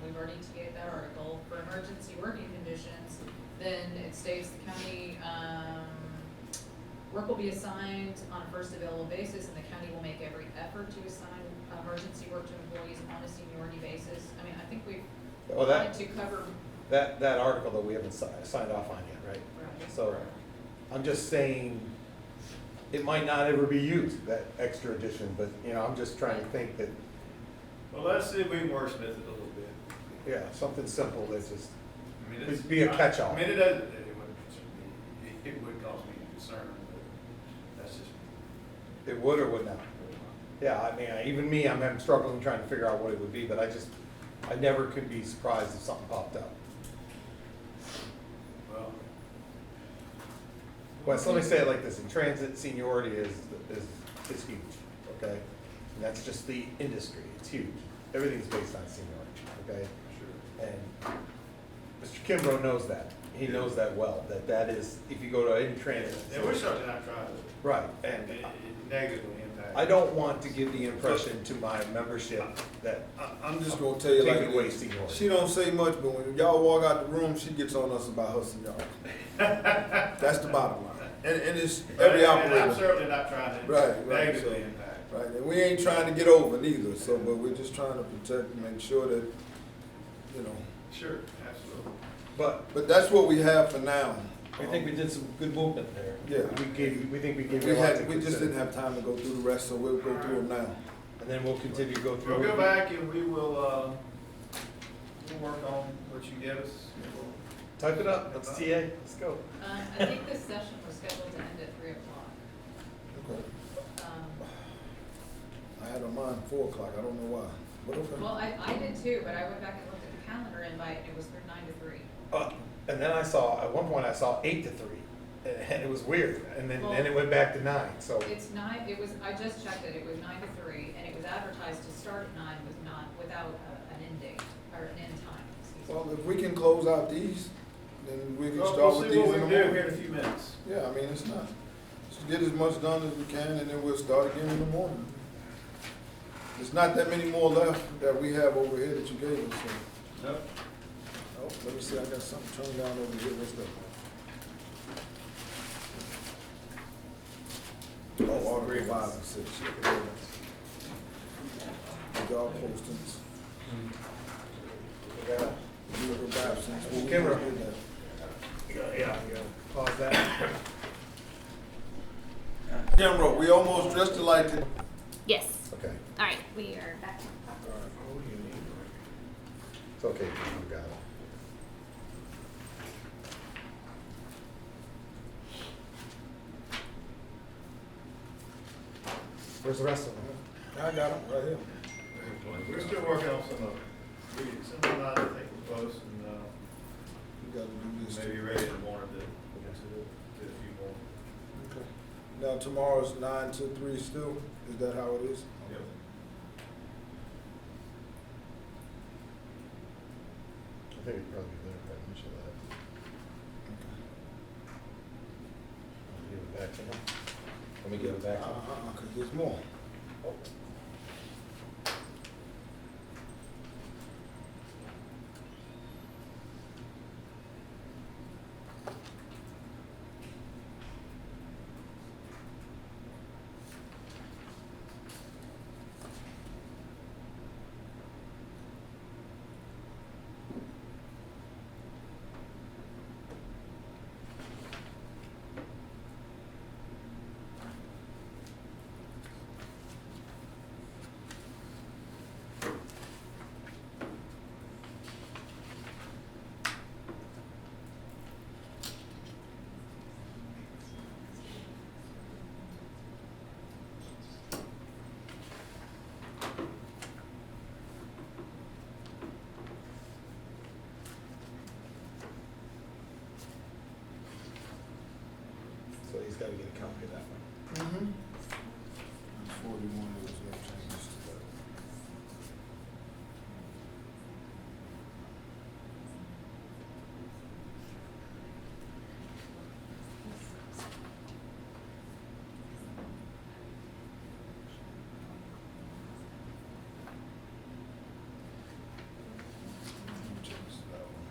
We've already TA'd that article. For emergency working conditions, then it states the county, work will be assigned on a first available basis, and the county will make every effort to assign emergency work to employees on a seniority basis. I mean, I think we've Well, tried to cover. that article that we haven't signed off on yet, right? Right. So, I'm just saying, it might not ever be used, that extra addition, but, you know, I'm just trying to think that, Well, let's see if we can wordsmith it a little bit. yeah, something simple that's just, I mean, It'd be a catch-all. I mean, it doesn't, it would cause me concern, but that's just. it would or would not. Yeah, I mean, even me, I'm struggling trying to figure out what it would be, but I never could be surprised if something popped up. Well, Well, so let me say it like this, in transit, seniority is huge, okay? And that's just the industry, it's huge. Everything's based on seniority, okay? sure. And Mr. Kimbrough knows that. He knows that well, that is, if you go to any transit. And we're certainly not trying to Right, and negatively impact. I don't want to give the impression to my membership that I'm just gonna tell you like taking away this. seniority. She don't say much, but when y'all walk out the room, she gets on us about her seniority. That's the bottom line. And it's every And I'm operator. certainly not trying to Right, negatively so- impact. Right, and we ain't trying to get over neither, so, but we're just trying to protect and make sure that, you know, Sure, absolutely. but that's what we have for now. I think we did some good movement there. Yeah. We think we gave you a lot to We just consider. didn't have time to go through the rest, so we'll go through them now. And then we'll continue to go through. We'll go back and we will, we'll work on what you give us. Type it up, let's TA, let's go. I think this session was scheduled to end at 3 o'clock. Okay. Um, I had on mine 4 o'clock, I don't know why, but okay. Well, I did too, but I went back and looked at the calendar invite, and it was from 9 to 3. And then at one point I saw 8 to 3, and it was weird, and then it went back to 9, so. It's 9, I just checked it was 9 to 3, and it was advertised to start at 9 with not, without an end date, or an end time, excuse me. Well, if we can close out these, then we can Well, start we'll with see these what in we the can do here in a morning. few minutes. Yeah, I mean, it's not, just get as much done as we can, and then we'll start again in the morning. There's not that many more left that we have over here that you gave us, so. Nope. Oh, let me see, I got something turned down over here, what's that? Oh, Article 5 and 6. The job postings. Leave of absence. Well, we Camera. did that. Yeah, pause that. Camera, we almost dressed alike. Yes. Okay, All right, we are back. it's okay, you got it. Where's the rest of them? I got them right here. We're still working on some of it. Some of that I think we're close and, We gotta do this. maybe ready in the morning to do a few more. Okay. Now, tomorrow's 9 to 3 still? Is that how it is? Yep. I think it'd probably be there by the initial that. I'll give it back to him. Let me give it back to him. Cause there's more. everybody's gotta get a copy of that one. Mm-hmm. It's 41, there was no changes to that. No changes to that one.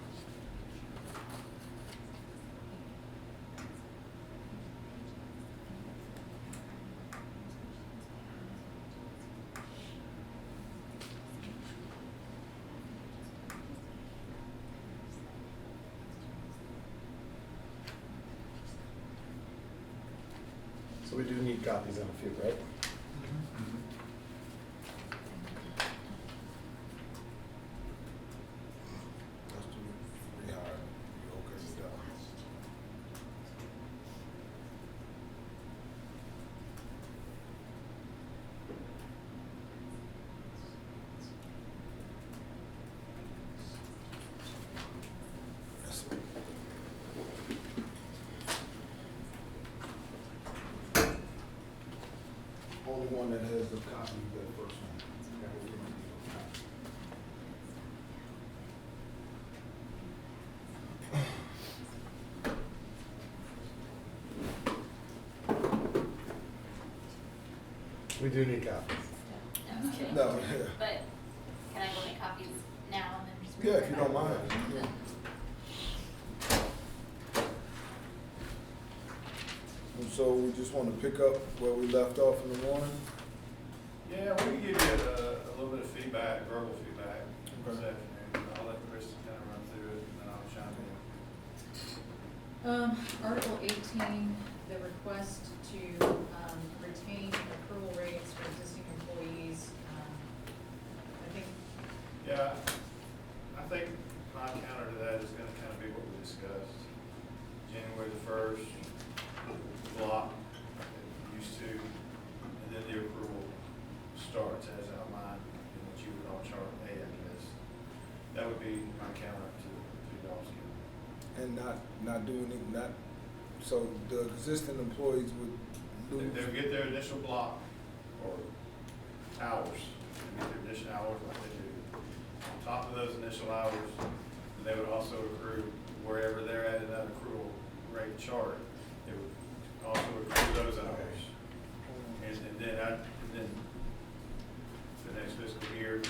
So we do need copies on a few, right? Let's do rehire. You okay with that? Yes, sir. Only one that has the copy of that first one. That was the one. We do need copies. No, I'm kidding. No, yeah. But can I go make copies now and then just? Yeah, bring if you them don't back? mind. Yeah. And so we just want to pick up where we left off in the morning? Yeah, we can give you a little bit of feedback, verbal feedback this Okay. afternoon. I'll let Chris kind of run through it, and then I'll chime in. Article 18, the request to retain accrual rates for existing employees. I think, Yeah, I think my counter to that is gonna kind of be what we discussed. January the 1st, block, used to, and then the accrual starts as outlined in what you would all chart A, I guess. That would be my counter to y'all's given. And not doing it, not, so the existing employees would lose. They would get their initial block or hours, they get their initial hours like they do. On top of those initial hours, they would also accrue wherever they're at in that accrual rate chart. They would also accrue those hours. And then the next fiscal year,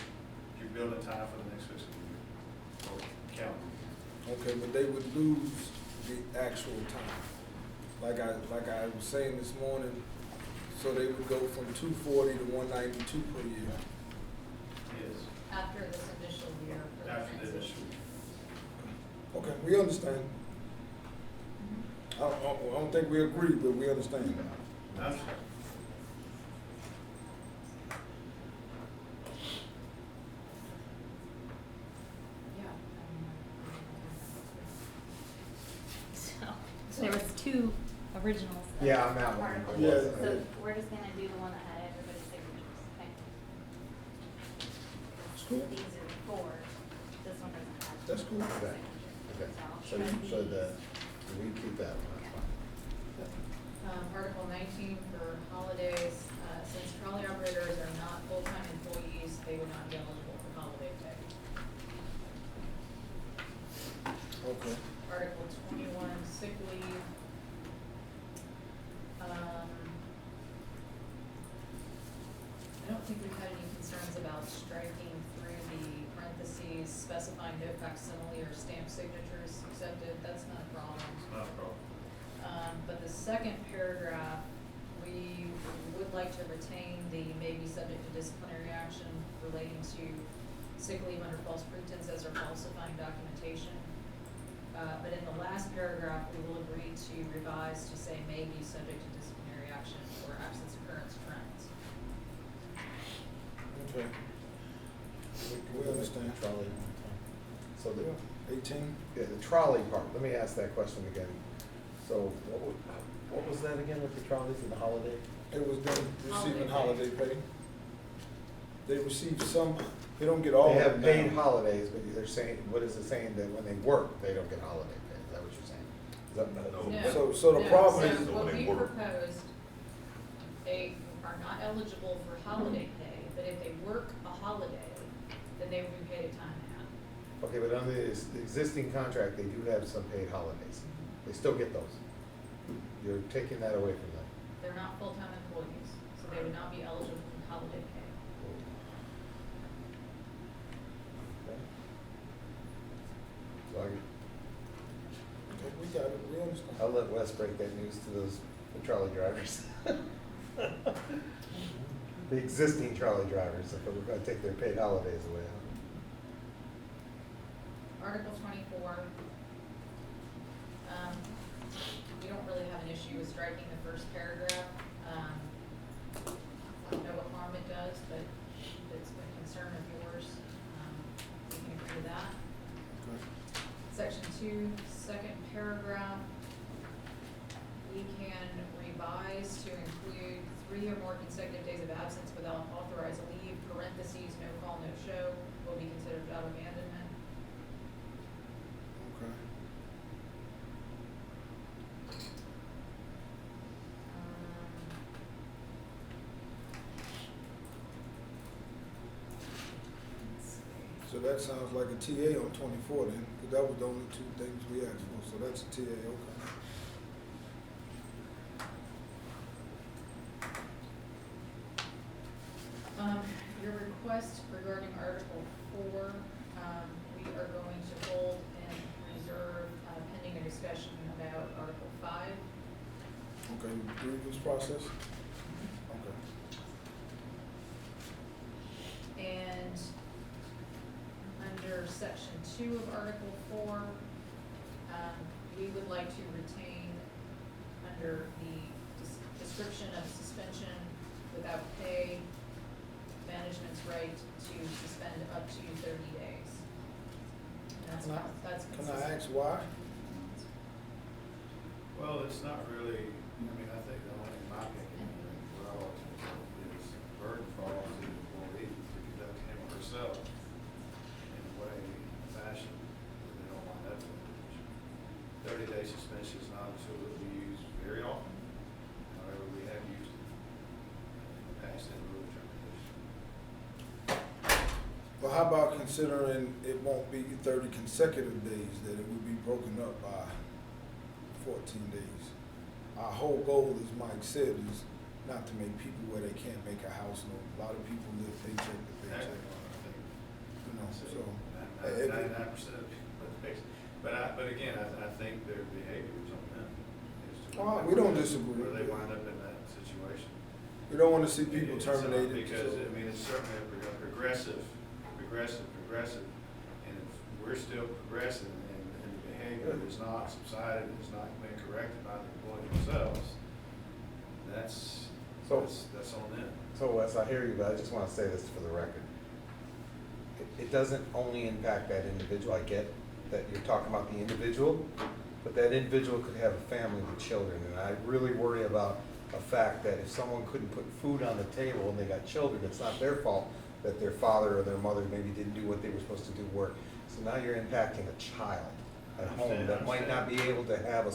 you're building time for the next fiscal year, or calendar. Okay, but they would lose the actual time. Like I was saying this morning, so they would go from 240 to 192 per year. Yes, after this initial year for the after the transition. initial. Okay, we understand. I don't think we agree, but we understand. That's, Yeah. So there was two originals. of Yeah, on that one. articles. Yeah. So we're just gonna do the one that had everybody's signatures, okay? cool. These are four, this one doesn't have. That's cool. Okay. Okay. So I'll try to- we keep that one, that's fine. Article 19 for holidays, since trolley operators are not full-time employees, they would not be eligible for holiday pay. Okay. Article 21, sick leave. I don't think we've had any concerns about striking through the parentheses specifying no facsimile or stamped signatures accepted, that's not a problem. it's not a problem. But the second paragraph, we would like to retain the may be subject to disciplinary action relating to sick leave under false pretenses or falsifying documentation. But in the last paragraph, we will agree to revise to say may be subject to disciplinary action or absence occurrence trends. Okay. We understand. Trolley. So the, 18? yeah, the trolley part, let me ask that question again. So what was that again with the trolleys and the holiday? It was them receiving Holiday holiday pay. They receive some, they don't get all They of have it paid now. holidays, but they're saying, what is it saying that when they work, they don't get holiday pay? Is that what you're saying? No. So the problem No, is, so what when they we work. proposed, they are not eligible for holiday pay, but if they work a holiday, then they would be paid time and a half. Okay, but under the existing contract, they do have some paid holidays. They still get those. You're taking that away from them. They're not full-time employees, so they would not be eligible for holiday pay. Okay. So we got it, we understand. I'll let Wes break that news to those trolley drivers. The existing trolley drivers, if we're gonna take their paid holidays away. Article 24, we don't really have an issue with striking the first paragraph. I don't know what harm it does, but if it's a concern of yours, we can agree to that. Section 2, second paragraph, we can revise to include 3 or more consecutive days of absence without authorized leave, parentheses, no call, no show, will be considered without abandonment. Okay. Let's see. So that sounds like a TA on 24 then, because that was the only 2 things we asked for, so that's a TA, okay. Your request regarding Article 4, we are going to hold and reserve pending a discussion about Article 5. Okay, grievance process? Okay. And under Section 2 of Article 4, we would like to retain under the description of suspension without pay, management's right to suspend up to 30 days. And that's Can consistent. I ask why? Well, it's not really, I mean, I think the only, in my opinion, what I always is burden falls on the employee to conduct him or herself in a way, fashion, that they don't wind up with. 30-day suspension is not a tool that we use very often. However, we have used it in the past in rule termination. Well, how about considering it won't be 30 consecutive days, that it would be broken up by 14 days? Our whole goal, as Mike said, is not to make people where they can't make a house note. A lot of people live paycheck to paycheck, you know, so. if it- 99% of people are fixed. But again, I think their behavior is on them. as to Oh, whether- we don't disagree. Where they wind up in that situation. We don't wanna see people It's, terminated. Because, so- I mean, it's certainly a progressive, and if we're still progressive and the behavior is not subsided, is not being corrected by the employee themselves, that's on them. So Wes, I hear you, but I just wanna say this for the record. It doesn't only impact that individual. I get that you're talking about the individual, but that individual could have a family with children, and I really worry about a fact that if someone couldn't put food on the table and they got children, it's not their fault that their father or their mother maybe didn't do what they were supposed to do work. So now you're impacting a child at home that might not be able to have I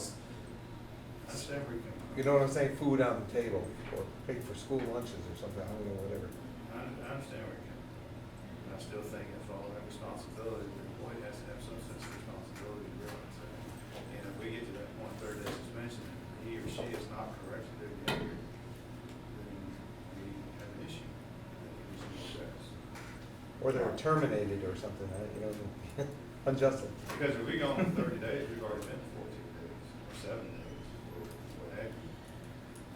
understand where you come from. you know what I'm saying, food on the table, or pay for school lunches or something, I don't know, whatever. I understand where you're coming from. And I still think it's all that responsibility, the employee has to have some sense of responsibility to realize that. And if we get to that point, 30 day suspension, and he or she is not corrected their behavior, then we have an issue that needs to be addressed. Or they're terminated or something, you know, unjustly. Because if we go on 30 days, we've already been 14 days, or 7 days, or what have you.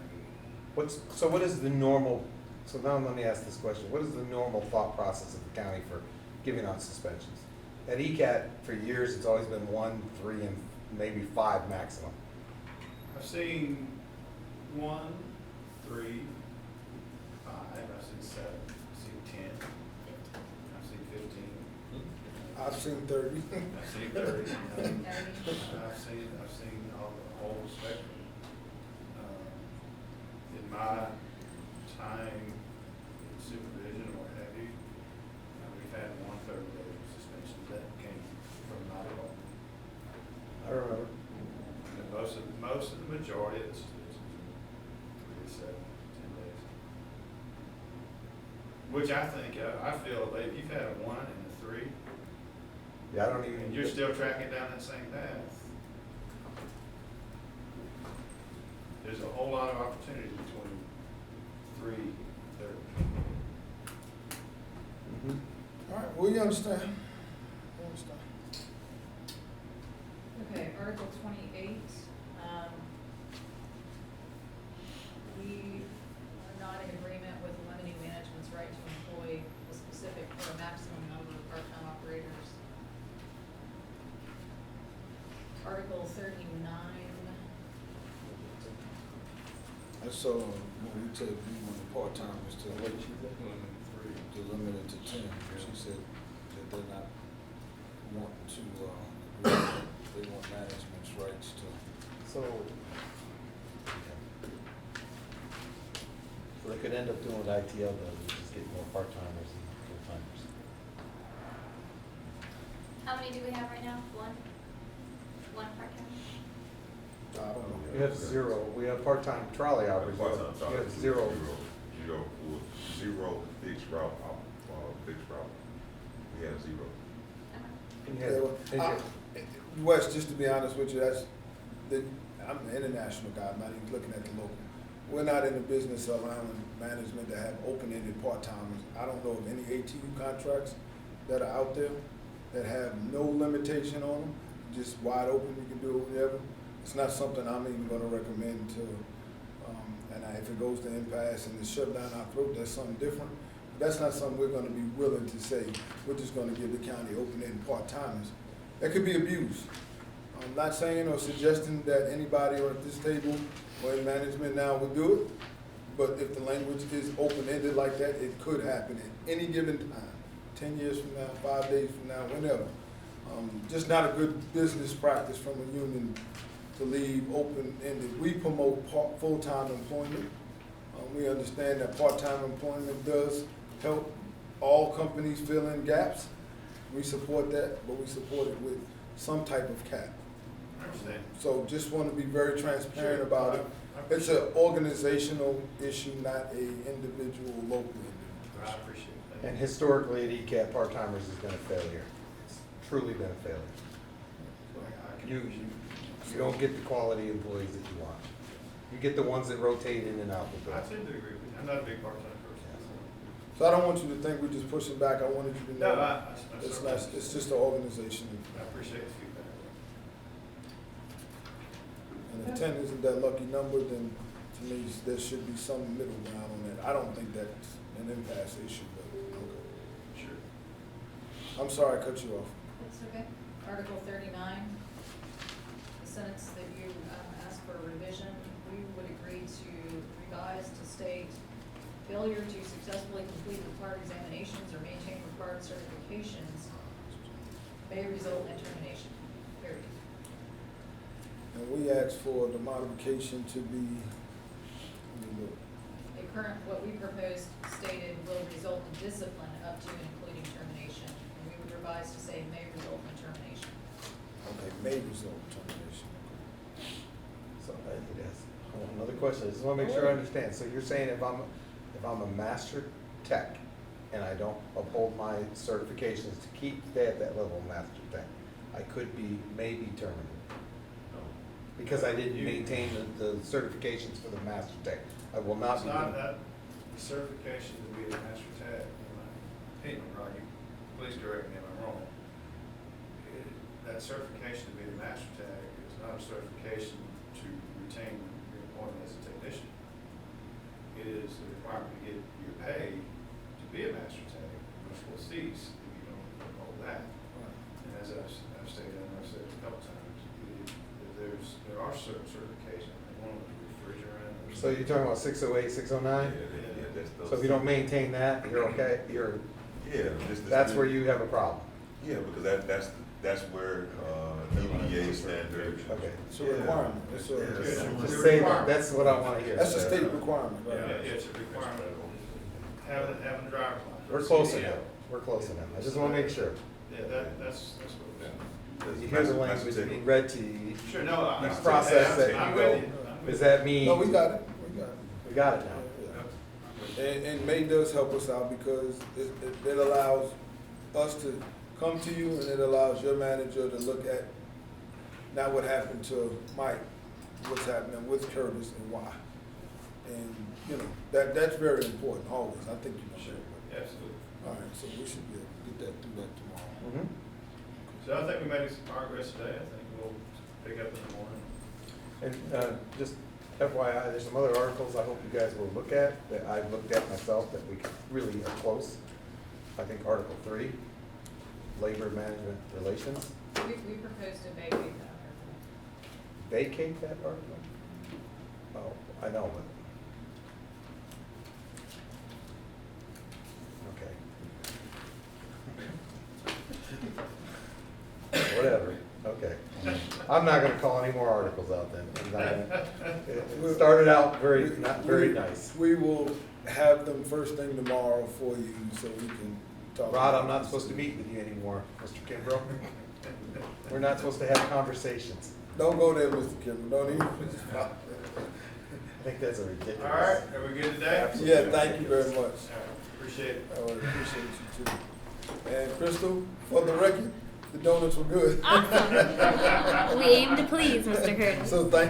I mean, So what is the normal, so now let me ask this question, what is the normal thought process of the county for giving out suspensions? At ECAT, for years, it's always been 1, 3, and maybe 5 maximum. I've seen 1, 3, 5, I've seen 7, I've seen 10, I've seen 15, I've seen 30. I've seen 30. Seen 30. I've seen all the whole spectrum. In my time in supervision or what have you, we've had 1 30-day suspension that came from my department. I remember. And most of the majority, it's 3 to 7, 10 days. Which I think, I feel that if you've had a 1 and a 3, Yeah, I don't even. and you're still tracking down that same path, there's a whole lot of opportunity between 3 and 30. Mhm. All right, well, you understand. You understand. Okay, Article 28, we are not in agreement with limiting management's right to employ a specific or a maximum number of part-time operators. Article 39, I saw, when we said we wanted part-timers to limit it to 10. She said that they're not wanting to, they want management's rights to. So they could end up doing what ITL does, which is get more part-timers and full-timers. How many do we have right now? One part-time? I don't know. we have 0. We have part-time trolley operators. Part-time We salary, have 0. Zero fixed route, fixed route. We have 0. And you Yeah, have- well, Wes, just to be honest with you, I'm an international guy, I'm not even looking at the local. We're not in the business of allowing management to have open-ended part-timers. I don't know of any ATU contracts that are out there that have no limitation on them, just wide open, you can do whatever. It's not something I'm even gonna recommend to, if it goes to impasse and it's shut down our throat, that's something different. That's not something we're gonna be willing to say, we're just gonna give the county open-ended part-timers. That could be abused. I'm not saying or suggesting that anybody at this table or in management now would do it, but if the language is open-ended like that, it could happen at any given time, 10 years from now, 5 days from now, whenever. Just not a good business practice from a union to leave open-ended. We promote full-time employment. We understand that part-time employment does help all companies fill in gaps. We support that, but we support it with some type of cap. I understand. So just want to be very transparent Sure. about it. I It's an organizational issue, not a individual, local I individual. appreciate it. Thank you. And historically at ECAP, part-timers has been a failure. It's truly been a failure. I can You appreciate it. don't get the quality employees that you want. You get the ones that rotate in and out the I door. tend to agree with you. I'm not a big part-time person. So I don't want you to think we're just pushing back. I wanted you to No, know. I It's certainly- not, it's just an organization. I appreciate the feedback. And if 10 isn't that lucky number, then to me, there should be some middle ground on that. I don't think that's an impasse issue, but, okay. Sure. I'm sorry I cut you off. that's okay. Article 39, the sentence that you asked for revision, we would agree to revise to state failure to successfully complete required examinations or maintain required certifications may result in termination, period. And we asked for the modification to be, let me look. The current, what we proposed stated will result in discipline up to and including termination. And we would revise to say may result in termination. Okay, may result in termination. So that's another question. I just want to make sure I understand. So you're saying if I'm a master tech and I don't uphold my certifications to stay at that level of master tech, I could be maybe terminated because I didn't maintain the certifications for the master tech. I will not It's be. not that certification to be a master tech, in my opinion, Roger, please correct me if I'm wrong. That certification to be a master tech is not a certification to retain your employment as a technician. It is a requirement to get your pay to be a master tech, which will cease if you don't uphold that. And as I've stated, and I've said it a couple times, there are certain certifications, like one of them is refrigerant. or So you're talking about 608, 609? That's those. So if you don't maintain that, you're okay, Yeah. that's where you have a problem. Yeah, because that's where, EPA standards. Okay. It's a requirement. It's a, Just say that, that's what I want to hear. that's a state requirement, Yeah, right? it's a requirement, having a driver's license. We're close CDL. enough, we're close enough. I just want to make sure. Yeah, that's what it is. you hear the language being read to you, Sure, no, I. you I- process that, I'm you with go, you. I'm with does you. that mean? No, we got it, we got it. We got it now. And May does help us out because it allows us to come to you and it allows your manager to look at not what happened to Mike, what's happening with Curtis and why. And, you know, that's very important always. I think you know that. Absolutely. All right, so we should get that through that tomorrow. Mhm. So I think we made some progress today. I think we'll pick up in the morning. And just FYI, there's some other articles I hope you guys will look at, that I've looked at myself, that we really are close. I think Article 3, Labor Management Relations, We proposed to vacate that. vacate that article? Oh, I know, but, okay. Whatever, okay. I'm not gonna call any more articles out then. It started out not very nice. We will have them first thing tomorrow for you so we can talk. Rod, about I'm not this. supposed to meet with you anymore, Mr. Kimbrough. We're not supposed to have conversations. Don't go there, Mr. Kimball, don't even. I think that's a ridiculous. All right, are we good today? Yeah, thank you very much. All right, appreciate it. I would appreciate you too. And Crystal, for the record, the donuts were good. Awesome. We aim to please, Mr. Curtis. So thank